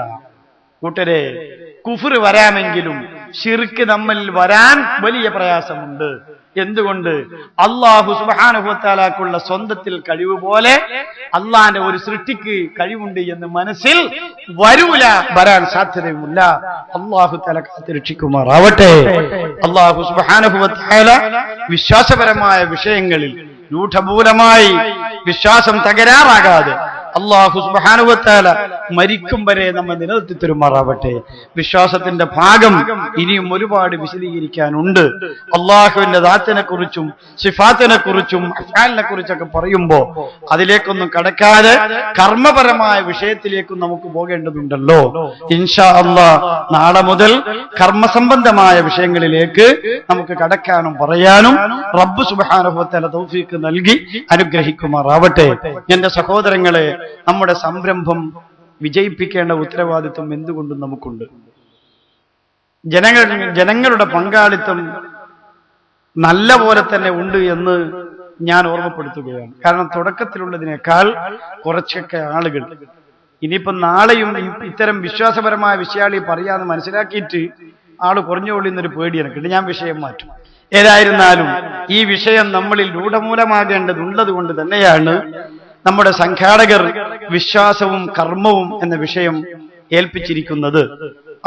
കൂട്ടരെ, കുഫർ വരാമെങ്കിലും ശിർക്ക് നമ്മിൽ വരാൻ വലിയ പ്രയാസമുണ്ട്. എന്തുകൊണ്ട്? അല്ലാഹു സുബ്ഹാനഹു വ തആലക്കുള്ള സ്വന്തത്തിൽ കഴിവ് പോലെ അള്ളാന്റെ ഒരു സൃഷ്ടിക്ക് കഴിവുണ്ട് എന്ന് മനസ്സിൽ വരൂല, വരാൻ സാധ്യതയുമില്ല. അല്ലാഹു തആല കാത്തുരക്ഷിക്കുമാറാവട്ടെ. അല്ലാഹു സുബ്ഹാനഹു വ തആല വിശ്വാസപരമായ വിഷയങ്ങളിൽ രൂഢമൂലമായി വിശ്വാസം തകരാറാകാതെ അല്ലാഹു സുബ്ഹാനഹു വ തആല മരിക്കും വരെ നമ്മെ നിലനിർത്തി തരുമാറാവട്ടെ. വിശ്വാസത്തിന്റെ ഭാഗം ഇനിയും ഒരുപാട് വിശദീകരിക്കാനുണ്ട്. അള്ളാഹുവിന്റെ ദാത്തിനെ കുറിച്ചും സിഫാത്തിനെ കുറിച്ചും അഫ്ആലിനെ കുറിച്ചൊക്കെ പറയുമ്പോ അതിലേക്കൊന്നും കടക്കാതെ കർമ്മപരമായ വിഷയത്തിലേക്കും നമുക്ക് പോകേണ്ടതുണ്ടല്ലോ. ഇൻഷാ അല്ലാഹ് നാളെ മുതൽ കർമ്മസംബന്ധമായ വിഷയങ്ങളിലേക്ക് നമുക്ക് കടക്കാനും പറയാനും റബ്ബ് സുബ്ഹാനഹു വ തആല തൗഫീഖ് നൽകി അനുഗ്രഹിക്കുമാറാവട്ടെ. എന്റെ സഹോദരങ്ങളെ, നമ്മുടെ സംരംഭം വിജയിപ്പിക്കേണ്ട ഉത്തരവാദിത്വം എന്തുകൊണ്ടും നമുക്കുണ്ട്. ജനങ്ങളുടെ പങ്കാളിത്തം നല്ല പോലെ തന്നെ ഉണ്ട് എന്ന് ഞാൻ ഓർമ്മപ്പെടുത്തുകയാണ്. കാരണം തുടക്കത്തിലുള്ളതിനേക്കാൾ കുറച്ചൊക്കെ ആളുകൾ ഇനിയിപ്പം നാളെയും ഇത്തരം വിശ്വാസപരമായ വിഷയാളി പറയാന്ന് മനസ്സിലാക്കിയിട്ട് ആള് കുറഞ്ഞുകൊള്ളുന്നൊരു പേടി എനിക്കുണ്ട്. ഞാൻ വിഷയം മാറ്റും. ഏതായിരുന്നാലും ഈ വിഷയം നമ്മളിൽ രൂഢമൂലമാകേണ്ടതുള്ളത് കൊണ്ട് തന്നെയാണ് നമ്മുടെ സംഘാടകർ വിശ്വാസവും കർമ്മവും എന്ന വിഷയം ഏൽപ്പിച്ചിരിക്കുന്നത്.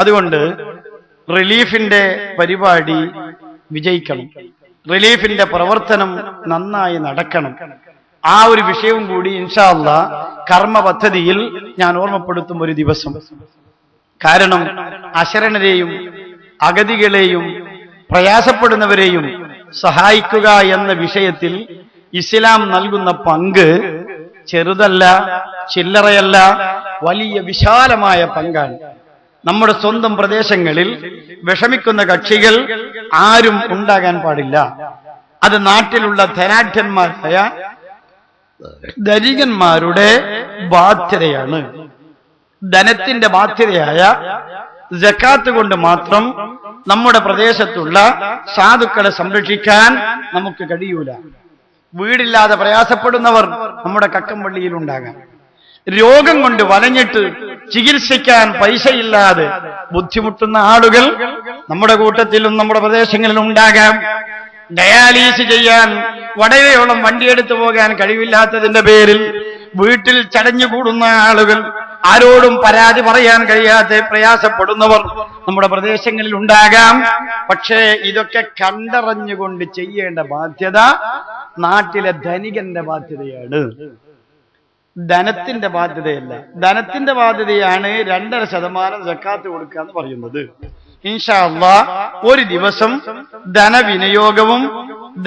അതുകൊണ്ട് റിലീഫിന്റെ പരിപാടി വിജയിക്കണം, റിലീഫിന്റെ പ്രവർത്തനം നന്നായി നടക്കണം. ആ ഒരു വിഷയവും കൂടി ഇൻഷാ അല്ലാഹ് കർമ്മ പദ്ധതിയിൽ ഞാൻ ഓർമ്മപ്പെടുത്തും ഒരു ദിവസം. കാരണം അശരണരെയും അഗതികളെയും പ്രയാസപ്പെടുന്നവരെയും സഹായിക്കുക എന്ന വിഷയത്തിൽ ഇസ്ലാം നൽകുന്ന പങ്ക് ചെറുതല്ല, ചില്ലറയല്ല, വലിയ വിശാലമായ പങ്കാണ്. നമ്മുടെ സ്വന്തം പ്രദേശങ്ങളിൽ വിഷമിക്കുന്ന കക്ഷികൾ ആരും ഉണ്ടാകാൻ പാടില്ല. അത് നാട്ടിലുള്ള ധനാഢ്യന്മാരായ ധനികന്മാരുടെ ബാധ്യതയാണ്. ധനത്തിന്റെ ബാധ്യതയായ സക്കാത്ത് കൊണ്ട് മാത്രം നമ്മുടെ പ്രദേശത്തുള്ള സാധുക്കളെ സംരക്ഷിക്കാൻ നമുക്ക് കഴിയൂല. വീടില്ലാതെ പ്രയാസപ്പെടുന്നവർ നമ്മുടെ കക്കമ്പള്ളിയിൽ ഉണ്ടാകാം. രോഗം കൊണ്ട് വലഞ്ഞിട്ട് ചികിത്സിക്കാൻ പൈസയില്ലാതെ ബുദ്ധിമുട്ടുന്ന ആളുകൾ നമ്മുടെ കൂട്ടത്തിലും നമ്മുടെ പ്രദേശങ്ങളിലും ഉണ്ടാകാം. ഡയാലിസിസ് ചെയ്യാൻ വടയോളം വണ്ടിയെടുത്തു പോകാൻ കഴിവില്ലാത്തതിന്റെ പേരിൽ വീട്ടിൽ ചടഞ്ഞുകൂടുന്ന ആളുകൾ, ആരോടും പരാതി പറയാൻ കഴിയാതെ പ്രയാസപ്പെടുന്നവർ നമ്മുടെ പ്രദേശങ്ങളിൽ ഉണ്ടാകാം. പക്ഷേ ഇതൊക്കെ കണ്ടറിഞ്ഞുകൊണ്ട് ചെയ്യേണ്ട ബാധ്യത നാട്ടിലെ ധനികന്റെ ബാധ്യതയാണ്, ധനത്തിന്റെ ബാധ്യതയല്ല. ധനത്തിന്റെ ബാധ്യതയാണ് 2.5% സക്കാത്ത് കൊടുക്കുക എന്ന് പറയുന്നത്. ഇൻഷാ അല്ലാഹ് ഒരു ദിവസം ധനവിനിയോഗവും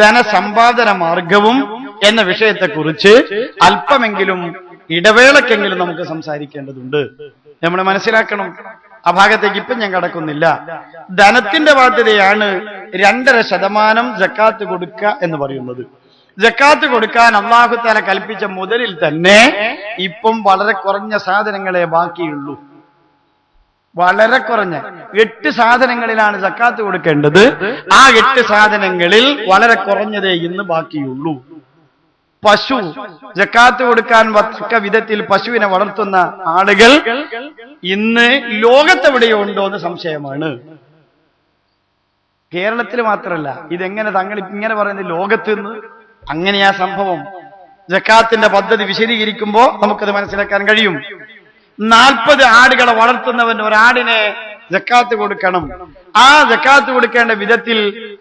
ധനസമ്പാദന മാർഗവും എന്ന വിഷയത്തെക്കുറിച്ച് അല്പമെങ്കിലും ഇടവേളക്കെങ്കിലും നമുക്ക് സംസാരിക്കേണ്ടതുണ്ട്. നമ്മൾ മനസ്സിലാക്കണം. ആ ഭാഗത്തേക്ക് ഇപ്പം ഞാൻ കടക്കുന്നില്ല. ധനത്തിന്റെ ബാധ്യതയാണ് 2.5% സക്കാത്ത് കൊടുക്കുക എന്ന് പറയുന്നത്. സക്കാത്ത് കൊടുക്കാൻ അല്ലാഹു തആല കൽപ്പിച്ച മുതലിൽ തന്നെ ഇപ്പം വളരെ കുറഞ്ഞ സാധനങ്ങളെ ബാക്കിയുള്ളൂ. വളരെ കുറഞ്ഞ 8 സാധനങ്ങളിലാണ് സക്കാത്ത് കൊടുക്കേണ്ടത്. ആ 8 സാധനങ്ങളിൽ വളരെ കുറഞ്ഞതേ ഇന്ന് ബാക്കിയുള്ളൂ. പശു, സക്കാത്ത് കൊടുക്കാൻ തക്ക വിധത്തിൽ പശുവിനെ വളർത്തുന്ന ആളുകൾ ഇന്ന് ലോകത്തെവിടെയോ ഉണ്ടോ എന്ന് സംശയമാണ്. കേരളത്തിൽ മാത്രമല്ല, ഇതെങ്ങനെ തങ്ങൾ ഇങ്ങനെ പറയുന്നത് ലോകത്ത് നിന്ന്? അങ്ങനെയാ സംഭവം. സക്കാത്തിന്റെ പദ്ധതി വിശദീകരിക്കുമ്പോൾ നമുക്കത് മനസ്സിലാക്കാൻ കഴിയും. 40 ആടുകളെ വളർത്തുന്നവൻ ഒരാടിനെ സക്കാത്ത് കൊടുക്കണം. ആ സക്കാത്ത് കൊടുക്കേണ്ട വിധത്തിൽ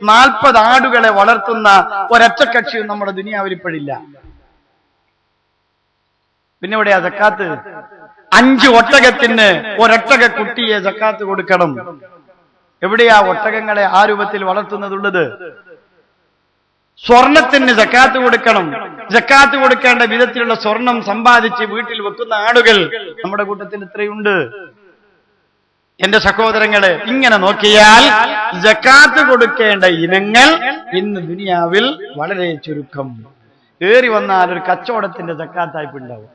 40 ആടുകളെ വളർത്തുന്ന ഒരൊറ്റ കക്ഷിയും നമ്മുടെ ദുനിയാവിൽ ഇപ്പോഴില്ല. പിന്നെ എവിടെയാ സക്കാത്ത്? 5 ഒട്ടകത്തിന് ഒരൊട്ടക കുട്ടിയെ സക്കാത്ത് കൊടുക്കണം. എവിടെയാ ഒട്ടകങ്ങളെ ആ രൂപത്തിൽ വളർത്തുന്നതുള്ളത്? സ്വർണത്തിന് സക്കാത്ത് കൊടുക്കണം. സക്കാത്ത് കൊടുക്കേണ്ട വിധത്തിലുള്ള സ്വർണം സമ്പാദിച്ച് വീട്ടിൽ വെക്കുന്ന ആളുകൾ നമ്മുടെ കൂട്ടത്തിൽ ഇത്രയുണ്ട്. എന്റെ സഹോദരങ്ങളെ, ഇങ്ങനെ നോക്കിയാൽ സക്കാത്ത് കൊടുക്കേണ്ട ഇനങ്ങൾ ഇന്ന് ദുനിയാവിൽ വളരെ ചുരുക്കം. ഏറി വന്നാൽ ഒരു കച്ചവടത്തിന്റെ സക്കാത്തായിപ്പുണ്ടാവും.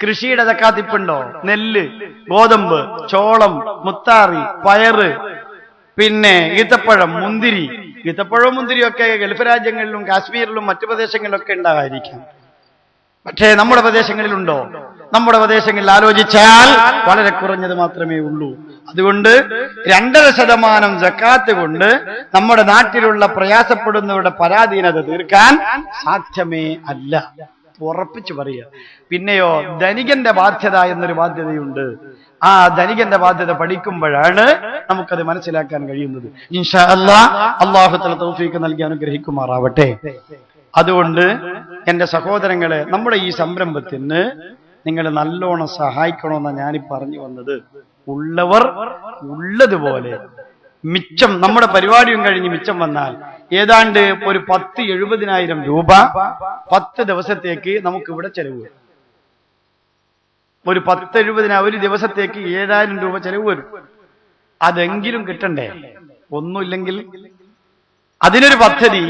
കൃഷിയുടെ സക്കാത്തിപ്പുണ്ടോ? നെല്ല്, ഗോതമ്പ്, ചോളം, മുത്താറി, പയറ്, പിന്നെ ഈത്തപ്പഴം, മുന്തിരി. ഈത്തപ്പഴവും മുന്തിരിയൊക്കെ ഗൾഫ് രാജ്യങ്ങളിലും കാശ്മീരിലും മറ്റു പ്രദേശങ്ങളിലൊക്കെ ഉണ്ടാകാതിരിക്കാം. പക്ഷേ നമ്മുടെ പ്രദേശങ്ങളിലുണ്ടോ? നമ്മുടെ പ്രദേശങ്ങളിൽ ആലോചിച്ചാൽ വളരെ കുറഞ്ഞത് മാത്രമേ ഉള്ളൂ. അതുകൊണ്ട് 2.5% സക്കാത്ത് കൊണ്ട് നമ്മുടെ നാട്ടിലുള്ള പ്രയാസപ്പെടുന്നവരുടെ പരാധീനത തീർക്കാൻ സാധ്യമേ അല്ല. ഉറപ്പിച്ചു പറയുക. പിന്നെയോ ധനികന്റെ ബാധ്യത എന്നൊരു ബാധ്യതയുണ്ട്. ആ ധനികന്റെ ബാധ്യത പഠിക്കുമ്പോഴാണ് നമുക്കത് മനസ്സിലാക്കാൻ കഴിയുന്നത്. ഇൻഷാ അല്ലാഹ് അല്ലാഹു തആല തൗഫീഖ് നൽകി അനുഗ്രഹിക്കുമാറാവട്ടെ. അതുകൊണ്ട് എന്റെ സഹോദരങ്ങളെ, നമ്മുടെ ഈ സംരംഭത്തിന് നിങ്ങൾ നല്ലോണം സഹായിക്കണമെന്നാണ് ഞാനീ പറഞ്ഞു വന്നത്. ഉള്ളവർ ഉള്ളതുപോലെ മിച്ചം, നമ്മുടെ പരിപാടിയും കഴിഞ്ഞ് മിച്ചം വന്നാൽ ഏതാണ്ട് ഒരു 10,70,000 രൂപ 10 ദിവസത്തേക്ക് നമുക്കിവിടെ ചെലവ് വരും. ഒരു 10,70,000 ഒരു ദിവസത്തേക്ക് 7,000 രൂപ ചെലവ് വരും. അതെങ്കിലും കിട്ടണ്ടേ? ഒന്നുമില്ലെങ്കിൽ അതിനൊരു പദ്ധതി.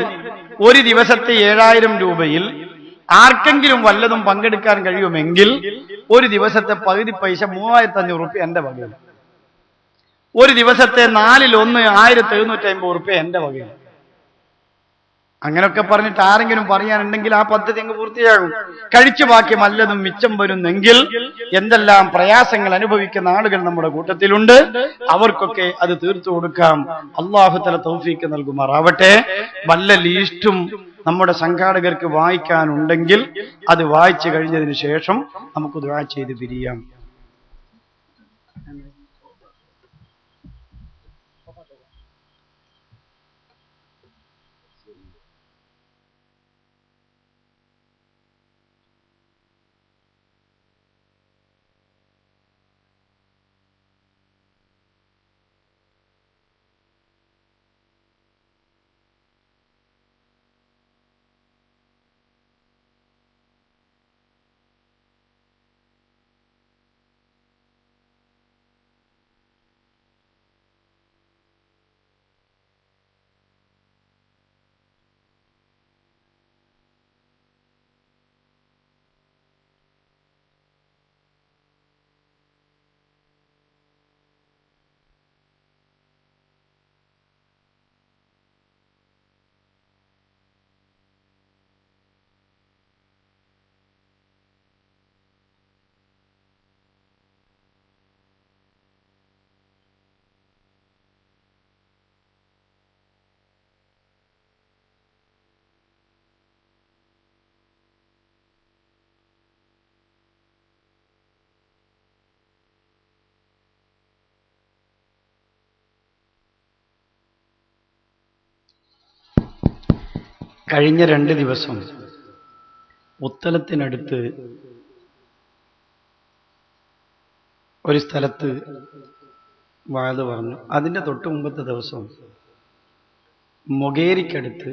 ഒരു ദിവസത്തെ 7,000 രൂപയിൽ ആർക്കെങ്കിലും വല്ലതും പങ്കെടുക്കാൻ കഴിയുമെങ്കിൽ ഒരു ദിവസത്തെ പകുതി പൈസ 3,500 രൂപ എന്റെ വകയിൽ, ഒരു ദിവസത്തെ 1/4 1,750 രൂപ എന്റെ വകയിൽ. അങ്ങനെയൊക്കെ പറഞ്ഞിട്ട് ആരെങ്കിലും പറയാനുണ്ടെങ്കിൽ ആ പദ്ധതി അങ്ങ് പൂർത്തിയാകും. കഴിച്ചു ബാക്കി വല്ലതും മിച്ചം വരുന്നെങ്കിൽ എന്തെല്ലാം പ്രയാസങ്ങൾ അനുഭവിക്കുന്ന ആളുകൾ നമ്മുടെ കൂട്ടത്തിലുണ്ട്, അവർക്കൊക്കെ അത് തീർത്തു കൊടുക്കാം. അല്ലാഹു തആല തൗഫീഖ് നൽകുമാറാവട്ടെ. വല്ല ലീസ്റ്റും നമ്മുടെ സംഘാടകർക്ക് വായിക്കാനുണ്ടെങ്കിൽ അത് വായിച്ചു കഴിഞ്ഞതിന് ശേഷം നമുക്ക് ദുആ ചെയ്ത് പിരിയാം. കഴിഞ്ഞ 2 ദിവസം ഉത്തലത്തിനടുത്ത് ഒരു സ്ഥലത്ത് വാഴ് പറഞ്ഞു. അതിൻ്റെ തൊട്ട് മുമ്പത്തെ ദിവസം മൊകേരിക്കടുത്ത്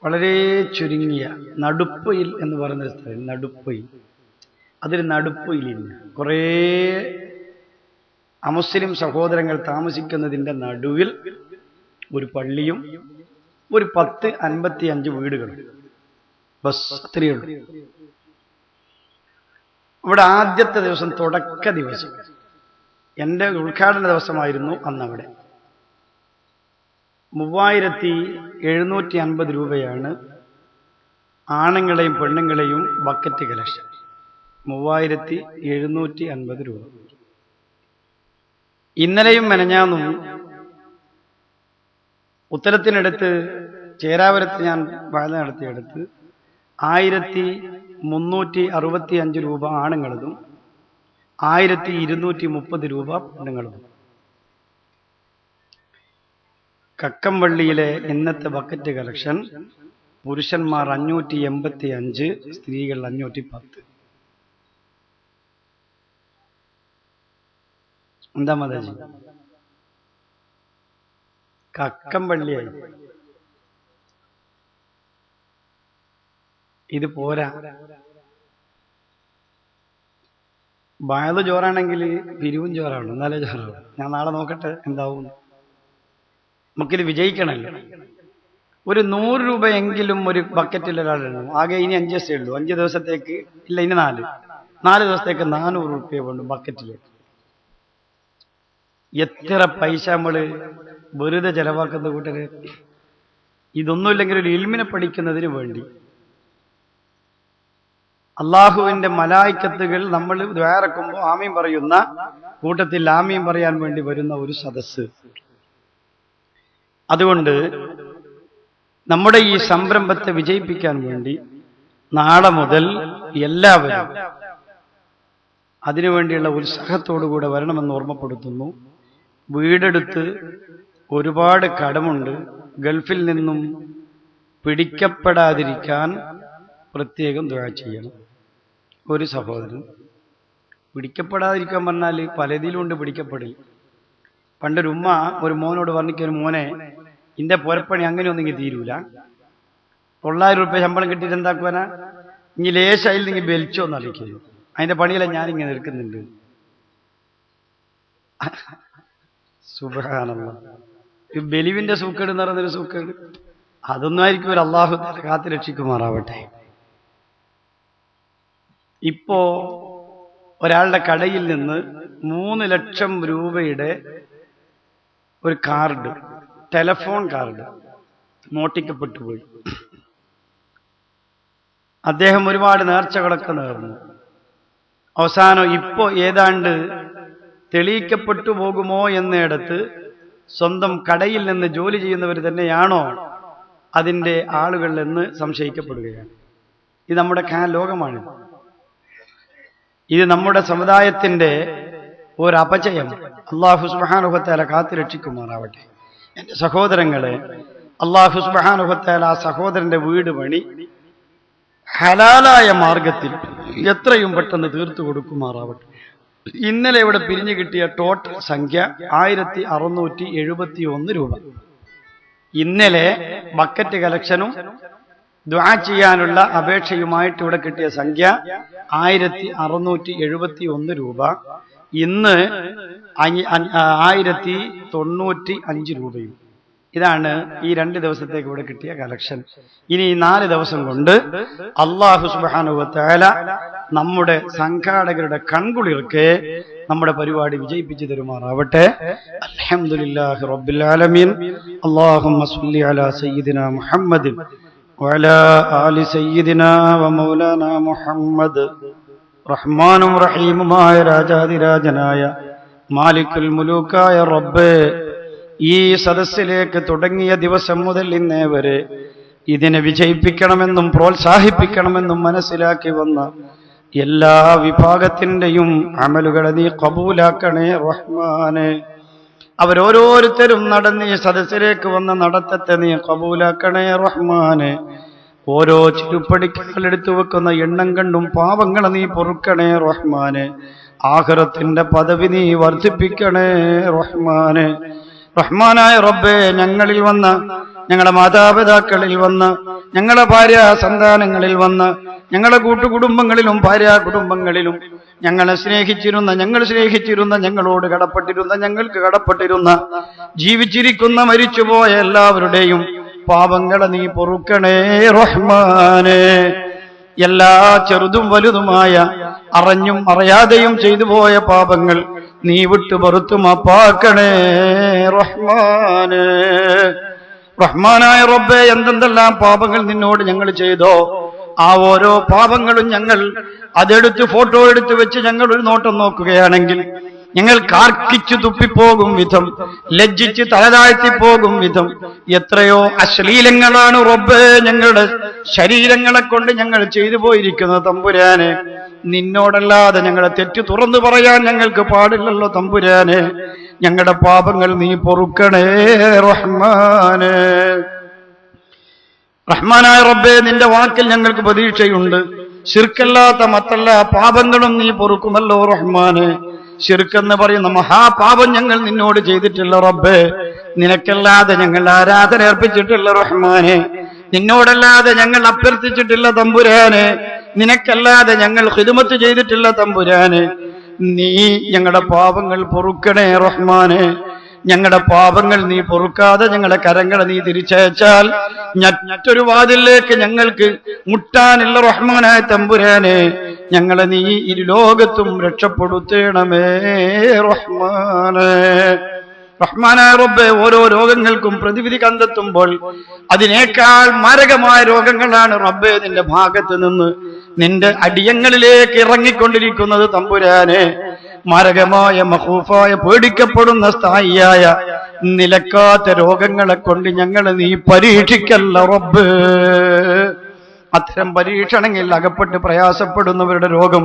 വളരെ ചുരുങ്ങിയ നടുപ്പൊയിൽ എന്ന് പറയുന്ന സ്ഥലം, നടുപ്പൊയിൽ, അതിൽ നടുപ്പൊയിലില്ല, കുറേ അമുസ്ലിം സഹോദരങ്ങൾ താമസിക്കുന്നതിൻ്റെ നടുവിൽ ഒരു പള്ളിയും ഒരു 10-55 വീടുകളും, ബസ്, അത്രയേ ഉള്ളൂ. ഇവിടെ ആദ്യത്തെ ദിവസം, തുടക്ക ദിവസം, എൻ്റെ ഉദ്ഘാടന ദിവസമായിരുന്നു അന്ന്. അവിടെ 3,750 രൂപയാണ് ആണുങ്ങളെയും പെണ്ണുങ്ങളെയും ബക്കറ്റ് കലക്ഷൻ. 3,750 രൂപ. ഇന്നലെയും മെനഞ്ഞാന്നും ഉത്തരത്തിനടുത്ത് ചേരാപുരത്ത് ഞാൻ വാഴ നടത്തിയെടുത്ത് 1,365 രൂപ ആണുങ്ങളതും 1,230 രൂപ പെണ്ണുങ്ങളതും. കക്കംവള്ളിയിലെ ഇന്നത്തെ ബക്കറ്റ് കളക്ഷൻ പുരുഷന്മാർ 585, സ്ത്രീകൾ 510. എന്താ മതാജി? കക്കംപള്ളിയായി. ഇത് പോരാ. ബായത് ജോറാണെങ്കിൽ പിരിവും ജോറാണ്, എന്നാലേ ജോറാണ്. ഞാൻ നാളെ നോക്കട്ടെ എന്താവും. നമുക്കിത് വിജയിക്കണല്ലോ. ഒരു 100 രൂപയെങ്കിലും ഒരു ബക്കറ്റിൽ ഒരാളുണ്ടാവും. ആകെ ഇനി 5 ദിവസമേ ഉള്ളൂ. 5 ദിവസത്തേക്ക് ഇല്ല, ഇനി 4 ദിവസത്തേക്ക് 400 രൂപ വേണ്ട ബക്കറ്റിലേക്ക്. എത്ര പൈസ നമ്മള് വെറുതെ ചെലവാക്കുന്ന കൂട്ടര്. ഇതൊന്നുമില്ലെങ്കിൽ ഒരു ഇൽമിനെ പഠിക്കുന്നതിന് വേണ്ടി അള്ളാഹുവിന്റെ മലായിക്കത്തുകൾ നമ്മൾ ദ്വാരക്കുമ്പോൾ ആമീൻ പറയുന്ന കൂട്ടത്തിൽ ആമീൻ പറയാൻ വേണ്ടി വരുന്ന ഒരു സദസ്സ്. അതുകൊണ്ട് നമ്മുടെ ഈ സംരംഭത്തെ വിജയിപ്പിക്കാൻ വേണ്ടി നാളെ മുതൽ എല്ലാവരും അതിനുവേണ്ടിയുള്ള ഉത്സാഹത്തോടുകൂടെ വരണമെന്ന് ഓർമ്മപ്പെടുത്തുന്നു. വീടെടുത്ത് ഒരുപാട് കടമുണ്ട്. ഗൾഫിൽ നിന്നും പിടിക്കപ്പെടാതിരിക്കാൻ പ്രത്യേകം ദുആ ചെയ്യണം. ഒരു സഹോദരൻ പിടിക്കപ്പെടാതിരിക്കാൻ പറഞ്ഞാൽ പലതിലുണ്ട് പിടിക്കപ്പെടൽ. പണ്ടൊരു ഉമ്മ ഒരു മോനോട് പറഞ്ഞിക്കൊരു മോനെ, ഇന്റെ പുരപ്പണി അങ്ങനെയൊന്നും ഇങ്ങനെ തീരൂല, 900 രൂപ ശമ്പളം കിട്ടിയിട്ട് എന്താക്കുവാനാ, ഇനി ലേശായിൽ നിങ്ങൾ ബെലിച്ചോന്ന് അറിയിക്കുന്നു, അതിന്റെ പണിയെല്ലാം ഞാനിങ്ങനെ എടുക്കുന്നുണ്ട്. സുബ്ഹാനല്ലാഹ്, ബലിവിന്റെ സൂക്കേട് എന്ന് പറയുന്നൊരു സൂക്കേട്, അതൊന്നും ആയിരിക്കും അല്ലാഹു കാത്തു രക്ഷിക്കുമാറാവട്ടെ. ഇപ്പോ ഒരാളുടെ കടയിൽ നിന്ന് 3 ലക്ഷം രൂപയുടെ ഒരു കാർഡ്, ടെലഫോൺ കാർഡ് മോഷ്ടിക്കപ്പെട്ടുപോയി. അദ്ദേഹം ഒരുപാട് നേർച്ചകളൊക്കെ നേർന്നു. അവസാനം ഇപ്പോ ഏതാണ്ട് തെളിയിക്കപ്പെട്ടു പോകുമോ എന്നിടത്ത് സ്വന്തം കടയിൽ നിന്ന് ജോലി ചെയ്യുന്നവർ തന്നെയാണോ അതിൻ്റെ ആളുകൾ എന്ന് സംശയിക്കപ്പെടുകയാണ്. ഇത് നമ്മുടെ ലോകമാണ്. ഇത് നമ്മുടെ സമുദായത്തിന്റെ ഒരു അപജയം. അല്ലാഹു സുബ്ഹാനഹു വ തആല കാത്തു രക്ഷിക്കുമാറാവട്ടെ. എന്റെ സഹോദരങ്ങളെ, അല്ലാഹു സുബ്ഹാനഹു വ തആല ആ സഹോദരന്റെ വീട് പണി ഹലാലായ മാർഗത്തിൽ എത്രയും പെട്ടെന്ന് തീർത്തു കൊടുക്കുമാറാവട്ടെ. ഇന്നലെ ഇവിടെ പിരിഞ്ഞു കിട്ടിയ ടോട്ടൽ സംഖ്യ 1671 രൂപ. ഇന്നലെ ബക്കറ്റ് കലക്ഷനും ദുആ ചെയ്യാനുള്ള അപേക്ഷയുമായിട്ട് ഇവിടെ കിട്ടിയ സംഖ്യ 1671 രൂപ. ഇന്ന് 1095 രൂപയും. ഇതാണ് ഈ 2 ദിവസത്തേക്ക് ഇവിടെ കിട്ടിയ കലക്ഷൻ. ഇനി ഈ 4 ദിവസം കൊണ്ട് അല്ലാഹു സുബ്ഹാനഹു വ തആല നമ്മുടെ സംഘാടകരുടെ കൺകുളിർക്ക് നമ്മുടെ പരിപാടി വിജയിപ്പിച്ചു തരുമാറാവട്ടെ. അൽഹംദുലില്ലാഹി റബ്ബിൽ ആലമീൻ. അല്ലാഹുമ്മ സ്വല്ലി അലാ സയ്യിദിനാ മുഹമ്മദിൻ വഅലാ ആലി സയ്യിദിനാ വമൗലാനാ മുഹമ്മദ്. റഹ്മാനും റഹീമുമായ രാജാതിരാജനായ മാലിക്കുൽ മുലൂക്കായ റബ്ബേ, ഈ സദസ്സിലേക്ക് തുടങ്ങിയ ദിവസം മുതൽ ഇന്നേ വരെ ഇതിനെ വിജയിപ്പിക്കണമെന്നും പ്രോത്സാഹിപ്പിക്കണമെന്നും മനസ്സിലാക്കി വന്ന എല്ലാ വിഭാഗത്തിന്റെയും അമലുകളെ നീ കബൂലാക്കണേ റഹ്മാനെ. അവരോരോരുത്തരും നടന്ന് ഈ സദസ്സിലേക്ക് വന്ന നടത്തത്തെ നീ കബൂലാക്കണേ റഹ്മാനെ. ഓരോ ചിരുപ്പടിക്കൽ എടുത്തു വെക്കുന്ന എണ്ണം കണ്ടും പാപങ്ങളെ നീ പൊറുക്കണേ റഹ്മാനെ. ആഖിറത്തിന്റെ പദവി നീ വർദ്ധിപ്പിക്കണേ റഹ്മാനെ. റഹ്മാനായ റബ്ബേ, ഞങ്ങളിൽ വന്ന, ഞങ്ങളുടെ മാതാപിതാക്കളിൽ വന്ന, ഞങ്ങളുടെ ഭാര്യ സന്താനങ്ങളിൽ വന്ന, ഞങ്ങളുടെ കൂട്ടുകുടുംബങ്ങളിലും ഭാര്യ കുടുംബങ്ങളിലും ഞങ്ങളെ സ്നേഹിച്ചിരുന്ന, ഞങ്ങൾ സ്നേഹിച്ചിരുന്ന, ഞങ്ങളോട് കടപ്പെട്ടിരുന്ന, ഞങ്ങൾക്ക് കടപ്പെട്ടിരുന്ന, ജീവിച്ചിരിക്കുന്ന മരിച്ചുപോയ എല്ലാവരുടെയും പാപങ്ങളെ നീ പൊറുക്കണേ റഹ്മാനെ. എല്ലാ ചെറുതും വലുതുമായ അറിഞ്ഞും അറിയാതെയും ചെയ്തു പോയ പാപങ്ങൾ നീ വിട്ടു പുറത്തു മാപ്പാക്കണേ റഹ്മാനെ. റഹ്മാനായ റബ്ബേ, എന്തെന്തെല്ലാം പാപങ്ങൾ നിന്നോട് ഞങ്ങൾ ചെയ്തോ ആ ഓരോ പാപങ്ങളും ഞങ്ങൾ അതെടുത്ത് ഫോട്ടോ എടുത്ത് വെച്ച് ഞങ്ങൾ ഒരു നോട്ടം നോക്കുകയാണെങ്കിൽ ഞങ്ങൾ കാർക്കിച്ചു തുപ്പിപ്പോകും വിധം, ലജ്ജിച്ച് തലതാഴ്ത്തിപ്പോകും വിധം എത്രയോ അശ്ലീലങ്ങളാണ് റബ്ബേ ഞങ്ങളുടെ ശരീരങ്ങളെ കൊണ്ട് ഞങ്ങൾ ചെയ്തു പോയിരിക്കുന്നത് തമ്പുരാനെ. നിന്നോടല്ലാതെ ഞങ്ങളുടെ തെറ്റ് തുറന്നു പറയാൻ ഞങ്ങൾക്ക് പാടില്ലല്ലോ തമ്പുരാനെ. ഞങ്ങളുടെ പാപങ്ങൾ നീ പൊറുക്കണേ റഹ്മാനെ. റഹ്മാനായ റബ്ബേ, നിന്റെ വാക്കിൽ ഞങ്ങൾക്ക് പ്രതീക്ഷയുണ്ട്. ശിർക്കല്ലാത്ത മറ്റെല്ലാ പാപങ്ങളും നീ പൊറുക്കുമല്ലോ റഹ്മാനെ. ശിർക്കെന്ന് പറയുന്ന മഹാപാപം ഞങ്ങൾ നിന്നോട് ചെയ്തിട്ടില്ല റബ്ബേ. നിനക്കല്ലാതെ ഞങ്ങൾ ആരാധന അർപ്പിച്ചിട്ടില്ല റഹ്മാനെ. നിന്നോടല്ലാതെ ഞങ്ങൾ അഭ്യർത്ഥിച്ചിട്ടില്ല തമ്പുരാനെ. നിനക്കല്ലാതെ ഞങ്ങൾ ഖിദ്മത്ത് ചെയ്തിട്ടില്ല തമ്പുരാനെ. നീ ഞങ്ങളുടെ പാപങ്ങൾ പൊറുക്കണേ റഹ്മാനെ. ഞങ്ങളുടെ പാപങ്ങൾ നീ പൊറുക്കാതെ ഞങ്ങളുടെ കരങ്ങളെ നീ തിരിച്ചയച്ചാൽ മറ്റൊരു വാതിലേക്ക് ഞങ്ങൾക്ക് മുട്ടാനുള്ള റഹ്മാനായ തമ്പുരാനെ. ഞങ്ങളെ നീ ഇരുലോകത്തും രക്ഷപ്പെടുത്തണമേ റഹ്മാനെ. റഹ്മാനായ റബ്ബേ, ഓരോ രോഗങ്ങൾക്കും പ്രതിവിധി കണ്ടെത്തുമ്പോൾ അതിനേക്കാൾ മാരകമായ രോഗങ്ങളാണ് റബ്ബേ നിന്റെ ഭാഗത്ത് നിന്ന് നിന്റെ അടിയങ്ങളിലേക്ക് ഇറങ്ങിക്കൊണ്ടിരിക്കുന്നത് തമ്പുരാനെ. മാരകമായ മഖൂഫായ പേടിക്കപ്പെടുന്ന സ്ഥായിയായ നിലക്കാത്ത രോഗങ്ങളെ കൊണ്ട് ഞങ്ങളെ നീ പരീക്ഷിക്കല്ല റബ്ബേ. അത്തരം പരീക്ഷണങ്ങളിൽ അകപ്പെട്ട് പ്രയാസപ്പെടുന്നവരുടെ രോഗം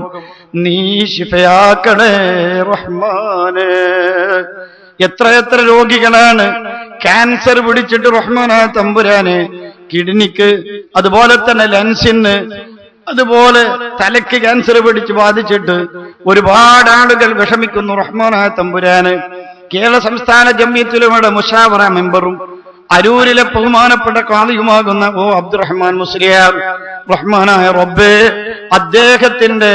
നീ ശിഫയാക്കണേ റഹ്മാനെ. എത്രയെത്ര രോഗികളാണ് ക്യാൻസർ പിടിച്ചിട്ട് റഹ്മാനായ തമ്പുരാനെ കിഡ്നിക്ക്, അതുപോലെ തന്നെ ലെൻസിന്, അതുപോലെ തലയ്ക്ക് ക്യാൻസർ പിടിച്ച് ബാധിച്ചിട്ട് ഒരുപാട് ആളുകൾ വിഷമിക്കുന്നു. റഹ്മാനായ തമ്പുരാന് കേരള സംസ്ഥാന ജംഇയ്യത്തുലമയുടെ മുശാവറ മെമ്പറും അരൂരിലെ ബഹുമാനപ്പെട്ട ഖാദിയുമാകുന്ന അബ്ദുറഹ്മാൻ മുസ്ലിയാർ, റഹ്മാനായ റബ്ബേ, അദ്ദേഹത്തിന്റെ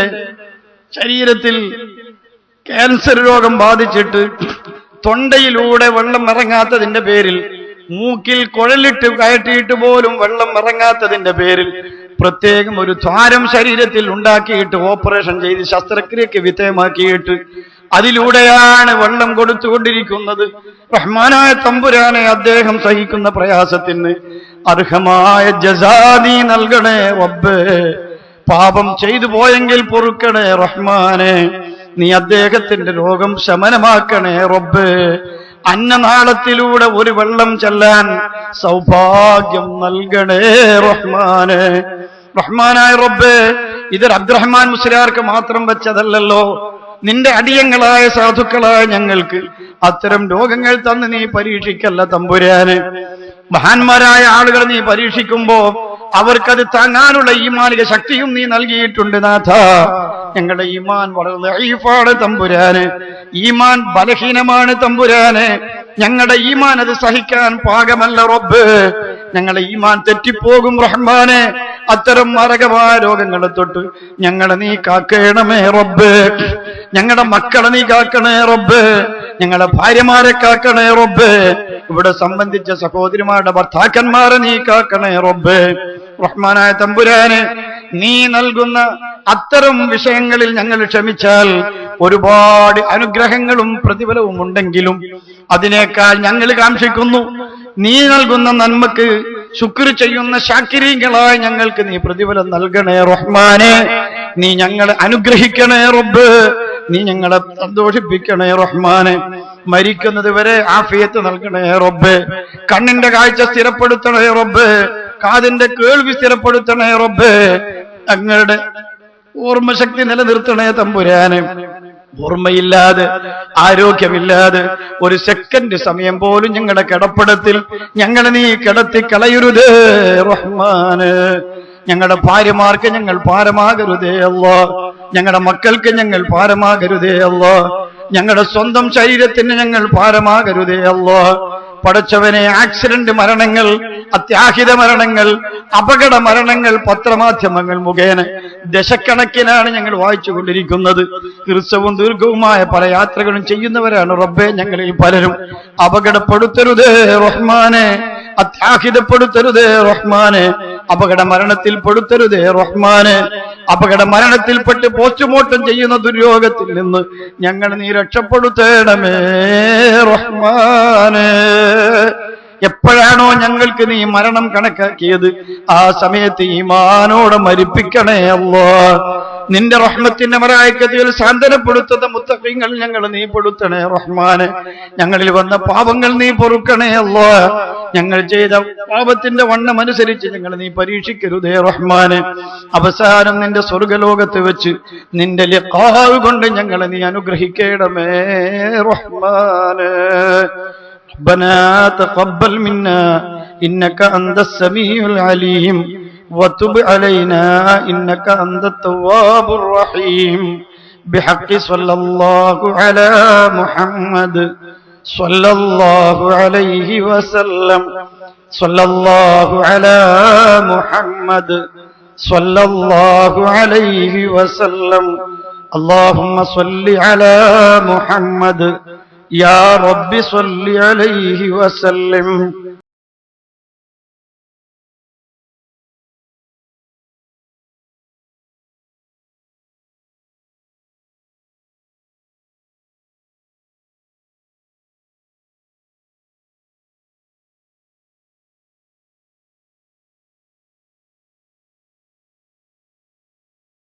ശരീരത്തിൽ ക്യാൻസർ രോഗം ബാധിച്ചിട്ട് തൊണ്ടയിലൂടെ വെള്ളം ഇറങ്ങാത്തതിന്റെ പേരിൽ, മൂക്കിൽ കുഴലിട്ട് കയറ്റിയിട്ട് പോലും വെള്ളം ഇറങ്ങാത്തതിന്റെ പേരിൽ പ്രത്യേകം ഒരു ദ്വാരം ശരീരത്തിൽ ഉണ്ടാക്കിയിട്ട് ഓപ്പറേഷൻ ചെയ്ത് ശസ്ത്രക്രിയക്ക് വിധേയമാക്കിയിട്ട് അതിലൂടെയാണ് വെള്ളം കൊടുത്തുകൊണ്ടിരിക്കുന്നത്. റഹ്മാനായ തമ്പുരാനെ, അദ്ദേഹം സഹിക്കുന്ന പ്രയാസത്തിന് അർഹമായ ജസാ നീ നൽകണേ റബ്ബേ. പാപം ചെയ്തു പോയെങ്കിൽ പൊറുക്കണേ റഹ്മാനെ. നീ അദ്ദേഹത്തിന്റെ രോഗം ശമനമാക്കണേ റബ്ബേ. അന്നനാളത്തിലൂടെ ഒരു വെള്ളം ചെല്ലാൻ സൗഭാഗ്യം നൽകണേ റഹ്മാനെ. റഹ്മാനായ റബ്ബേ, ഇതൊരു അബ്ദുറഹ്മാൻ മുസ്ലിയാർക്ക് മാത്രം വെച്ചതല്ലല്ലോ. നിന്റെ അടിയങ്ങളായ സാധുക്കളായ ഞങ്ങൾക്ക് അത്തരം രോഗങ്ങൾ തന്ന് നീ പരീക്ഷിക്കല്ല തമ്പുരാന്. മഹാന്മാരായ ആളുകൾ നീ പരീക്ഷിക്കുമ്പോ അവർക്കത് താങ്ങാനുള്ള ഈമാനിക ശക്തിയും നീ നൽകിയിട്ടുണ്ട് നാഥ. ഞങ്ങളുടെ ഈമാൻ വളരെ ദഈഫാണ് തമ്പുരാന്, ഈമാൻ ബലഹീനമാണ് തമ്പുരാന്. ഞങ്ങളുടെ ഈമാൻ അത് സഹിക്കാൻ പാകമല്ല റബ്ബ്. ഞങ്ങളുടെ ഈമാൻ തെറ്റിപ്പോകും റഹ്മാനെ. അത്തരം മാരകമായ രോഗങ്ങളെ തൊട്ട് ഞങ്ങളെ നീ കാക്കണമേ റബ്ബ്. ഞങ്ങളുടെ മക്കളെ നീ കാക്കണേ റബ്ബ്. ഞങ്ങളുടെ ഭാര്യമാരെ കാക്കണേ റബ്ബ്. ഇവിടെ സംബന്ധിച്ച സഹോദരിമാരുടെ ഭർത്താക്കന്മാരെ നീ കാക്കണേ റബ്ബ്. റഹ്മാനായ തമ്പുരാന്, നീ നൽകുന്ന അത്തരം വിഷയങ്ങളിൽ ഞങ്ങൾ ക്ഷമിച്ചാൽ ഒരുപാട് അനുഗ്രഹങ്ങളും പ്രതിഫലവും ഉണ്ടെങ്കിലും അതിനേക്കാൾ ഞങ്ങൾ കാക്ഷിക്കുന്നു നീ നൽകുന്ന നന്മക്ക് ശുക്ർ ചെയ്യുന്ന ശാക്കിരീങ്ങളായ ഞങ്ങൾക്ക് നീ പ്രതിഫലം നൽകണേ റഹ്മാനെ. നീ ഞങ്ങളെ അനുഗ്രഹിക്കണേ റബ്ബ്. നീ ഞങ്ങളെ സന്തോഷിപ്പിക്കണേ റഹ്മാനെ. മരിക്കുന്നത് വരെ ആഫിയത്ത് നൽകണേ റബ്ബ്. കണ്ണിന്റെ കാഴ്ച സ്ഥിരപ്പെടുത്തണേ റബ്ബ്. കാതിന്റെ കേൾവി സ്ഥിരപ്പെടുത്തണേ റബ്ബ്. ഞങ്ങളുടെ ഓർമ്മശക്തി നിലനിർത്തണേ തമ്പുരാനെ. ഓർമ്മയില്ലാതെ, ആരോഗ്യമില്ലാതെ ഒരു സെക്കൻഡ് സമയം പോലും ഞങ്ങളുടെ കിടപ്പിടത്തിൽ ഞങ്ങളെ നീ കിടത്തി കളയരുതേ റഹ്മാന്. ഞങ്ങളുടെ ഭാര്യമാർക്ക് ഞങ്ങൾ ഭാരമാകരുതേ അല്ലാ. ഞങ്ങളുടെ മക്കൾക്ക് ഞങ്ങൾ ഭാരമാകരുതേ അല്ലാ. ഞങ്ങളുടെ സ്വന്തം ശരീരത്തിന് ഞങ്ങൾ ഭാരമാകരുതേ അല്ലാ. പടച്ചവനെ, ആക്സിഡന്റ് മരണങ്ങൾ, അത്യാഹിത മരണങ്ങൾ, അപകട മരണങ്ങൾ പത്രമാധ്യമങ്ങൾ മുഖേന ദശക്കണക്കിനാണ് ഞങ്ങൾ വായിച്ചുകൊണ്ടിരിക്കുന്നത്. ഹ്രസ്വവും ദീർഘവുമായ പല യാത്രകളും ചെയ്യുന്നവരാണ് റബ്ബേ ഞങ്ങളിൽ പലരും. അപകടപ്പെടുത്തരുതേ റഹ്മാനെ, അത്യാഹിതപ്പെടുത്തരുതേ റഹ്മാനെ, അപകട മരണത്തിൽ പെടുത്തരുതേ റഹ്മാനെ. അപകട മരണത്തിൽപ്പെട്ട് പോസ്റ്റ്മോർട്ടം ചെയ്യുന്ന ദുര്യോഗത്തിൽ നിന്ന് ഞങ്ങൾ നീ രക്ഷപ്പെടുത്തണമേ റഹ്മാനെ. എപ്പോഴാണോ ഞങ്ങൾക്ക് നീ മരണം കണക്കാക്കിയത് ആ സമയത്ത് ഈമാനോടെ മരിപ്പിക്കണേ അല്ലാ. നിന്റെ റഹ്മത്തിന്റെ മറായിക്കത്തിൽ സാന്ത്വനപ്പെടുത്തുന്ന മുത്തഖീങ്ങൾ ഞങ്ങൾ നീ പെടുത്തണേ റഹ്മാനെ. ഞങ്ങളിൽ വന്ന പാപങ്ങൾ നീ പൊറുക്കണേ അല്ലാ. ഞങ്ങൾ ചെയ്ത പാപത്തിന്റെ വണ്ണം അനുസരിച്ച് ഞങ്ങൾ നീ പരീക്ഷിക്കരുതേ റഹ്മാനെ. അവസാനം നിന്റെ സ്വർഗലോകത്ത് വെച്ച് നിന്റെ ലിഖാഹ് കൊണ്ട് ഞങ്ങളെ നീ അനുഗ്രഹിക്കണമേ റഹ്മാനെ. ربنا تقبل منا إنك أنت السميع العليم وتب علينا إنك أنت التواب الرحيم بحق صلى الله على محمد صلى الله عليه وسلم صلى الله على محمد صلى الله عليه وسلم اللهم صل على محمد يا رب صل عليه وسلم.